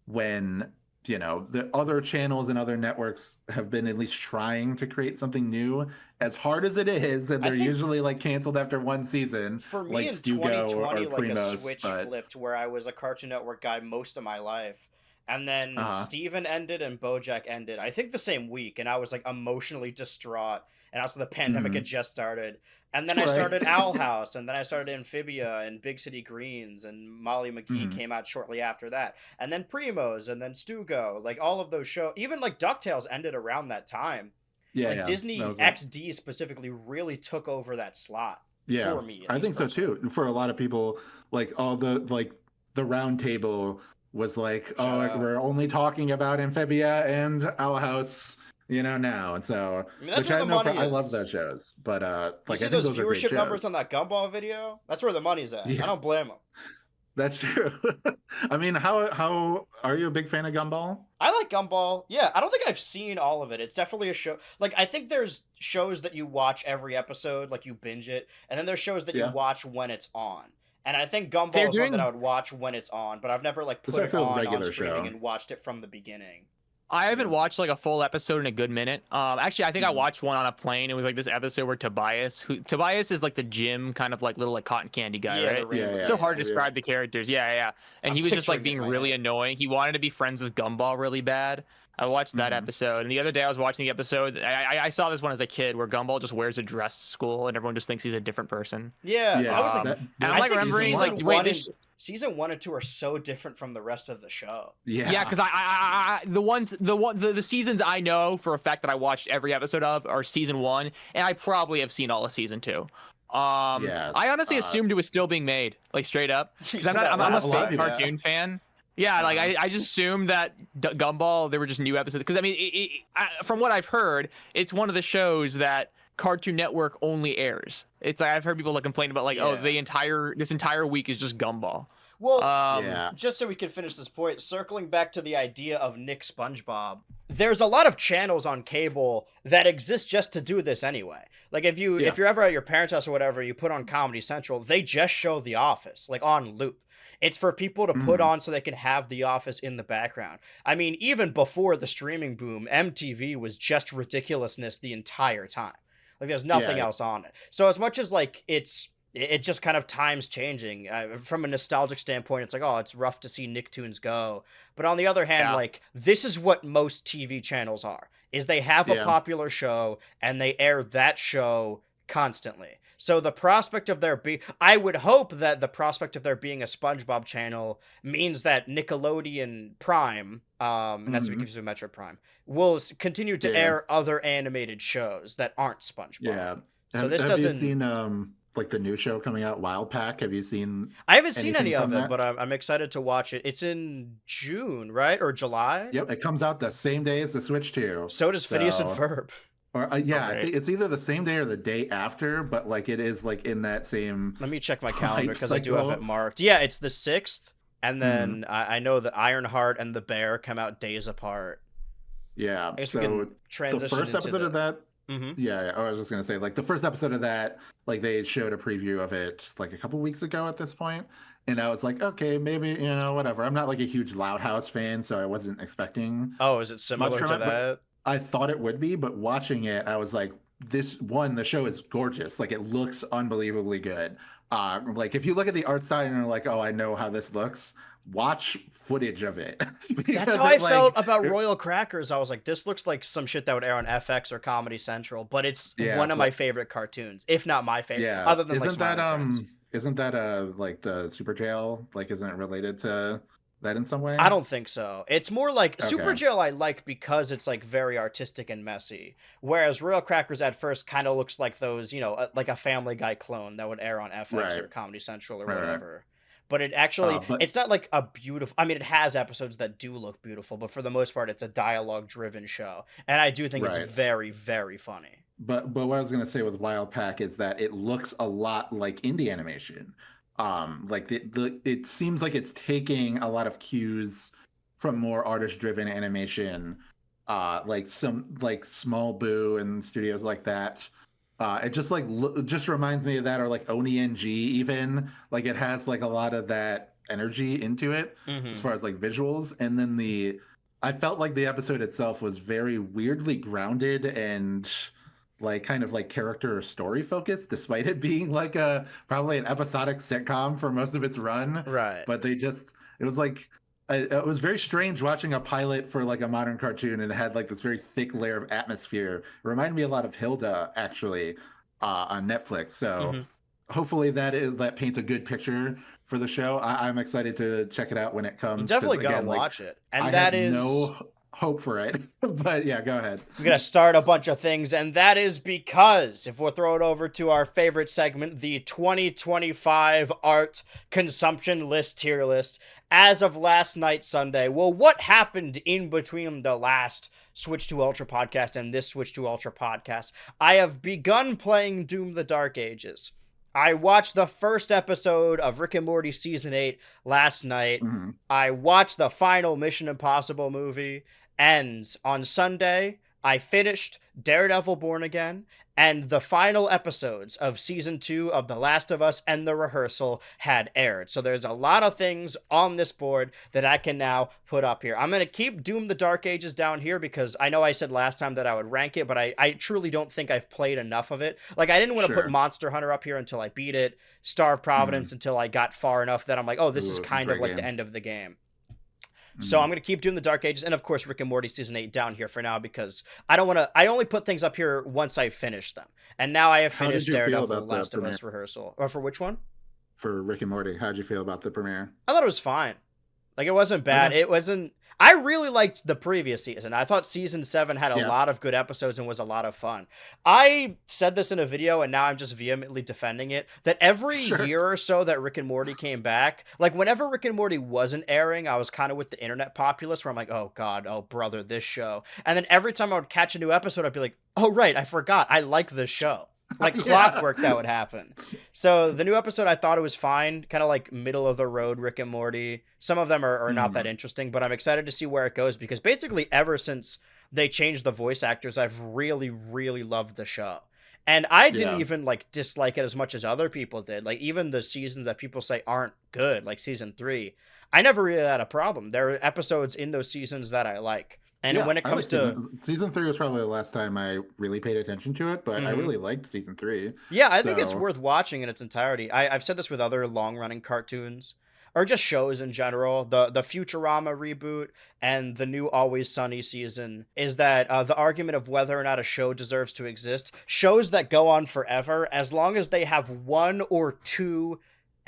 when the other channels and other networks have been at least trying to create something new, as hard as it is, and I they're think usually like canceled after one season, for me like in Stugo 2020, or like a Primos. switch But flipped where I was a Cartoon Network guy most of my life. And then uh Steven ended and BoJack ended, I think the same week, and I was like emotionally distraught. And also the pandemic had just started. And then I right. started Owl House, and then I started Amphibia and Big City Greens, and Molly McGee Mhm. came out shortly after that. And then Primos, and then Stugo, like all of those shows, even like DuckTales ended around that time. Yeah, Like yeah, that Disney was it. XD specifically really took over that slot Yeah, for me, at I least think so personally. too. For a lot of people, like all the round table was like, Shout oh, like, out. we're only talking about Amphibia and Owl House, now. And so, I mean, that's which where I the know, money I love is. those shows, but You like see I think those those are great viewership numbers on shows. that Gumball video? That's where the money's at. I Yeah, don't blame them. that's true. I mean, how are you a big fan of Gumball? I like Gumball. Yeah, I don't think I've seen all of it. It's definitely a show. Like, I think there's shows that you watch every episode, like you binge it, and then there's shows that you Yeah, watch when it's on. And I think They're Gumball is one that I doing. would watch when it's on, but I've never like this put I it feel is a on regular streaming show. and watched it from the beginning. I haven't Yeah. watched like a full episode in a good minute. Actually, I think I Mhm. watched one on a plane. It was like this episode where Tobias is like the gym kind of like little like cotton candy guy, Yeah, the right? rainbow. Yeah, It's yeah, so hard to yeah. describe the characters. Yeah, yeah. And I'm he was just like picturing it in being my really head. annoying. He wanted to be friends with Gumball really bad. I watched that Mhm. episode, and the other day I was watching the episode. I saw this one as a kid where Gumball just wears a dress to school, and everyone just thinks he's a different person. Yeah, Yeah, I was like, that, And I'm I like think remembering season like, season wait, one this. and season 1 and 2 are so different from the rest of the show. Yeah, because the seasons I know for a fact that I watched every episode of are season 1, and I probably have seen all of season 2. Yes. I honestly assumed it was still being made, like straight up, because So that I'm a last a lot of fake people- cartoon fan. Yeah, like Uh-huh. I just assumed that Gumball there were just new episodes. Because I mean, from what I've heard, it's one of the shows that Cartoon Network only airs. It's I've heard people like complain about like, oh, Yeah. this entire week is just Gumball. Well, Yeah. just so we can finish this point, circling back to the idea of NickSpongeBob, there's a lot of channels on cable that exist just to do this anyway. Like if Yeah. you're ever at your parents' house or whatever, you put on Comedy Central, they just show The Office, like on loop. It's for people to put Mhm. on so they can have The Office in the background. I mean, even before the streaming boom, MTV was just ridiculousness the entire time. Like there's nothing Yeah. else on it. So as much as like it just kind of time's changing from a nostalgic standpoint. It's like, oh, it's rough to see Nicktoons go, but on the other hand, Yeah. like this is what most TV channels are: is they have a Yeah. popular show and they air that show constantly. So the prospect of I would hope that the prospect of there being a SpongeBob channel means that Nickelodeon Prime, and that's what Mhm. gives you Metro Prime, will continue to Yeah. air other animated shows that aren't SpongeBob. Yeah. So this have doesn't. you seen like the new show coming out, Wild Pack? Have you seen I haven't seen anything any of from it, that? but I'm excited to watch it. It's in June, right? Or July? Yep, it comes out the same day as the Switch 2. So does Phineas and So- Ferb. Or yeah, I Alright. think it's either the same day or the day after, but like it is like in that same. Let me check my Hype calendar because I do have it cycle. marked. Yeah, it's the 6th. And Mm-hmm. then I know that Ironheart and The Bear come out days apart. Yeah. I guess we So can the transition first episode of that. Hmm. Yeah, I was just gonna say, like the first episode of that, like they showed a preview of it like a couple weeks ago at this point, and I was like, okay, maybe whatever. I'm not like a huge Loud House fan, so I wasn't expecting. Oh, is it similar from to it, but- that? I thought it would be, but watching it, I was like, the show is gorgeous. Like it looks unbelievably good. Like if you look at the art style and you're like, oh, I know how this looks, watch footage of it. That's Because how I it, like, felt about Royal Crackers. I was like, this looks like some shit that would air on FX or Comedy Central, but it's Yeah, one of my like- favorite cartoons, if not my favorite, Yeah. other than like isn't that Smiley Friends. isn't that like the Super Jail? Like isn't it related to that in some way? I don't think so. It's more like Super Okay. Jail I like because it's like very artistic and messy. Whereas Royal Crackers at first kind of looks like those, like a Family Guy clone that would air on FX or Right. Comedy Central or Right, right. whatever. But it actually, But- it's not like a beautiful, I mean, it has episodes that do look beautiful, but for the most part, it's a dialogue driven show. And I do think Right. it's very, very funny. But what I was gonna say with Wild Pack is that it looks a lot like indie animation. Like it seems like it's taking a lot of cues from more artist driven animation, like some like Small Boo and studios like that. It just reminds me of that, or like Oni NG even. Like it has like a lot of that energy into it as far as like visuals. And then I felt like the episode itself was very weirdly grounded and like kind of like character or story focused, despite it being like probably an episodic sitcom for most of its run. Right. But it was like it was very strange watching a pilot for like a modern cartoon, and it had like this very thick layer of atmosphere. It reminded me a lot of Hilda actually on Netflix. So hopefully that paints a good picture for the show. I'm excited to check it out when it comes. I'm definitely gonna watch it, and I have no hope for it. But yeah, go ahead. I'm gonna start a bunch of things, and that is because if we'll throw it over to our favorite segment, the 2025 art consumption list tier list. As of last night, Sunday, well, what happened in between the last Switch to Ultra podcast and this Switch to Ultra podcast? I have begun playing Doom the Dark Ages. I watched the first episode of Rick and Morty Season 8 last night. I watched the final Mission Impossible movie. And on Sunday, I finished Daredevil Born Again. And the final episodes of Season 2 of The Last of Us and The Rehearsal had aired. So there's a lot of things on this board that I can now put up here. I'm going to keep Doom the Dark Ages down here because I know I said last time that I would rank it, but I truly don't think I've played enough of it. Like, I didn't want to put Monster Hunter up here until I beat it, Star of Providence until I got far enough that I'm like, oh, this is kind of like the end of the game. So I'm going to keep doing the Dark Ages and, of course, Rick and Morty Season 8 down here for now because I don't want to... I only put things up here once I finish them. And now I have finished Daredevil, Last of Us Rehearsal. Or for which one? For Rick and Morty. How'd you feel about the premiere? I thought it was fine. Like, it wasn't bad. It wasn't... I really liked the previous season. I thought Season 7 had a lot of good episodes and was a lot of fun. I said this in a video, and now I'm just vehemently defending it, that every year or so that Rick and Morty came back, like, whenever Rick and Morty wasn't airing, I was kind of with the internet populace, where I'm like, oh, God, oh, brother, this show. And then every time I would catch a new episode, I'd be like, oh, right, I forgot. I like this show. Like clockwork, that would happen. So the new episode, I thought it was fine, kind of like middle of the road Rick and Morty. Some of them are not that interesting, but I'm excited to see where it goes because basically ever since they changed the voice actors, I've really, really loved the show. And I didn't even like dislike it as much as other people did. Like even the seasons that people say aren't good, like season 3, I never really had a problem. There are episodes in those seasons that I like. And when it comes to season 3 was probably the last time I really paid attention to it, but I really liked season 3. Yeah, I think it's worth watching in its entirety. I've said this with other long-running cartoons or just shows in general. The Futurama reboot and the new Always Sunny season is that the argument of whether or not a show deserves to exist, shows that go on forever, as long as they have 1 or 2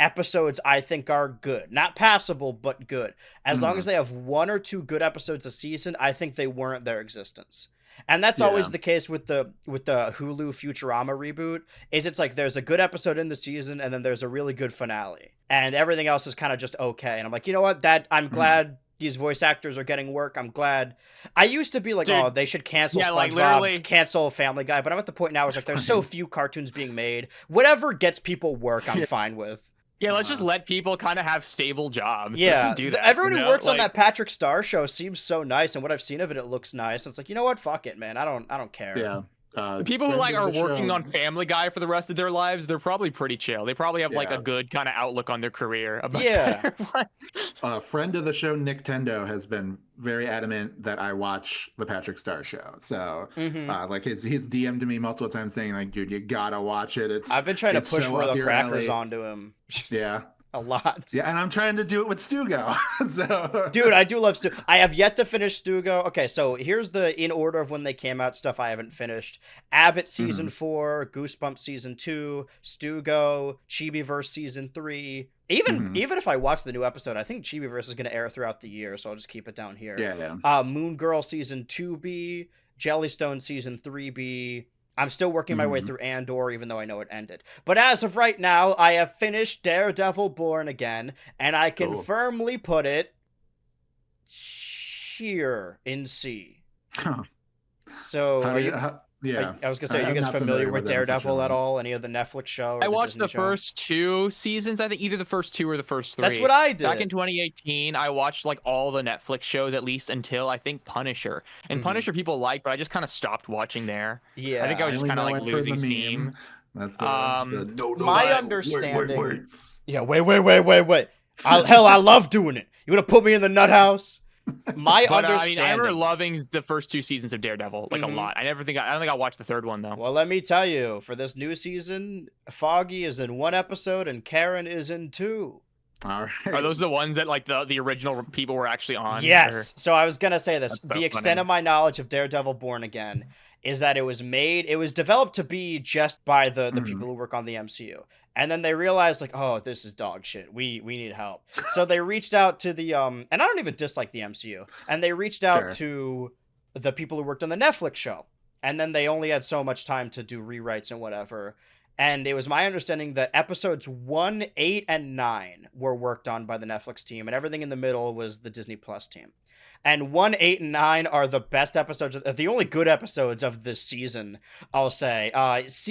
episodes I think are good. Not passable, but good. As long as they have 1 or 2 good episodes a season, I think they warrant their existence. And that's always the case with the Hulu Futurama reboot, is it's like there's a good episode in the season and then there's a really good finale. And everything else is kind of just okay. And I'm like, you know what? I'm glad these voice actors are getting work. I'm glad. I used to be like, oh, they should cancel SpongeBob, cancel Family Guy. But I'm at the point now where it's like there's so few cartoons being made. Whatever gets people work, I'm fine with. Yeah, let's just let people kind of have stable jobs. Yeah, let's just do that, everyone who works on that Patrick Star show seems so nice, and what I've seen of it, it looks nice. It's like, you know what? Fuck it, man. I don't care. Yeah. The people who like are working on Family Guy for the rest of their lives, they're probably pretty chill. They probably have like a good kind of outlook on their career. A friend of the show, Nick Tendo, has been very adamant that I watch the Patrick Star show. So like he's DM'd me multiple times saying like, dude, you gotta watch it. I've been trying to push Royal Crackers onto him. Yeah. A lot. Yeah, and I'm trying to do it with Stugo. So dude, I do love Stugo. I have yet to finish Stugo. Okay, so here's the in order of when they came out stuff I haven't finished. Abbott season 4, Goosebumps season 2, Stugo, Chibiverse season 3. Even if I watch the new episode, I think Chibiverse is going to air throughout the year, so I'll just keep it down here. Yeah. Moon Girl season 2B, Jellystone season 3B. I'm still working my way through Andor, even though I know it ended. But as of right now, I have finished Daredevil Born Again, and I can firmly put it here in C. Huh. So, I was gonna say, are you guys familiar with Daredevil at all? Any of the Netflix show? I watched the first 2 seasons. I think either the first 2 or the first 3. That's what I did. Back in 2018, I watched like all the Netflix shows at least until I think Punisher. And Punisher people like, but I just kind of stopped watching there. Yeah, I think I was just kind of like losing steam. That's my understanding. Yeah, wait. I love doing it. You want to put me in the nut house? My But understanding. I remember loving the first 2 seasons of Daredevil like a lot. I don't think I watched the third one though. Well, let me tell you, for this new season, Foggy is in 1 episode and Karen is in 2. All right. Are those the ones that like the original people were actually on? Yes. Or... So I was gonna say this. That's so the extent funny. of my knowledge of Daredevil Born Again is that it was developed to be just by the people who work on the MCU. And then they realized, like, oh, this is dog shit. We need help. So they reached out to the and I don't even dislike the MCU. And they reached out to the people who worked on the Netflix show. And then they only had so much time to do rewrites and whatever. And it was my understanding that episodes 1, 8, and 9 were worked on by the Netflix team, and everything in the middle was the Disney Plus team. And 1, 8, and 9 are the best episodes, the only good episodes of this season, I'll say.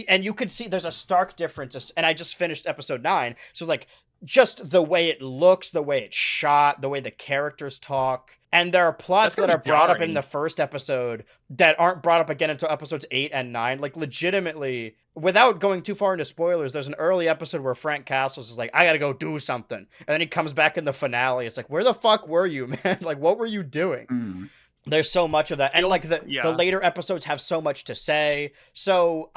And you could see there's a stark difference. And I just finished episode 9, so like just the way it looks, the way it's shot, the way the characters talk. And there are plots that are brought up in the first episode that aren't brought up again until episodes 8 and 9. Like, legitimately, without going too far into spoilers, there's an early episode where Frank Castles is like, I gotta go do something. And then he comes back in the finale. It's like, where the fuck were you, man? Like, what were you doing? There's so much of that. And, like, the later episodes have so much to say. So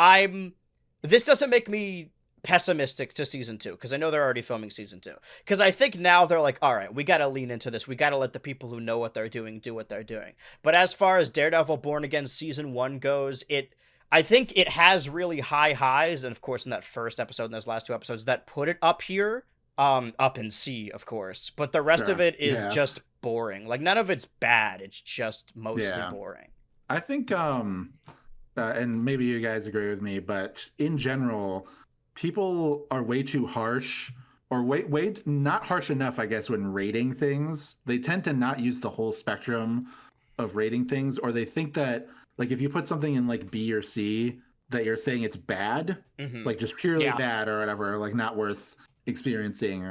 this doesn't make me pessimistic to season 2, because I know they're already filming season 2, because I think now they're like, all right, we got to lean into this, we got to let the people who know what they're doing do what they're doing. But as far as Daredevil Born Again season 1 goes, I think it has really high highs, and of course in that first episode and those last 2 episodes that put it up here, up in C, of course, but the rest of it is just boring. Like, none of it's bad, it's just mostly boring. I think and maybe you guys agree with me, but in general, people are way too harsh, or way not harsh enough, I guess, when rating things. They tend to not use the whole spectrum of rating things, or they think that, like, if you put something in like B or C, that you're saying it's bad, like just purely bad or whatever, like not worth experiencing,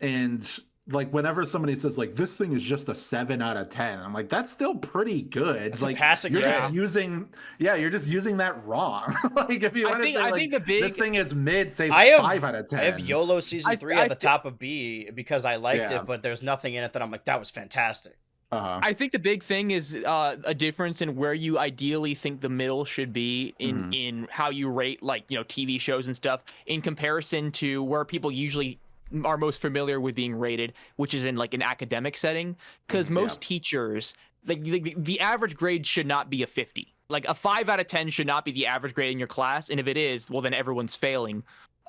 and like whenever somebody says like this thing is just a 7 out of 10, I'm like, that's still pretty good. It's like passing, you're just using that wrong. Like, if you want to say like this thing is mid, say 5 out of 10. I have YOLO season 3 at the top of B because I liked it, but there's nothing in it that I'm like, that was fantastic. I think the big thing is a difference in where you ideally think the middle should be in how you rate, like, TV shows and stuff, in comparison to where people usually are most familiar with being rated, which is in like an academic setting, because most teachers, like the average grade should not be a 50. Like, a 5 out of 10 should not be the average grade in your class, and if it is, well, then everyone's failing.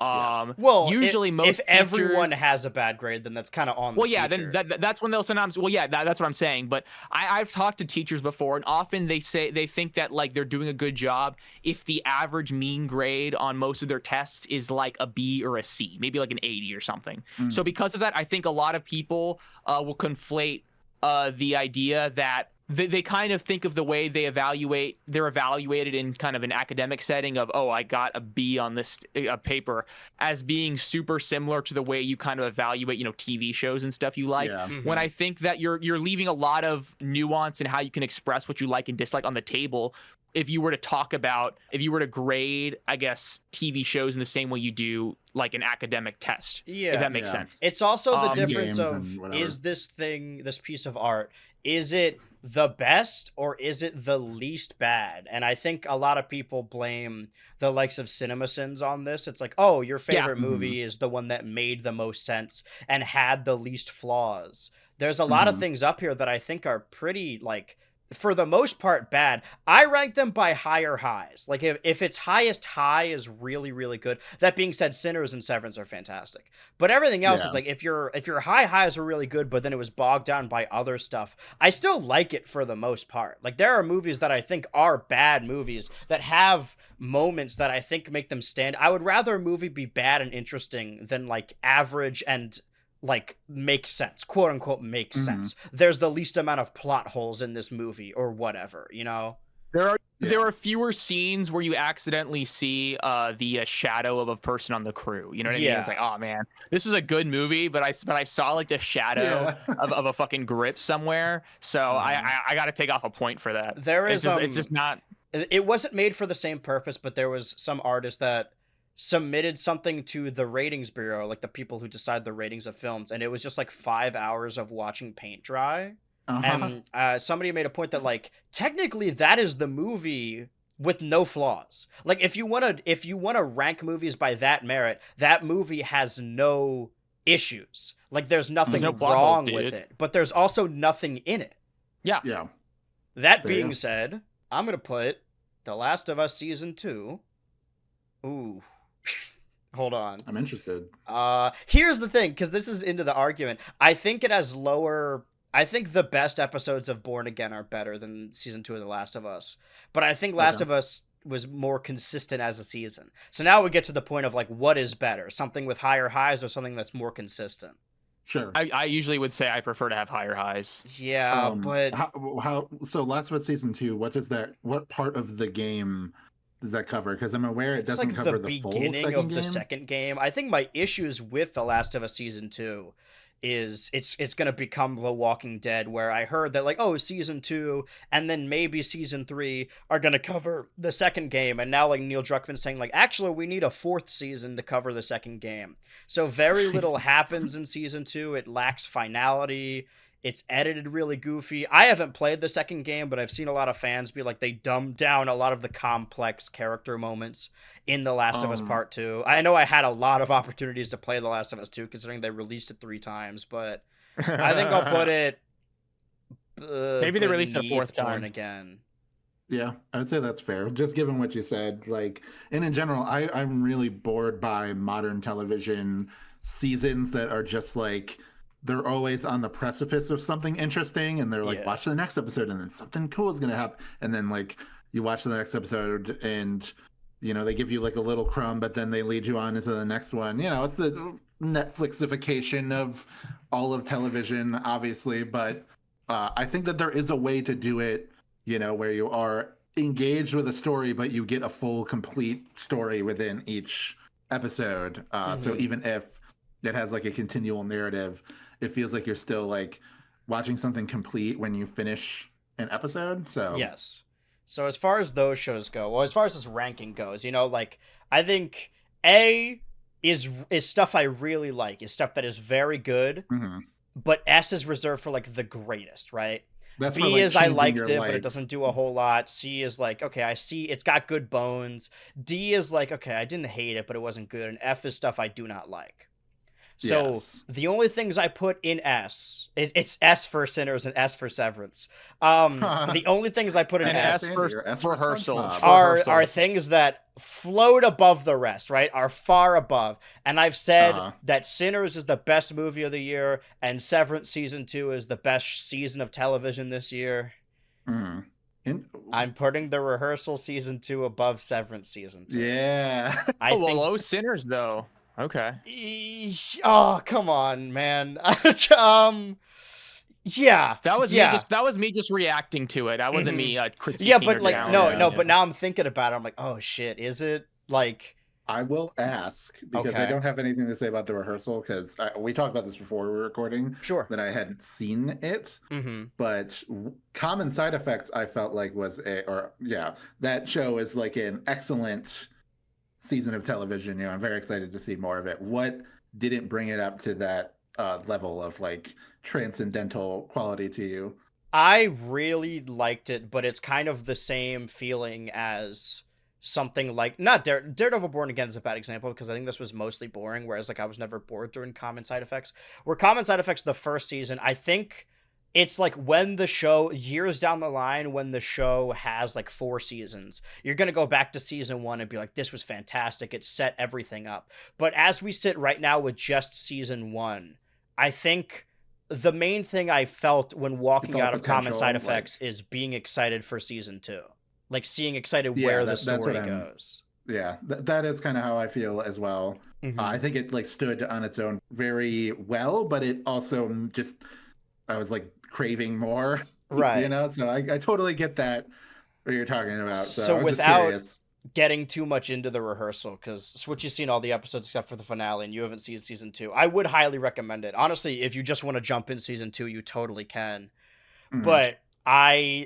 Well, usually if everyone has a bad grade, then that's kind of on the teacher. Then that's when they'll sometimes, that's what I'm saying. But I've talked to teachers before, and often they think that like they're doing a good job if the average mean grade on most of their tests is like a B or a C, maybe like an 80 or something. So because of that, I think a lot of people will conflate the idea that they kind of think of the way they're evaluated in kind of an academic setting of, oh, I got a B on this paper, as being super similar to the way you kind of evaluate, TV shows and stuff you like. When I think that you're leaving a lot of nuance in how you can express what you like and dislike on the table, if you were to grade, I guess, TV shows in the same way you do like an academic test. If that makes sense. It's also the difference of, is this piece of art, is it the best or is it the least bad? And I think a lot of people blame the likes of CinemaSins on this. It's like, oh, your favorite movie is the one that made the most sense and had the least flaws. There's a lot of things up here that I think are pretty, like, for the most part, bad. I rank them by higher highs. Like, if its highest high is really, really good. That being said, Sinners and Severance are fantastic. But everything else is like, if your high highs were really good, but then it was bogged down by other stuff, I still like it for the most part. Like, there are movies that I think are bad movies that have moments that I think make them stand. I would rather a movie be bad and interesting than like average and like makes sense, quote unquote makes sense. There's the least amount of plot holes in this movie or whatever, There are fewer scenes where you accidentally see the shadow of a person on the crew. You know what I mean? It's like, oh man, this is a good movie, but I saw like the shadow of a fucking grip somewhere. So I got to take off a point for that. There is it's just not. It wasn't made for the same purpose, but there was some artist that submitted something to the ratings bureau, like the people who decide the ratings of films, and it was just like 5 hours of watching paint dry. And somebody made a point that like technically that is the movie with no flaws. Like if you want to rank movies by that merit, that movie has no issues. Like there's nothing no plot wrong holes, with dude. it, but there's also nothing in it. Yeah. That There you being go. said, I'm going to put The Last of Us season 2. Ooh. Hold on. I'm interested. Here's the thing, because this is into the argument. I think it has lower. I think the best episodes of Born Again are better than season 2 of The Last of Us. But I think Last Okay. of Us was more consistent as a season. So now we get to the point of like, what is better? Something with higher highs or something that's more consistent? Sure. I usually would say I prefer to have higher highs. Yeah, but how so Last of Us season 2, what part of the game does that cover? Because I'm aware it it's doesn't like cover the the full beginning second of game. the second game. I think my issues with The Last of Us season 2 is it's gonna become The Walking Dead, where I heard that like, oh, season 2 and then maybe season 3 are gonna cover the second game, and now like Neil Druckmann's saying like, actually we need a 4th season to cover the second game. So very little happens in season 2. It lacks finality. It's edited really goofy. I haven't played the second game, but I've seen a lot of fans be like they dumbed down a lot of the complex character moments in The Last of Us Part 2. I know I had a lot of opportunities to play The Last of Us 2 considering they released it 3 times, but I think I'll put it Maybe they released it a 4th Born time. Again. Yeah, I would say that's fair. Just given what you said, like, and in general, I'm really bored by modern television seasons that are just like they're always on the precipice of something interesting, and they're like, Yeah. watch the next episode, and then something cool is gonna happen, and then like you watch the next episode, and they give you like a little crumb, but then they lead you on into the next one. It's the Netflixification of all of television, obviously, but I think that there is a way to do it. Where you are engaged with a story, but you get a full, complete story within each episode. So even if it has like a continual narrative, it feels like you're still like watching something complete when you finish an episode. So Yes. So as far as those shows go, well, as far as this ranking goes, like I think A is stuff I really like, is stuff that is very good, but S is reserved for like the greatest, right? That's B for, like, is I changing liked your it, but it life. doesn't do a whole lot. C is like, okay, I see it's got good bones. D is like, okay, I didn't hate it, but it wasn't good. And F is stuff I do not like. So Yes. the only things I put in S, it's S for Sinners and S for Severance. The only things I put in And S S for rehearsal. SpongeBob. are things that float above the rest, right? Are far above. And I've said that Sinners is the best movie of the year, and Severance season 2 is the best season of television this year. I'm putting The Rehearsal season 2 above Severance season 2. Yeah. I think Low Sinners though. Okay. Oh, come on, man. Yeah. That was yeah. me just reacting to it. That wasn't me critiquing. Yeah, but or like down. no, but now I'm thinking about it. I'm like, oh shit, is it like I will ask because I Okay. don't have anything to say about The Rehearsal because we talked about this before we were recording. Sure. That I hadn't seen it, Mm-hmm. but Common Side Effects I felt like that show is like an excellent season of television. I'm very excited to see more of it. What didn't bring it up to that level of like transcendental quality to you? I really liked it, but it's kind of the same feeling as something like not Daredevil Born Again is a bad example because I think this was mostly boring, whereas like I was never bored during Common Side Effects. Where Common Side Effects the first season, I think it's like when the show years down the line, when the show has like 4 seasons, you're going to go back to season 1 and be like, this was fantastic. It set everything up. But as we sit right now with just season 1, I think the main thing I felt when walking all out of Common potential, Side like- Effects is being excited for season 2. Like seeing excited Yeah, where the that's what story I'm- goes. Yeah, that is kind of how I feel as well. I think it like stood on its own very well, but it also I was like craving more, Right. So I totally get that what you're talking about. So, So I was just without- curious. Getting too much into The Rehearsal, because Switch has seen all the episodes except for the finale, and you haven't seen season 2. I would highly recommend it. Honestly, if you just want to jump in season 2, you totally can. Mhm. But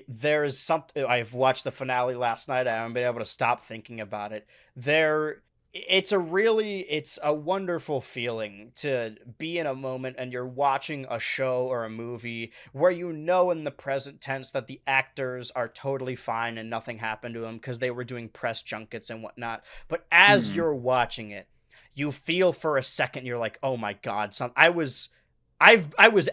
there's something, I've watched the finale last night. I haven't been able to stop thinking about it. There it's a wonderful feeling to be in a moment and you're watching a show or a movie where you know in the present tense that the actors are totally fine and nothing happened to them because they were doing press junkets and whatnot. But as you're watching it, you feel for a second, you're like, oh my God, I was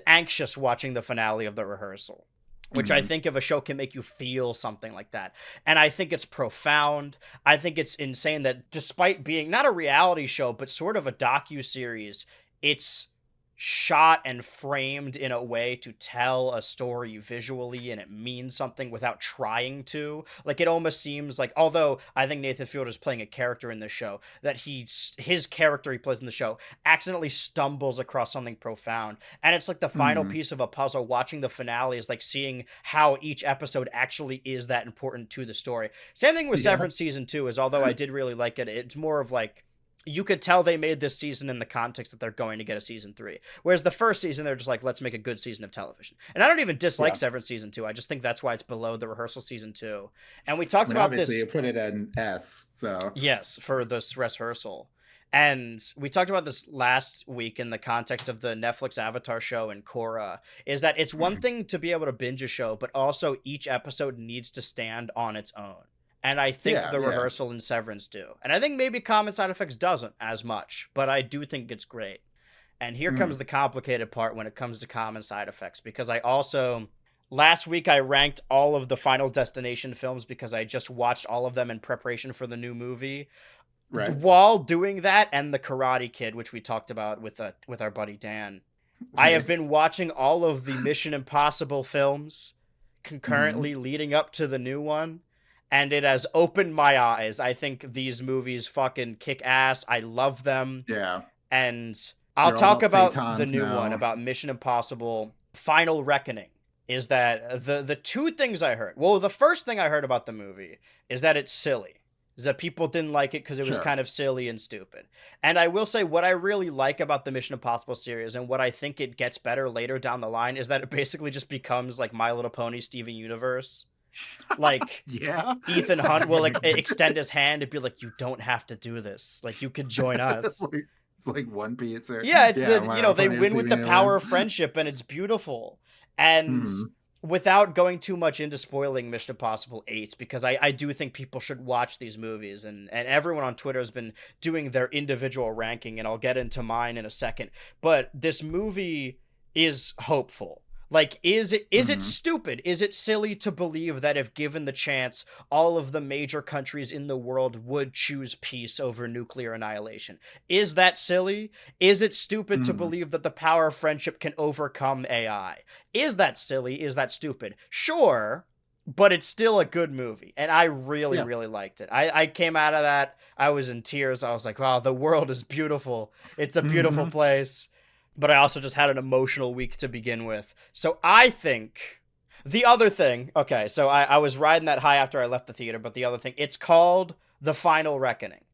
anxious watching the finale of the rehearsal, which I think if a show can make you feel something like that. And I think it's profound. I think it's insane that despite being not a reality show, but sort of a docuseries, it's shot and framed in a way to tell a story visually and it means something without trying to. Like, it almost seems like, although I think Nathan Fielder is playing a character in the show, that his character he plays in the show accidentally stumbles across something profound. And it's like the final piece of a puzzle. Watching the finale is like seeing how each episode actually is that important to the story. Same thing with Severance season 2 is, although I did really like it, it's more of like, you could tell they made this season in the context that they're going to get a season 3. Whereas the first season, they're just like, let's make a good season of television. And I don't even dislike Severance season 2. I just think that's why it's below the rehearsal season 2. And we talked about obviously this. You put it in S, so. Yes, for this rehearsal. And we talked about this last week in the context of the Netflix Avatar show and Korra, is that it's one thing to be able to binge a show, but also each episode needs to stand on its own. And I think the rehearsal and Severance do. And I think maybe Common Side Effects doesn't as much, but I do think it's great. And here comes the complicated part when it comes to Common Side Effects, because I also, last week I ranked all of the Final Destination films because I just watched all of them in preparation for the new movie. Right. While doing that and The Karate Kid, which we talked about with our buddy Dan, I have been watching all of the Mission Impossible films concurrently leading up to the new one. And it has opened my eyes. I think these movies fucking kick ass. I love them. Yeah. And I'll talk about the new one, about Mission Impossible Final Reckoning, is that the two things I heard. Well, the first thing I heard about the movie is that it's silly. Is that people didn't like it because it was kind of silly and stupid. And I will say what I really like about the Mission Impossible series and what I think it gets better later down the line is that it basically just becomes like My Little Pony Steven Universe. Like, Ethan Hunt will like extend his hand and be like, you don't have to do this, like you could join us. It's like One Piece or it's they win with the power of friendship and it's beautiful. And without going too much into spoiling Mission Impossible 8, because I do think people should watch these movies, and everyone on Twitter has been doing their individual ranking, and I'll get into mine in a second, but this movie is hopeful. Like, is it stupid? Is it silly to believe that if given the chance, all of the major countries in the world would choose peace over nuclear annihilation? Is that silly? Is it stupid to believe that the power of friendship can overcome AI? Is that silly? Is that stupid? Sure, but it's still a good movie. And I really, really liked it. I came out of that, I was in tears. I was like, wow, the world is beautiful. It's a beautiful place. But I also just had an emotional week to begin with. So I think the other thing, okay, so I was riding that high after I left the theater, but the other thing, it's called The Final Reckoning.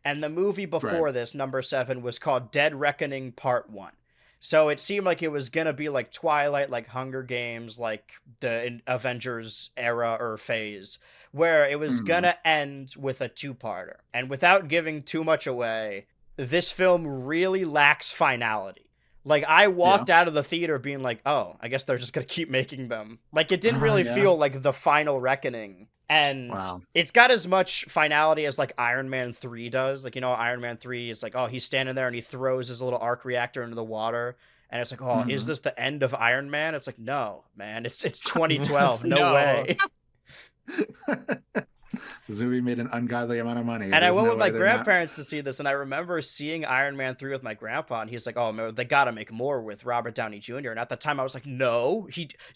And the movie before this, number 7, was called Dead Reckoning Part 1. So it seemed like it was going to be like Twilight, like Hunger Games, like the Avengers era or phase, where it was going to end with a 2-parter. And without giving too much away, this film really lacks finality. Like, I walked out of the theater being like, oh, I guess they're just going to keep making them. Like, it didn't really feel like the final reckoning. And it's got as much finality as, like, Iron Man 3 does. Like, Iron Man 3 is like, oh, he's standing there and he throws his little arc reactor into the water. And it's like, oh, is this the end of Iron Man? It's like, no, man, it's 2012. No way. This movie made an ungodly amount of money. And I went with my grandparents to see this, and I remember seeing Iron Man 3 with my grandpa, and he's like, oh, man, they gotta make more with Robert Downey Jr. And at the time, I was like, no,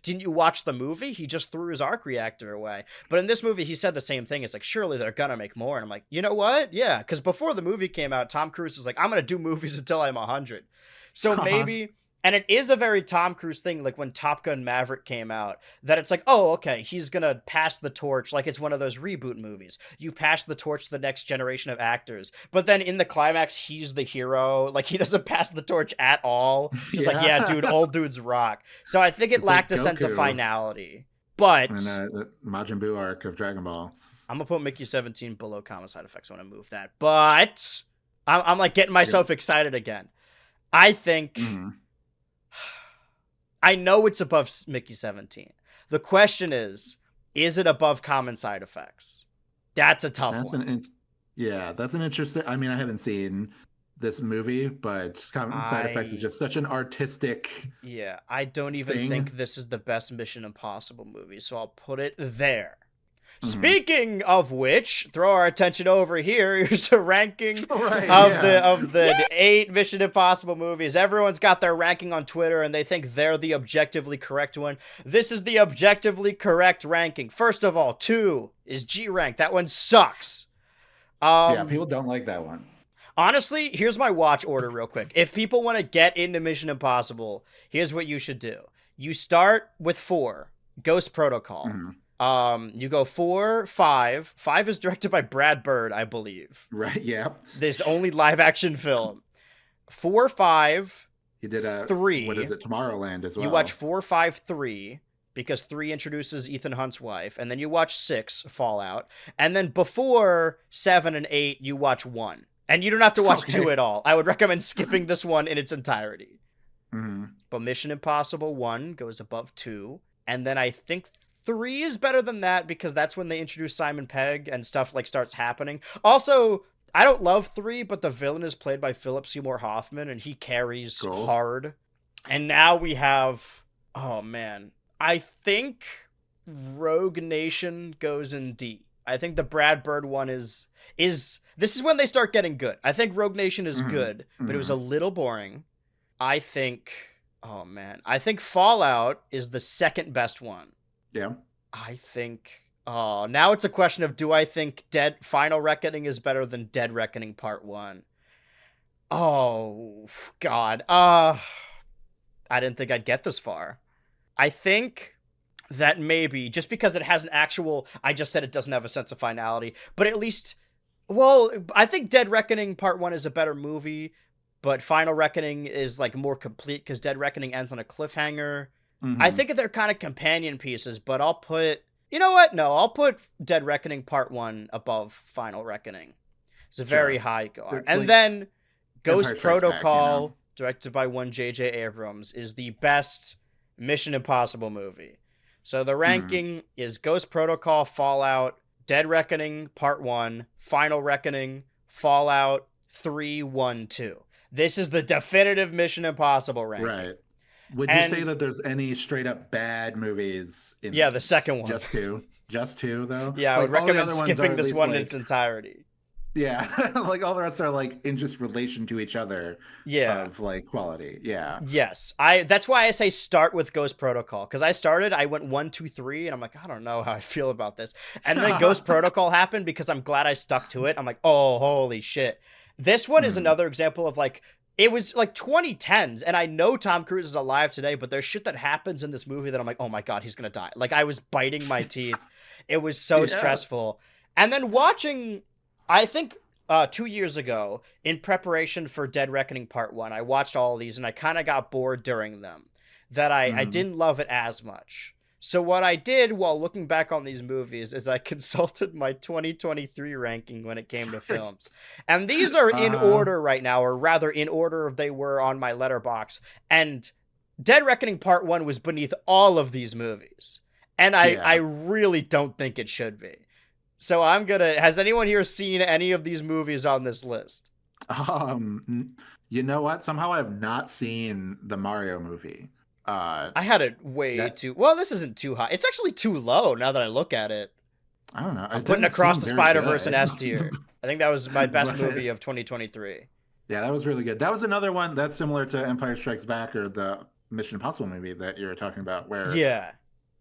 didn't you watch the movie? He just threw his arc reactor away. But in this movie, he said the same thing. It's like, surely they're gonna make more. And I'm like, you know what? Yeah, because before the movie came out, Tom Cruise is like, I'm gonna do movies until I'm 100. So maybe... And it is a very Tom Cruise thing, like when Top Gun Maverick came out, that it's like, oh, okay, he's going to pass the torch like it's one of those reboot movies. You pass the torch to the next generation of actors. But then in the climax, he's the hero. Like, he doesn't pass the torch at all. He's like, yeah, dude, old dudes rock. So I think it lacked like a sense of finality. But... And the Majin Buu arc of Dragon Ball. I'm gonna put Mickey 17 below common side effects when I move that, but I'm like getting myself excited again. I think I know it's above Mickey 17. The question is it above common side effects? That's a tough one. That's an interesting. I mean, I haven't seen this movie, but common side effects is just such an artistic. Yeah, I don't even think this is the best Mission Impossible movie, so I'll put it there. Speaking of which, throw our attention over here. Here's a ranking of the 8 Mission Impossible movies. Everyone's got their ranking on Twitter, and they think they're the objectively correct one. This is the objectively correct ranking. First of all, 2 is G rank. That one sucks. People don't like that one. Honestly, here's my watch order real quick. If people want to get into Mission Impossible, here's what you should do. You start with 4, Ghost Protocol. You go 4, 5. 5 is directed by Brad Bird, I believe. Right, yeah. This only live action film. 4, 5. He did 3. What is it? Tomorrowland as well. You watch 4, 5, 3 because 3 introduces Ethan Hunt's wife, and then you watch 6, Fallout, and then before 7 and 8, you watch 1. And you don't have to watch 2 at all. I would recommend skipping this one in its entirety. But Mission Impossible 1 goes above 2, and then I think 3 is better than that because that's when they introduce Simon Pegg and stuff like starts happening. Also, I don't love 3, but the villain is played by Philip Seymour Hoffman and he carries hard. And now we have, oh man, I think Rogue Nation goes in D. I think the Brad Bird one is this is when they start getting good. I think Rogue Nation is good, but it was a little boring. I think Fallout is the second best one. Yeah. I think now it's a question of, do I think Final Reckoning is better than Dead Reckoning Part 1? Oh God. I didn't think I'd get this far. I think that maybe just because it has an actual, I just said it doesn't have a sense of finality, but at least, well, I think Dead Reckoning Part 1 is a better movie, but Final Reckoning is like more complete because Dead Reckoning ends on a cliffhanger. I think they're kind of companion pieces, but I'll put, you know what? No, I'll put Dead Reckoning Part 1 above Final Reckoning. It's a very high bar. And like, then Ghost Protocol, directed by one J.J. Abrams, is the best Mission Impossible movie. So the ranking is Ghost Protocol, Fallout, Dead Reckoning Part 1, Final Reckoning, Fallout, 3, 1, 2. This is the definitive Mission Impossible ranking. Right. Would you say that there's any straight up bad movies in the second one. Just two though? Yeah, I would recommend skipping this one in its entirety. Yeah, like all the rest are like in just relation to each other. Yeah, of like quality. Yeah. Yes, that's why I say start with Ghost Protocol, because I went 1, 2, 3, and I'm like, I don't know how I feel about this, and then Ghost Protocol happened because I'm glad I stuck to it. I'm like, oh, holy shit! This one is another example of like, it was like 2010s, and I know Tom Cruise is alive today, but there's shit that happens in this movie that I'm like, oh my God, he's gonna die. Like, I was biting my teeth. It was so stressful. And then watching, I think 2 years ago, in preparation for Dead Reckoning Part 1, I watched all of these, and I kind of got bored during them, that I didn't love it as much. So what I did while looking back on these movies is I consulted my 2023 ranking when it came to films. And these are in order right now, or rather in order they were on my letterbox. And Dead Reckoning Part 1 was beneath all of these movies. And I really don't think it should be. So has anyone here seen any of these movies on this list? You know what? Somehow I have not seen the Mario movie. I had it too. Well, this isn't too high. It's actually too low now that I look at it. I don't know. I'm putting Across the Spider-Verse in S tier. I think that was my best movie of 2023. Yeah, that was really good. That was another one that's similar to Empire Strikes Back or the Mission Impossible movie that you were talking about, where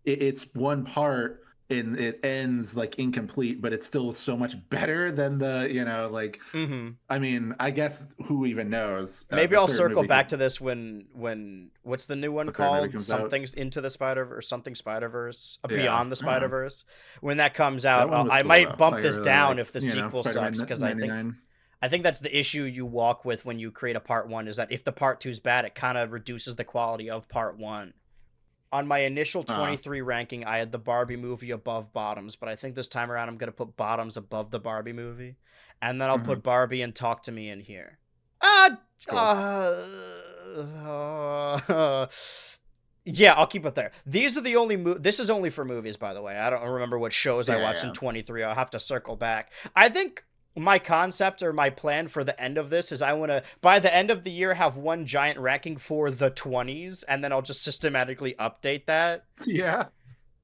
it's one part and it ends like incomplete, but it's still so much better than the, I mean, I guess who even knows? Maybe I'll circle back to this when what's the new one called? Something's Into the Spider-Verse, something Spider-Verse, Beyond the Spider-Verse. When that comes out, I might bump this down if the sequel sucks, because I think that's the issue you walk with when you create a Part 1, is that if the Part 2's bad, it kind of reduces the quality of Part 1. On my initial 23 ranking, I had the Barbie movie above Bottoms, but I think this time around I'm going to put Bottoms above the Barbie movie. And then I'll put Barbie and Talk to Me in here. Cool. Yeah, I'll keep it there. These are the only this is only for movies, by the way. I don't remember what shows I watched in 23. I'll have to circle back. I think my concept or my plan for the end of this is I want to, by the end of the year, have one giant ranking for the 20s, and then I'll just systematically update that. Yeah.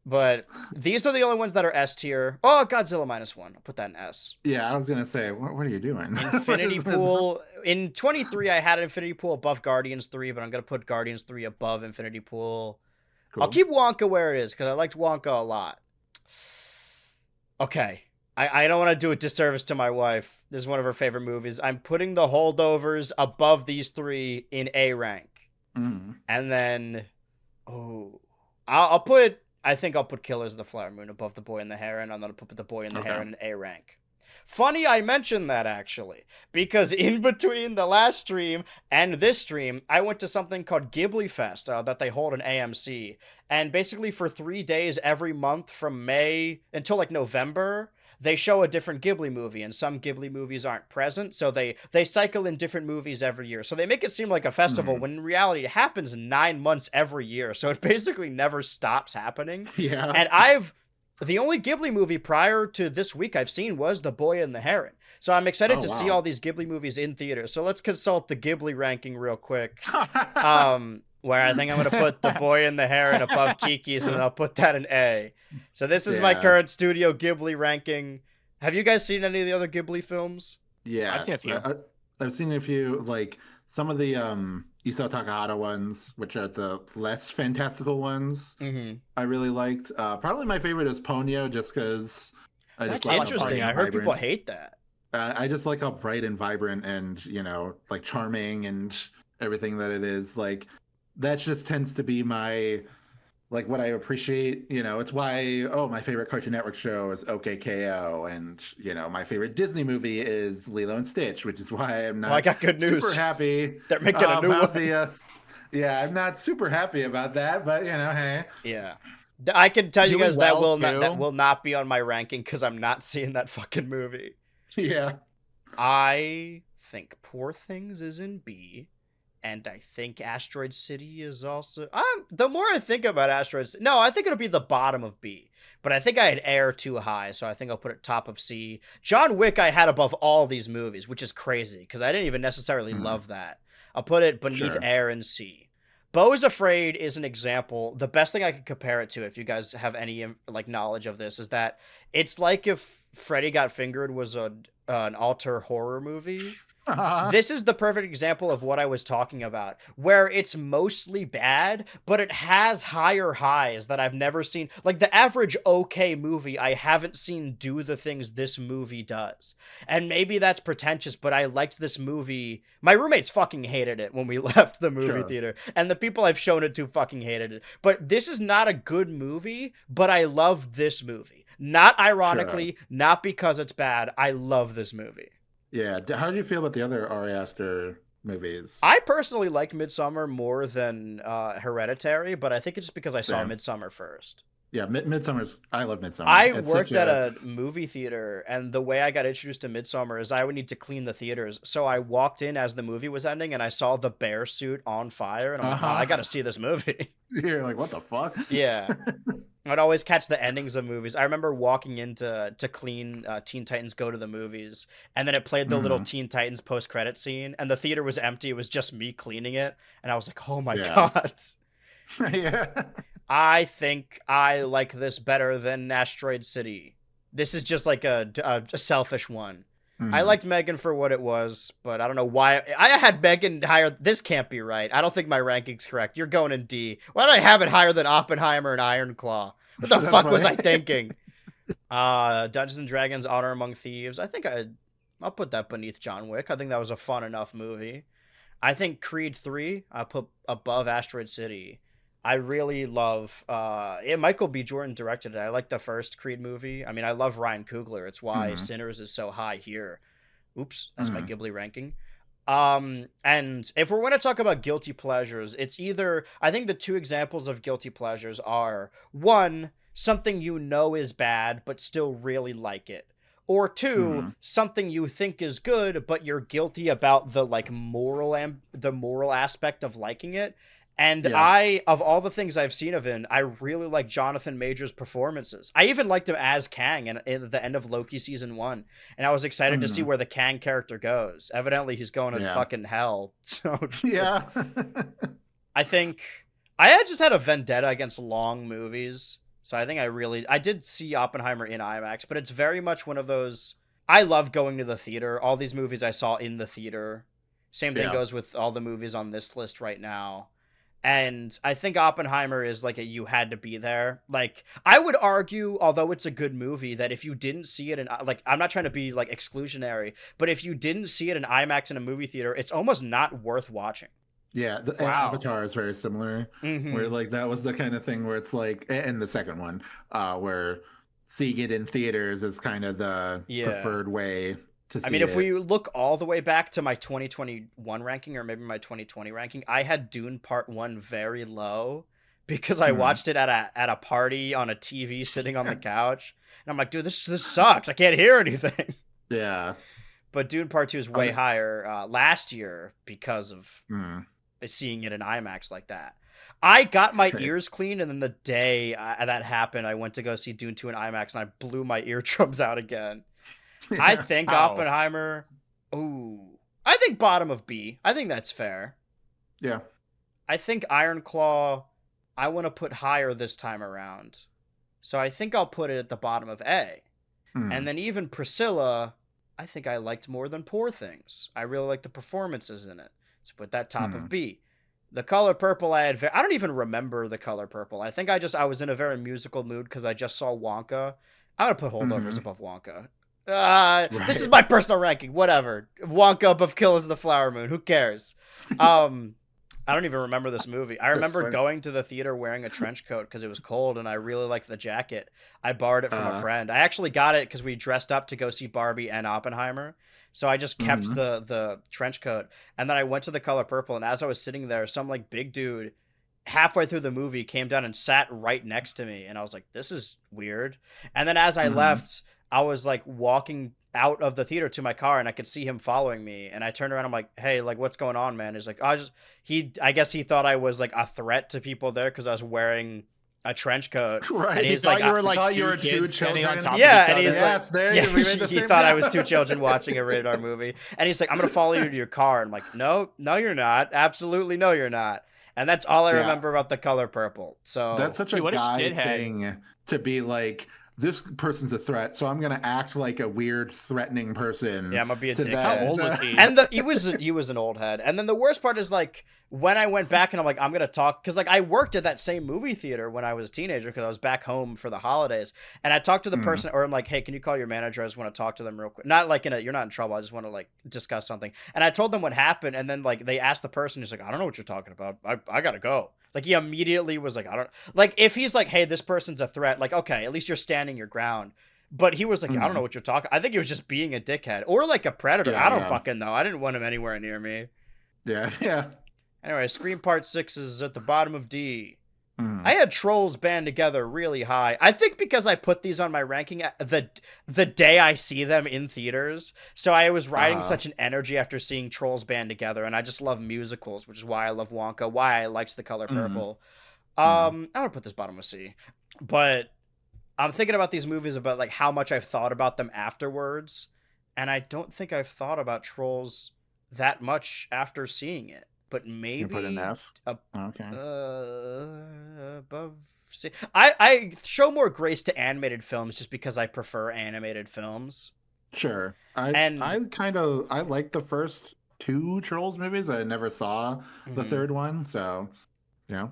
But these are the only ones that are S tier. Oh, Godzilla -1. I'll put that in S. Yeah, I was going to say, what are you doing? Infinity Pool. In 23, I had Infinity Pool above Guardians 3, but I'm going to put Guardians 3 above Infinity Pool. Cool. I'll keep Wonka where it is, because I liked Wonka a lot. Okay. I don't want to do a disservice to my wife. This is one of her favorite movies. I'm putting The Holdovers above these three in A rank. And then, I think I'll put Killers of the Flower Moon above The Boy and the Heron. I'm going to put The Boy and the Heron in A rank. Funny I mentioned that, actually, because in between the last stream and this stream, I went to something called Ghibli Fest that they hold in AMC. And basically for 3 days every month from May until like November, they show a different Ghibli movie, and some Ghibli movies aren't present, so they cycle in different movies every year. So they make it seem like a festival, when in reality it happens 9 months every year, so it basically never stops happening. Yeah. And the only Ghibli movie prior to this week I've seen was The Boy and the Heron. So I'm excited to see all these Ghibli movies in theaters. So let's consult the Ghibli ranking real quick. Where I think I'm going to put The Boy and the Heron above Kiki's, and then I'll put that in A. So this is my current Studio Ghibli ranking. Have you guys seen any of the other Ghibli films? Yeah, I've seen a few. I've seen a few, like some of the Isao Takahata ones, which are the less fantastical ones. I really liked. Probably my favorite is Ponyo, just because. That's interesting. I heard people hate that. I just like how bright and vibrant and, like charming and everything that it is. Like, that just tends to be my, like, what I appreciate. It's why, my favorite Cartoon Network show is OKKO, and my favorite Disney movie is Lilo and Stitch, which is why I'm not I got good news. super happy. They're making a new one. I'm not super happy about that, but hey. Yeah. I can tell you guys that will not be on my ranking because I'm not seeing that fucking movie. Yeah. I think Poor Things is in B. And I think Asteroid City is also... the more I think about Asteroid City... No, I think it'll be the bottom of B. But I think I had Air too high, so I think I'll put it top of C. John Wick I had above all these movies, which is crazy, because I didn't even necessarily love that. I'll put it beneath Air and C. Beau is Afraid is an example. The best thing I could compare it to, if you guys have any knowledge of this, is that it's like if Freddy Got Fingered was an alter horror movie. This is the perfect example of what I was talking about, where it's mostly bad, but it has higher highs that I've never seen. Like the average okay movie, I haven't seen do the things this movie does. And maybe that's pretentious, but I liked this movie. My roommates fucking hated it when we left the movie theater, and the people I've shown it to fucking hated it. But this is not a good movie, but I love this movie. Not ironically, not because it's bad. I love this movie. Yeah, how do you feel about the other Ari Aster movies? I personally like Midsommar more than Hereditary, but I think it's just because I saw Midsommar first. Yeah, Midsommar's... I love Midsommar. I worked at a movie theater, and the way I got introduced to Midsommar is I would need to clean the theaters. So I walked in as the movie was ending, and I saw the bear suit on fire, and I'm like, I gotta see this movie. You're like, what the fuck? Yeah. I'd always catch the endings of movies. I remember walking in to clean Teen Titans Go to the Movies, and then it played the little Teen Titans post-credit scene, and the theater was empty. It was just me cleaning it, and I was like, oh my God. Yeah. I think I like this better than Asteroid City. This is just like a selfish one. I liked Megan for what it was, but I don't know why. I had Megan higher. This can't be right. I don't think my ranking's correct. You're going in D. Why did I have it higher than Oppenheimer and Iron Claw? What the fuck was I thinking? Dungeons and Dragons Honor Among Thieves. I think I'll put that beneath John Wick. I think that was a fun enough movie. I think Creed 3 I'll put above Asteroid City. I really love Michael B. Jordan directed it. I like the first Creed movie. I mean, I love Ryan Coogler. It's why Sinners is so high here. Oops, that's my Ghibli ranking. And if we're going to talk about guilty pleasures, it's either, I think the two examples of guilty pleasures are, one, something you know is bad, but still really like it. Or two, something you think is good, but you're guilty about the like the moral aspect of liking it. And of all the things I've seen of him, I really like Jonathan Majors' performances. I even liked him as Kang in the end of Loki season 1. And I was excited to see where the Kang character goes. Evidently, he's going to fucking hell. So Yeah. I think I just had a vendetta against long movies. So I think I did see Oppenheimer in IMAX, but it's very much one of those, I love going to the theater. All these movies I saw in the theater. Same thing goes with all the movies on this list right now. And I think Oppenheimer is like you had to be there. Like, I would argue, although it's a good movie, that if you didn't see it in, like, I'm not trying to be like exclusionary, but if you didn't see it in IMAX in a movie theater, it's almost not worth watching. Yeah, the Avatar is very similar, where like that was the kind of thing where it's like, and the second one, where seeing it in theaters is kind of the preferred way to see it. I mean, if we look all the way back to my 2021 ranking, or maybe my 2020 ranking, I had Dune Part 1 very low because I watched it at a party on a TV sitting on the couch. And I'm like, dude, this sucks. I can't hear anything. Yeah. But Dune Part 2 is way higher last year because of seeing it in IMAX like that. I got my ears cleaned, and then the day that happened, I went to go see Dune 2 in IMAX, and I blew my eardrums out again. I think Oppenheimer. I think bottom of B. I think that's fair. Yeah. I think Iron Claw, I want to put higher this time around. So I think I'll put it at the bottom of A. And then even Priscilla, I think I liked more than Poor Things. I really like the performances in it. So put that top of B. The Color Purple, I don't even remember The Color Purple. I think I was in a very musical mood because I just saw Wonka. I'm going to put Holdovers above Wonka. This is my personal ranking. Whatever. Wonka above Killers of the Flower Moon. Who cares? I don't even remember this movie. I remember going to the theater wearing a trench coat because it was cold, and I really liked the jacket. I borrowed it from a friend. I actually got it because we dressed up to go see Barbie and Oppenheimer. So I just kept the trench coat. And then I went to The Color Purple, and as I was sitting there, some like big dude halfway through the movie came down and sat right next to me. And I was like, this is weird. And then as I left, I was like walking out of the theater to my car, and I could see him following me. And I turned around, I'm like, hey, like, what's going on, man? He's like, I guess he thought I was like a threat to people there because I was wearing a trench coat. Right. And he's thought like, you were like you were two two children on children. top yeah, of each and he's other. Yes, there you made the he same thought I was two children watching a rated R movie. And he's like, I'm going to follow you to your car. I'm like, no, you're not. Absolutely no, you're not. And that's all I remember about The Color Purple. So that's such a what a guy shithead. thing to be like, this person's a threat, so I'm gonna act like a weird, threatening person. Yeah, I'm gonna be a to dick. that. How old was he? And he was an old head. And then the worst part is like when I went back and I'm like, I'm gonna talk, because like I worked at that same movie theater when I was a teenager because I was back home for the holidays. And I talked to the person, or I'm like, hey, can you call your manager? I just want to talk to them real quick. Not like you're not in trouble. I just want to like discuss something. And I told them what happened, and then like they asked the person, he's like, I don't know what you're talking about. I gotta go. Like he immediately was like, I don't like if he's like, hey, this person's a threat. Like okay, at least you're standing your ground. But he was like, I don't know what you're talking. I think he was just being a dickhead or like a predator. I don't fucking know. I didn't want him anywhere near me. Yeah. Anyway, Scream Part 6 is at the bottom of D. I had Trolls band together really high. I think because I put these on my ranking the day I see them in theaters. So I was riding such an energy after seeing Trolls band together. And I just love musicals, which is why I love Wonka, why I liked The Color Purple. I would put this bottom of C. But I'm thinking about these movies about like how much I've thought about them afterwards, and I don't think I've thought about Trolls that much after seeing it. But maybe You put an F. Okay. Above C. I show more grace to animated films just because I prefer animated films. Sure. I like the first two Trolls movies. I never saw the third one, so Yeah,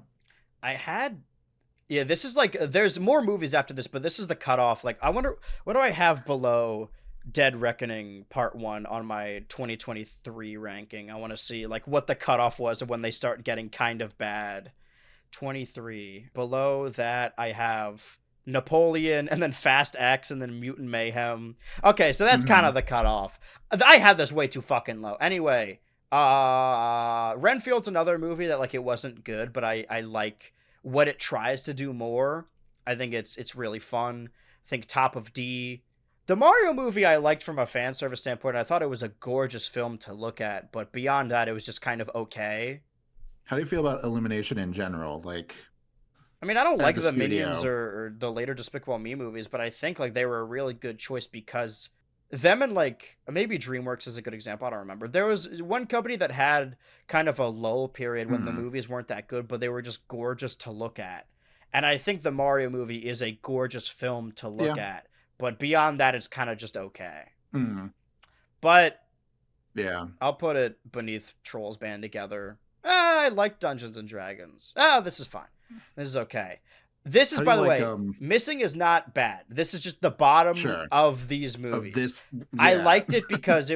this is like, there's more movies after this, but this is the cutoff. Like, I wonder, what do I have below Dead Reckoning Part 1 on my 2023 ranking? I want to see, like, what the cutoff was of when they start getting kind of bad. 23. Below that, I have Napoleon, and then Fast X, and then Mutant Mayhem. Okay, so that's kind of the cutoff. I had this way too fucking low. Anyway, Renfield's another movie that like it wasn't good, but I like what it tries to do more. I think it's really fun. I think Top of D. The Mario movie I liked from a fan service standpoint. I thought it was a gorgeous film to look at, but beyond that, it was just kind of okay. How do you feel about Illumination in general? Like, I mean, I don't as like a the Minions studio. or the later Despicable Me movies, but I think like they were a really good choice because them and like maybe DreamWorks is a good example. I don't remember. There was one company that had kind of a lull period when the Mhm. movies weren't that good, but they were just gorgeous to look at. And I think the Mario movie is a gorgeous film to look Yeah. at, but beyond that, it's kind of just okay. Mhm. But Yeah. I'll put it beneath Trolls Band Together. I like Dungeons and Dragons. This is fine. This is okay. This is, How do by you the like, way, Missing is not bad. This is just the bottom Sure. of these Of movies. this, I yeah. liked it because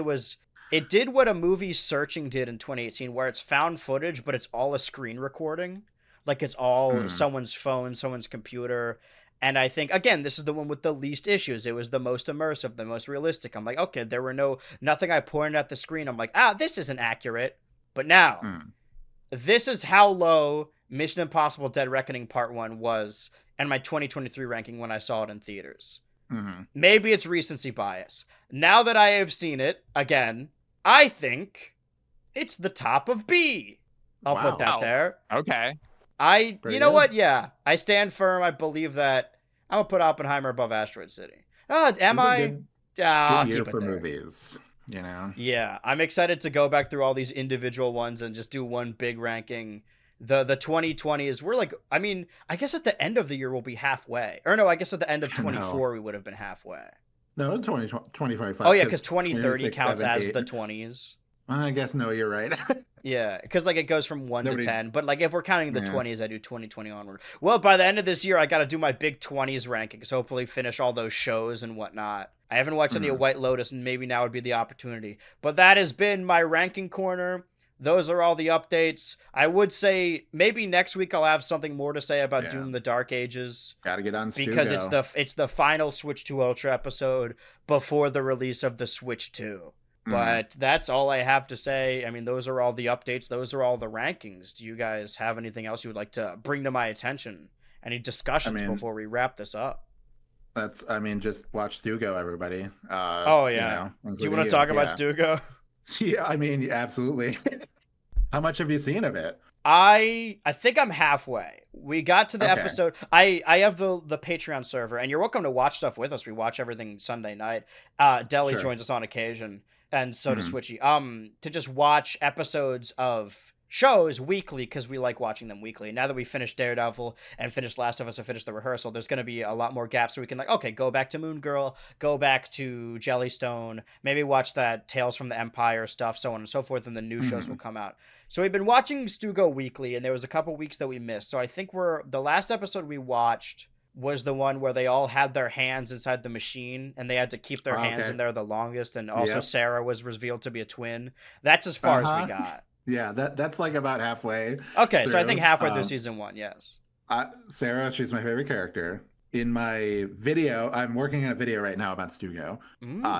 it did what a movie searching did in 2018, where it's found footage, but it's all a screen recording. Like it's all Mm. someone's phone, someone's computer. And I think, again, this is the one with the least issues. It was the most immersive, the most realistic. I'm like, okay, there were nothing I pointed at the screen. I'm like, this isn't accurate. But now, Mm. this is how low Mission Impossible Dead Reckoning Part 1 was and my 2023 ranking when I saw it in theaters. Mhm. Maybe it's recency bias. Now that I have seen it again, I think it's the top of B. I'll put that Wow. there. Okay. Pretty You know good. what? Yeah, I stand firm. I believe that. I'm gonna put Oppenheimer above Asteroid City. Am This is a I? good, I'll good year keep it for there. movies. You know. Yeah, I'm excited to go back through all these individual ones and just do one big ranking. The 2020s, we're like, I mean, I guess at the end of the year we'll be halfway. Or no, I guess at the end of I know. 24 we would have been halfway. No, 2025. Oh yeah, because 2030 26, counts 7, as 8. the 20s. I guess no, you're right. Yeah, because like it goes from 1 Nobody- to 10. But like if we're counting the Yeah. 20s, I do 2020 onward. Well, by the end of this year, I got to do my big 20s rankings. Hopefully, finish all those shows and whatnot. I haven't watched any of White Lotus, and maybe now would be the opportunity. But that has been my ranking corner. Those are all the updates. I would say maybe next week I'll have something more to say about Yeah. Doom: The Dark Ages. Gotta get on Stugo. Because it's the final Switch 2 Ultra episode before the release of the Switch 2. But that's all I have to say. I mean, those are all the updates. Those are all the rankings. Do you guys have anything else you would like to bring to my attention? Any discussions before we wrap this up? Just watch Stugo, everybody. Oh, yeah. Do you want to talk about Stugo? Yeah, I mean, absolutely. How much have you seen of it? I think I'm halfway. We got to the Okay. episode. I have the Patreon server, and you're welcome to watch stuff with us. We watch everything Sunday night. Deli Sure. joins us on occasion, and so does Mhm. Switchy. To just watch episodes of shows weekly because we like watching them weekly. Now that we finished Daredevil and finished Last of Us and finished The Rehearsal, there's going to be a lot more gaps so we can like, okay, go back to Moon Girl, go back to Jellystone, maybe watch that Tales from the Empire stuff, so on and so forth, and the new shows will come out. So we've been watching Stugo weekly, and there was a couple weeks that we missed. So I think the last episode we watched was the one where they all had their hands inside the machine, and they had to keep their hands Okay. in there the longest, and also Yep. Sarah was revealed to be a twin. That's as far as we got. Yeah, that's like about halfway. Okay, so I think through. halfway through season 1, yes. Sarah, she's my favorite character. In my video, I'm working on a video right now about Stugo.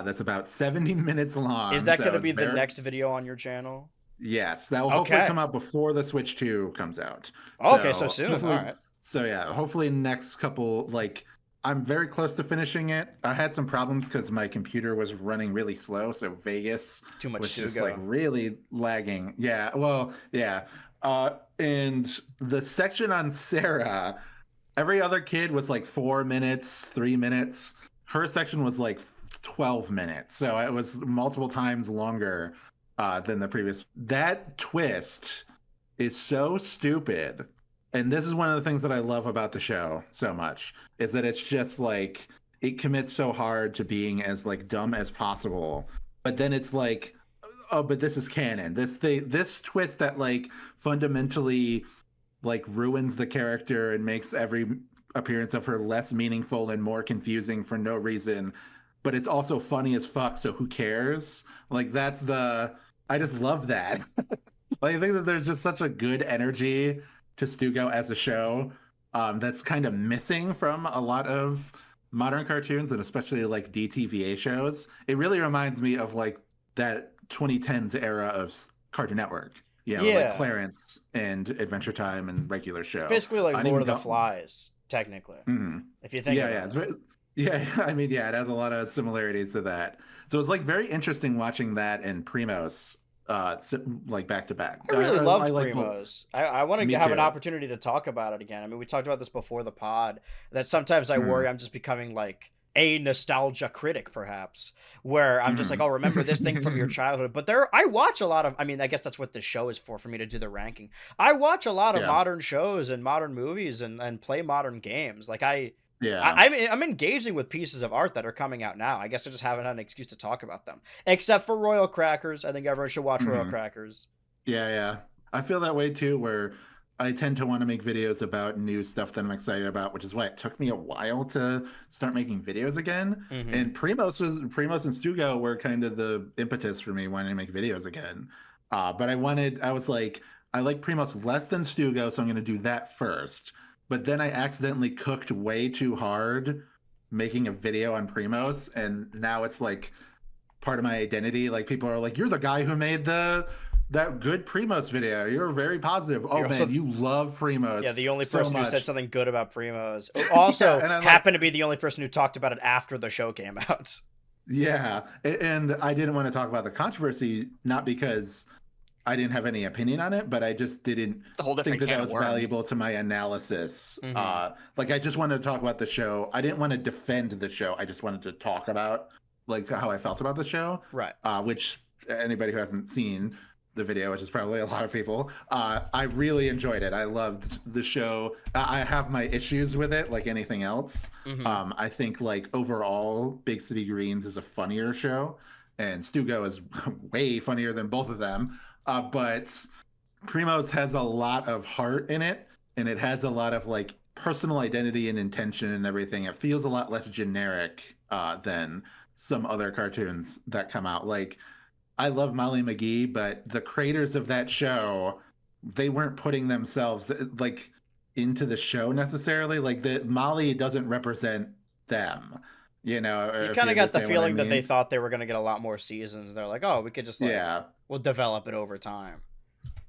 That's about 70 minutes long. Is that so going to be it's the next video on your channel? Yes, that will hopefully Okay. come out before the Switch 2 comes out. Okay, so soon. All hopefully- right. So yeah, hopefully next couple, like, I'm very close to finishing it. I had some problems because my computer was running really slow, so Vegas Too much was just Stugo. like really lagging. Yeah, well, yeah. And the section on Sarah, every other kid was like 4 minutes, 3 minutes. Her section was like 12 minutes, so it was multiple times longer than the previous. That twist is so stupid. And this is one of the things that I love about the show so much, is that it's just like it commits so hard to being as like dumb as possible, but then it's like, oh, but this is canon. This twist that like fundamentally like ruins the character and makes every appearance of her less meaningful and more confusing for no reason, but it's also funny as fuck. So who cares? Like I just love that. Like I think that there's just such a good energy to Stugo as a show that's kind of missing from a lot of modern cartoons and especially like DTVA shows. It really reminds me of like that 2010s era Cartoon Network. You know, like Yeah. Clarence and Adventure Time and regular show. It's basically like And Lord even of the Flies, technically, if you think Yeah, about it's it. very, yeah. I mean, yeah, it has a lot of similarities to that. So it's like very interesting watching that and Primos, like back to back. I really I loved like both. Primos. I want Me to have an too. opportunity to talk about it again. I mean, we talked about this before the pod, that sometimes I Mm-hmm. worry I'm just becoming like a nostalgia critic, perhaps, where I'm just like, oh, remember this thing from your Mm-hmm. childhood. But I watch a lot of, I mean, I guess that's what this show is for me to do the ranking. I watch a lot of Yeah, modern shows and modern movies and play modern games. Like yeah. I'm engaging with pieces of art that are coming out now. I guess I just haven't had an excuse to talk about them. Except for Royal Crackers. I think everyone should watch Royal Mm-hmm. Crackers. Yeah, yeah. I feel that way too, where I tend to want to make videos about new stuff that I'm excited about, which is why it took me a while to start making videos again. Mm-hmm. And Primos and Stugo were kind of the impetus for me wanting to make videos again. But I was like, I like Primos less than Stugo, so I'm going to do that first. But then I accidentally cooked way too hard making a video on Primos, and now it's like part of my identity. Like people are like, "You're the guy who made that good Primos video. You're very positive. Oh You're man, also, you love Primos. yeah, the only so person who much." said something good about Primos. Also, Yeah, and I'm like, happened to be the only person who talked about it after the show came out. yeah, and I didn't want to talk about the controversy, not because I didn't have any opinion on it, but I just didn't The whole think different that can that of was worms. valuable to my analysis. Mhm. Like I just wanted to talk about the show. I didn't want to defend the show. I just wanted to talk about like how I felt about the show. Right. Which anybody who hasn't seen the video, which is probably a lot of people, I really enjoyed it. I loved the show. I have my issues with it, like anything else. Mhm. I think like overall, Big City Greens is a funnier show, and Stugo is way funnier than both of them. But Primos has a lot of heart in it, and it has a lot of like personal identity and intention and everything. It feels a lot less generic than some other cartoons that come out. Like I love Molly McGee, but the creators of that show, they weren't putting themselves like into the show necessarily. Like the Molly doesn't represent them, you know, You if kind you of got the understand what I feeling that they mean. thought they were going to get a lot more seasons. They're like, oh, we could just like, Yeah. we'll develop it over time.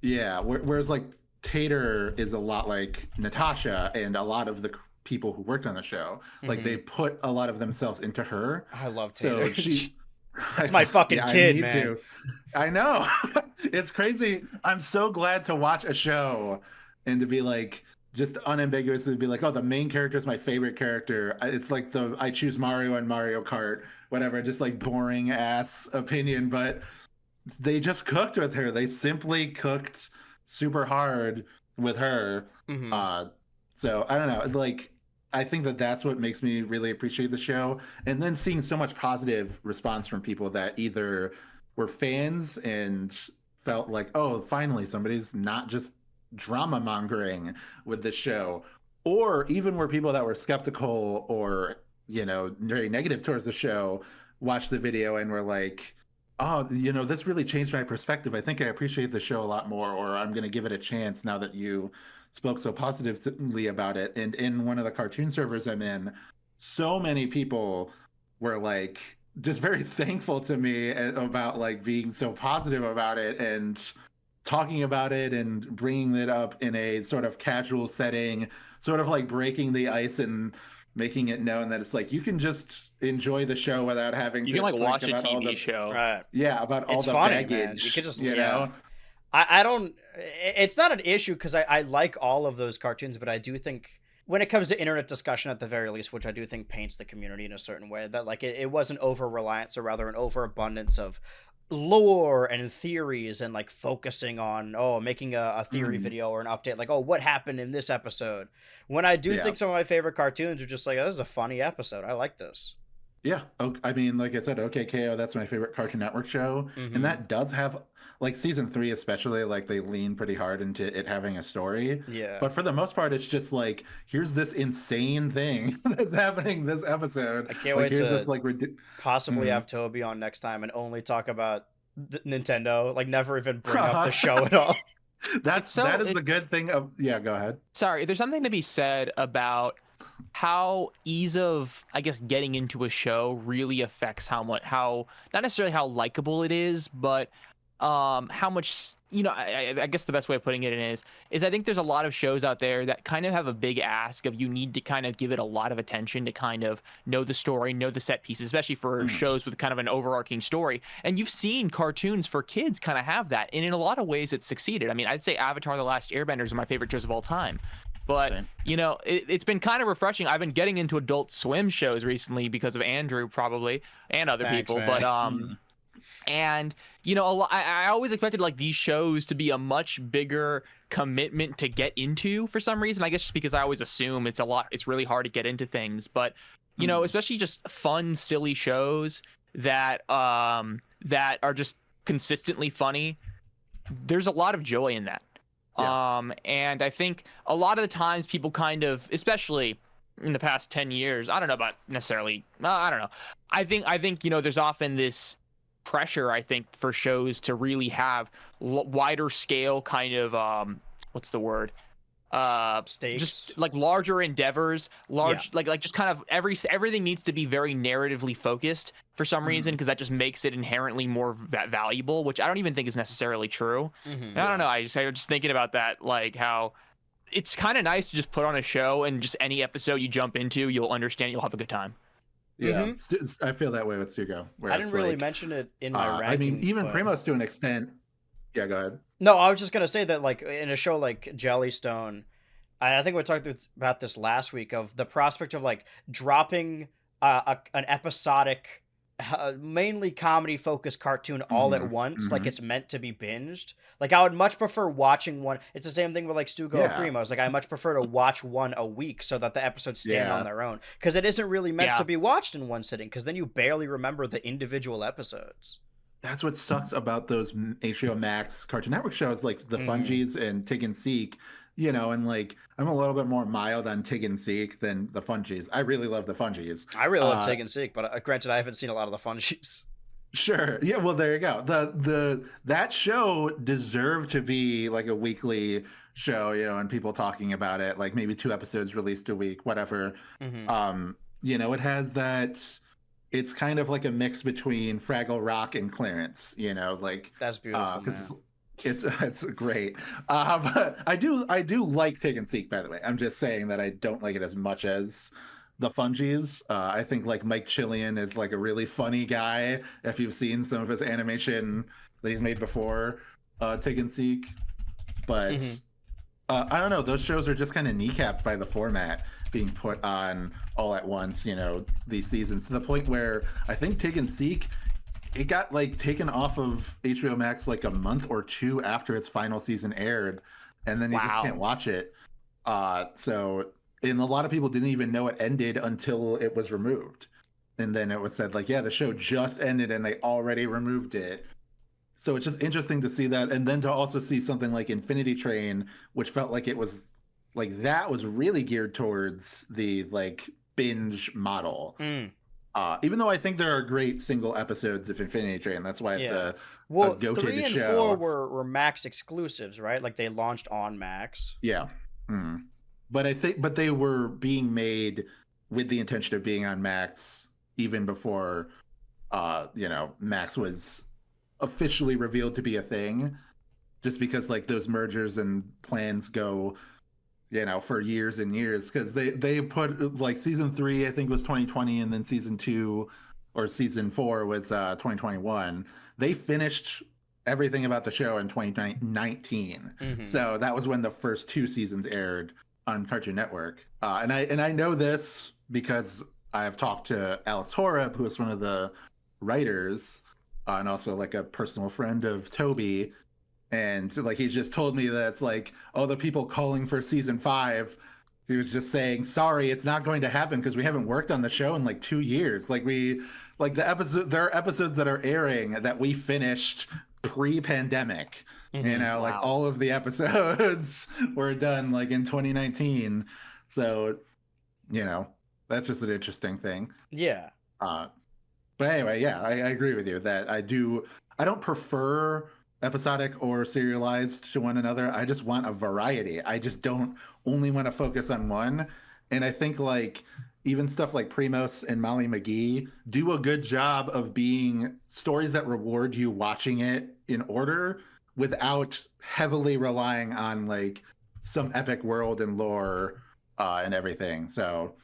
Yeah. Whereas like Tater is a lot like Natasha and a lot of the people who worked on the show. Like they put a lot of themselves into her. I love Tater. So she That's my fucking yeah, kid, me man. too. I know. It's crazy. I'm so glad to watch a show and to be like just unambiguously be like, oh, the main character is my favorite character. It's like the I choose Mario and Mario Kart, whatever, just like boring ass opinion, but they just cooked with her. They simply cooked super hard with her. Mhm. So I don't know. Like I think that that's what makes me really appreciate the show. And then seeing so much positive response from people that either were fans and felt like, oh, finally somebody's not just drama mongering with the show, or even were people that were skeptical or, you know, very negative towards the show, watched the video and were like, oh, you know, this really changed my perspective. I think I appreciate the show a lot more, or I'm going to give it a chance now that you spoke so positively about it. And in one of the cartoon servers I'm in, so many people were like just very thankful to me about like being so positive about it and talking about it and bringing it up in a sort of casual setting, sort of like breaking the ice and making it known that it's like you can just enjoy the show without having You to can like think watch a about all TV the show. Right. yeah about all It's the funny, man. baggage. You could just, you yeah. know. I don't, it's not an issue because I like all of those cartoons, but I do think when it comes to internet discussion at the very least, which I do think paints the community in a certain way, that like it wasn't over-reliance or rather an overabundance of lore and theories and like focusing on, oh, making a theory video or an update, like, oh, what happened in this episode? When I do Yeah. think some of my favorite cartoons are just like, oh, this is a funny episode. I like this. Yeah, I mean, like I said, OK KO, that's my favorite Cartoon Network show, Mhm. and that does have like season 3 especially, like they lean pretty hard into it having a story. Yeah. But for the most part, it's just like here's this insane thing that's happening this episode. I can't Like wait here's to this like possibly Mhm. have Toby on next time and only talk about Nintendo, like never even bring up the show at all. that is the good thing of yeah. Go ahead. Sorry, there's something to be said about how ease of, I guess, getting into a show really affects how not necessarily how likable it is, but how much, I guess the best way of putting it is I think there's a lot of shows out there that kind of have a big ask of you need to kind of give it a lot of attention to kind of know the story, know the set pieces, especially for shows with kind of an overarching story. And you've seen cartoons for kids kind of have that, and in a lot of ways it's succeeded. I mean, I'd say Avatar: The Last Airbender is my favorite shows of all time. But Same. it's been kind of refreshing. I've been getting into Adult Swim shows recently because of Andrew, probably, and other Thanks, people. man. But and I always expected like these shows to be a much bigger commitment to get into for some reason. I guess just because I always assume it's really hard to get into things. But especially just fun, silly shows that that are just consistently funny. There's a lot of joy in that. Yeah. And I think a lot of the times people kind of, especially in the past 10 years, I don't know about necessarily, I don't know. I think there's often this pressure, I think, for shows to really have wider scale kind of what's the word, Stakes, just like larger endeavors, like just kind of everything needs to be very narratively focused for some reason, because that just makes it inherently more valuable, which I don't even think is necessarily true. And I don't know, I'm just thinking about that, like how it's kind of nice to just put on a show and just any episode you jump into, you'll understand, you'll have a good time. Yeah, I feel that way with Stugo. I didn't really mention it in my ranking. I mean, even Primos to an extent. Yeah, go ahead. No, I was just gonna say that, like, in a show like Jellystone, and I think we talked about this last week, of the prospect of like dropping an episodic, mainly comedy focused cartoon all at once, like it's meant to be binged. Like, I would much prefer watching one. It's the same thing with like Stugo or Primos. Like, I much prefer to watch one a week so that the episodes stand on their own, because it isn't really meant to be watched in one sitting, because then you barely remember the individual episodes. That's what sucks about those HBO Max Cartoon Network shows, like the Fungies and Tig and Seek. And like, I'm a little bit more mild on Tig and Seek than the Fungies. I really love the Fungies. I really love Tig and Seek, but granted, I haven't seen a lot of the Fungies. Sure. Yeah. Well, there you go. That show deserved to be like a weekly show, and people talking about it, like maybe 2 episodes released a week, whatever. It has that. It's kind of like a mix between Fraggle Rock and Clarence. Like, that's beautiful. Man. It's great. But I do like Tig and Seek, by the way. I'm just saying that I don't like it as much as the Fungies. I think like Mike Chillian is like a really funny guy, if you've seen some of his animation that he's made before Tig and Seek. But I don't know, those shows are just kind of kneecapped by the format being put on all at once, these seasons, to the point where I think Tig and Seek, it got like taken off of HBO Max like a month or 2 after its final season aired, and then you just can't watch it. And a lot of people didn't even know it ended until it was removed. And then it was said like, yeah, the show just ended and they already removed it. So it's just interesting to see that. And then to also see something like Infinity Train, which felt like it was like, that was really geared towards the like binge model. Even though I think there are great single episodes of Infinity Train. That's why it's a go-to 3 and show. 4 were Max exclusives, right? Like, they launched on Max. Yeah. But they were being made with the intention of being on Max even before Max was officially revealed to be a thing, just because like those mergers and plans go for years and years, because they put like season 3 I think was 2020, and then season 2 or season 4 was 2021. They finished everything about the show in 2019. So that was when the first 2 seasons aired on Cartoon Network. And I know this because I have talked to Alex Horeb, who is one of the writers, and also like a personal friend of Toby. And like, he's just told me that it's like, oh, the people calling for season 5, he was just saying, sorry, it's not going to happen because we haven't worked on the show in like 2 years. Like there are episodes that are airing that we finished pre-pandemic. Like all of the episodes were done like in 2019. So, that's just an interesting thing. Yeah. But anyway, yeah, I agree with you that I don't prefer episodic or serialized to one another. I just want a variety. I just don't only want to focus on one. And I think like even stuff like Primos and Molly McGee do a good job of being stories that reward you watching it in order without heavily relying on like some epic world and lore and everything. So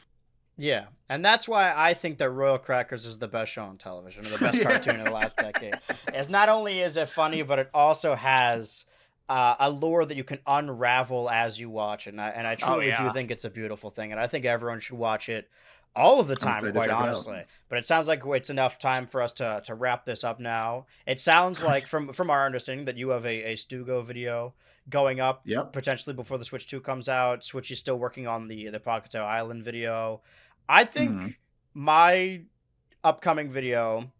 Yeah, and that's why I think that Royal Crackers is the best show on television, or the best cartoon in the last decade. As not only is it funny, but it also has a lore that you can unravel as you watch, and I truly do think it's a beautiful thing, and I think everyone should watch it all of the I'm time, excited to quite check it out. honestly. But it sounds like it's enough time for us to wrap this up now. It sounds like, from our understanding, that you have a Stugo video going up Yep. potentially before the Switch 2 comes out. Switch is still working on the Pocketo Island video. I think my upcoming video,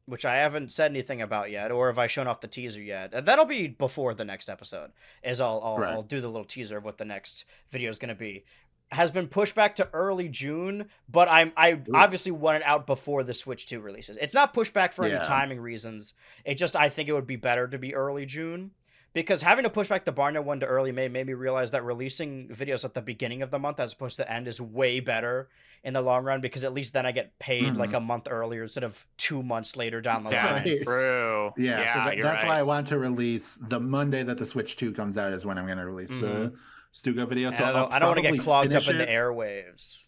which I haven't said anything about yet, or have I shown off the teaser yet, that'll be before the next episode, is I'll do the little teaser of what the next video is going to be, has been pushed back to early June, but I obviously want it out before the Switch 2 releases. It's not pushed back for any timing reasons. It just, I think it would be better to be early June. Because having to push back the Barno one to early May made me realize that releasing videos at the beginning of the month as opposed to the end is way better in the long run, because at least then I get paid like a month earlier instead of 2 months later down the line. True. Yeah, so that's why I want to release the Monday that the Switch 2 comes out is when I'm going to release the Stugo video. So I don't want to get clogged up in the airwaves.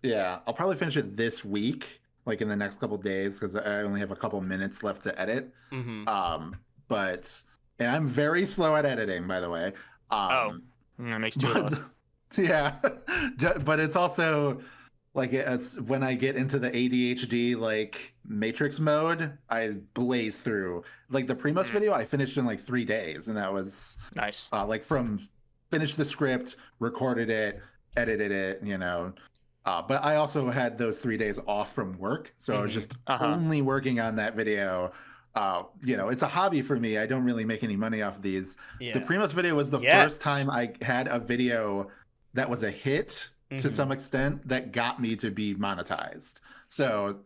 Yeah, I'll probably finish it this week, like in the next couple days, because I only have a couple minutes left to edit. And I'm very slow at editing, by the way. That makes two of us. Yeah, but it's also like when I get into the ADHD like matrix mode, I blaze through. Like the Primos video, I finished in like 3 days, and that was nice. Like from finished the script, recorded it, edited it, you know. But I also had those 3 days off from work, so I was just only working on that video. You know, it's a hobby for me. I don't really make any money off these. The Primos video was the first time I had a video that was a hit to some extent that got me to be monetized. So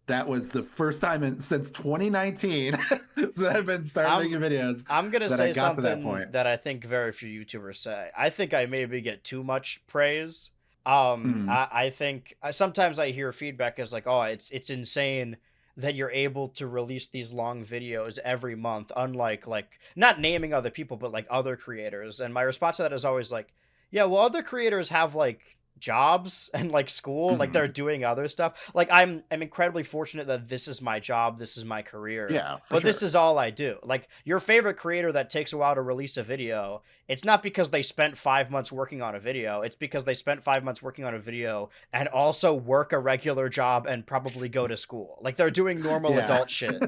that was the first time since 2019 that I've been starting making videos. I'm going to say something that I think very few YouTubers say. I think I maybe get too much praise. I think sometimes I hear feedback as like, oh, it's insane that you're able to release these long videos every month, unlike, like, not naming other people, but like other creators. And my response to that is always like, yeah, well, other creators have like jobs and like school, like they're doing other stuff. Like I'm incredibly fortunate that this is my job, this is my career. Yeah, but this is all I do. Like your favorite creator that takes a while to release a video, it's not because they spent 5 months working on a video. It's because they spent 5 months working on a video and also work a regular job and probably go to school. Like they're doing normal adult shit.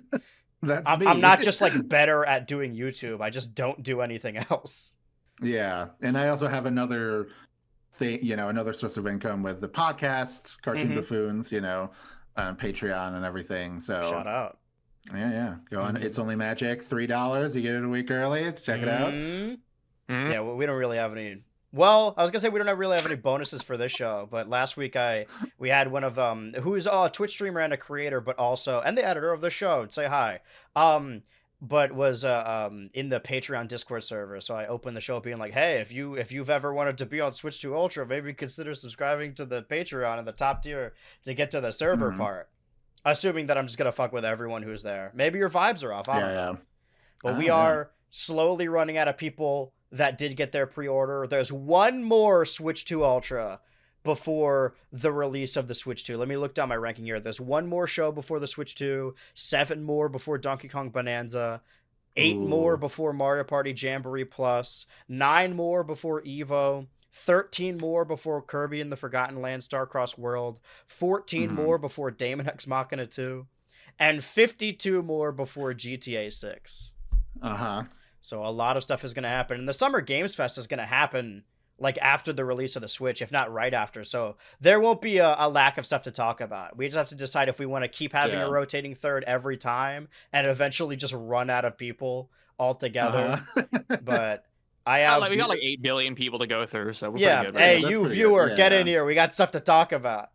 I'm not just like better at doing YouTube. I just don't do anything else. Yeah, and I also have another thing, you know, another source of income with the podcast, Cartoon Buffoons, you know, on Patreon and everything. So shout out. Yeah. Go on. It's Only Magic, $3. You get it a week early. Check it out. Yeah, we don't really have any. Well, I was gonna say we don't really have any bonuses for this show, but last week we had one of them who's a Twitch streamer and a creator, but also and the editor of the show. Say hi. But was in the Patreon Discord server. So I opened the show being like, hey, if you've ever wanted to be on Switch 2 Ultra, maybe consider subscribing to the Patreon in the top tier to get to the server part. Assuming that I'm just gonna fuck with everyone who's there. Maybe your vibes are off. I don't know. But we are slowly running out of people that did get their pre-order. There's one more Switch 2 Ultra before the release of the Switch 2. Let me look down my ranking here. There's one more show before the Switch 2, 7 more before Donkey Kong Bonanza, 8 more before Mario Party Jamboree Plus, 9 more before Evo, 13 more before Kirby and the Forgotten Land Starcross World, 14 more before Daemon X Machina 2, and 52 more before GTA 6. So a lot of stuff is going to happen. And the Summer Games Fest is going to happen like after the release of the Switch, if not right after. So there won't be a lack of stuff to talk about. We just have to decide if we want to keep having a rotating third every time and eventually just run out of people altogether. But I have... we got like 8 billion people to go through, so we're pretty good. Hey, you viewer, get in here. We got stuff to talk about.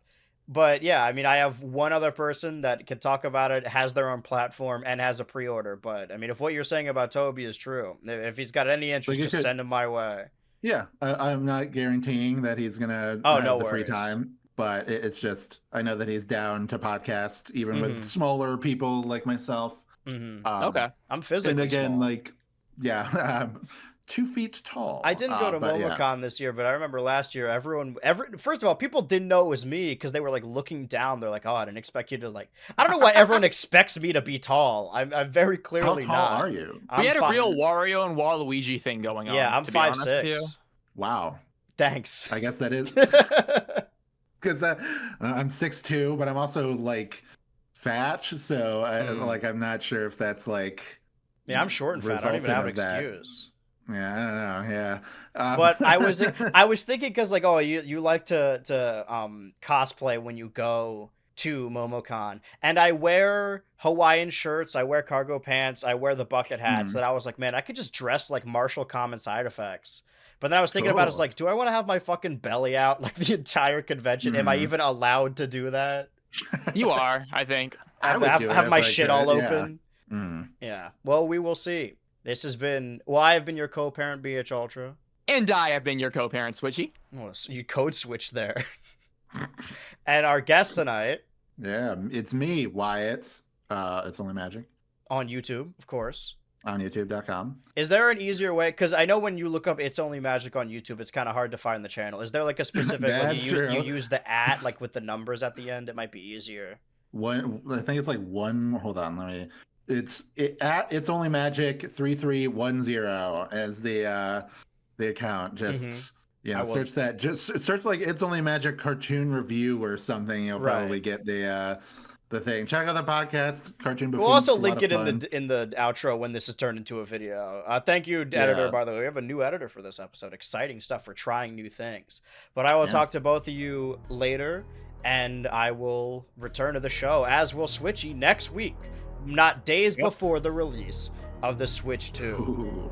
But yeah, I mean, I have one other person that can talk about it, has their own platform, and has a pre-order. But I mean, if what you're saying about Toby is true, if he's got any interest, just send him my way. Yeah, I'm not guaranteeing that he's gonna have the free time, but it's just I know that he's down to podcast even with smaller people like myself. Okay. I'm physically And again, small. like, yeah, 2 feet tall. I didn't go to but yeah. MomoCon this year, but I remember last year, first of all, people didn't know it was me because they were like looking down. They're like, "Oh, I didn't expect you to like." I don't know why everyone expects me to be tall. I'm very How clearly tall not. are you? We had a fi- real Wario and Waluigi thing going on. Yeah, I'm to be honest with you. 5'6". Wow. Thanks. I guess that is because I'm 6'2", but I'm also like fat, so I'm not sure if that's like. Yeah, I'm short and fat. I don't even have an resultant of that. excuse. Yeah, I don't know. Yeah, But I was thinking because like, oh, you like to cosplay when you go to MomoCon, and I wear Hawaiian shirts, I wear cargo pants, I wear the bucket hats. That I was like, man, I could just dress like Marshall Common side effects. But then I was thinking about it, it's like, do I want to have my fucking belly out like the entire convention? Am I even allowed to do that? You are, I think. I would do it have if my I shit could, all yeah. open. Yeah. Well, we will see. This has been. Well, I have been your co-parent, BH Ultra. And I have been your co-parent, Switchy. Oh, so you code switched there. And our guest tonight. Yeah, it's me, Wyatt. It's Only Magic On YouTube, of course. on YouTube.com. Is there an easier way? Because I know when you look up It's Only Magic on YouTube, it's kind of hard to find the channel. Is there like a specific, like you use the @ like with the numbers at the end? It might be easier. I think it's like one. Hold on, let me. It's Only Magic 3310 as the account. Just search that. Just search like It's Only Magic cartoon review or something. You'll probably get the thing. Check out the podcast, Cartoon Buffoons. We'll also link it in the outro when this is turned into a video. Thank you, editor. By the way, we have a new editor for this episode. Exciting stuff for trying new things. But I will talk to both of you later, and I will return to the show, as will Switchy next week, not days before the release of the Switch 2. Ooh.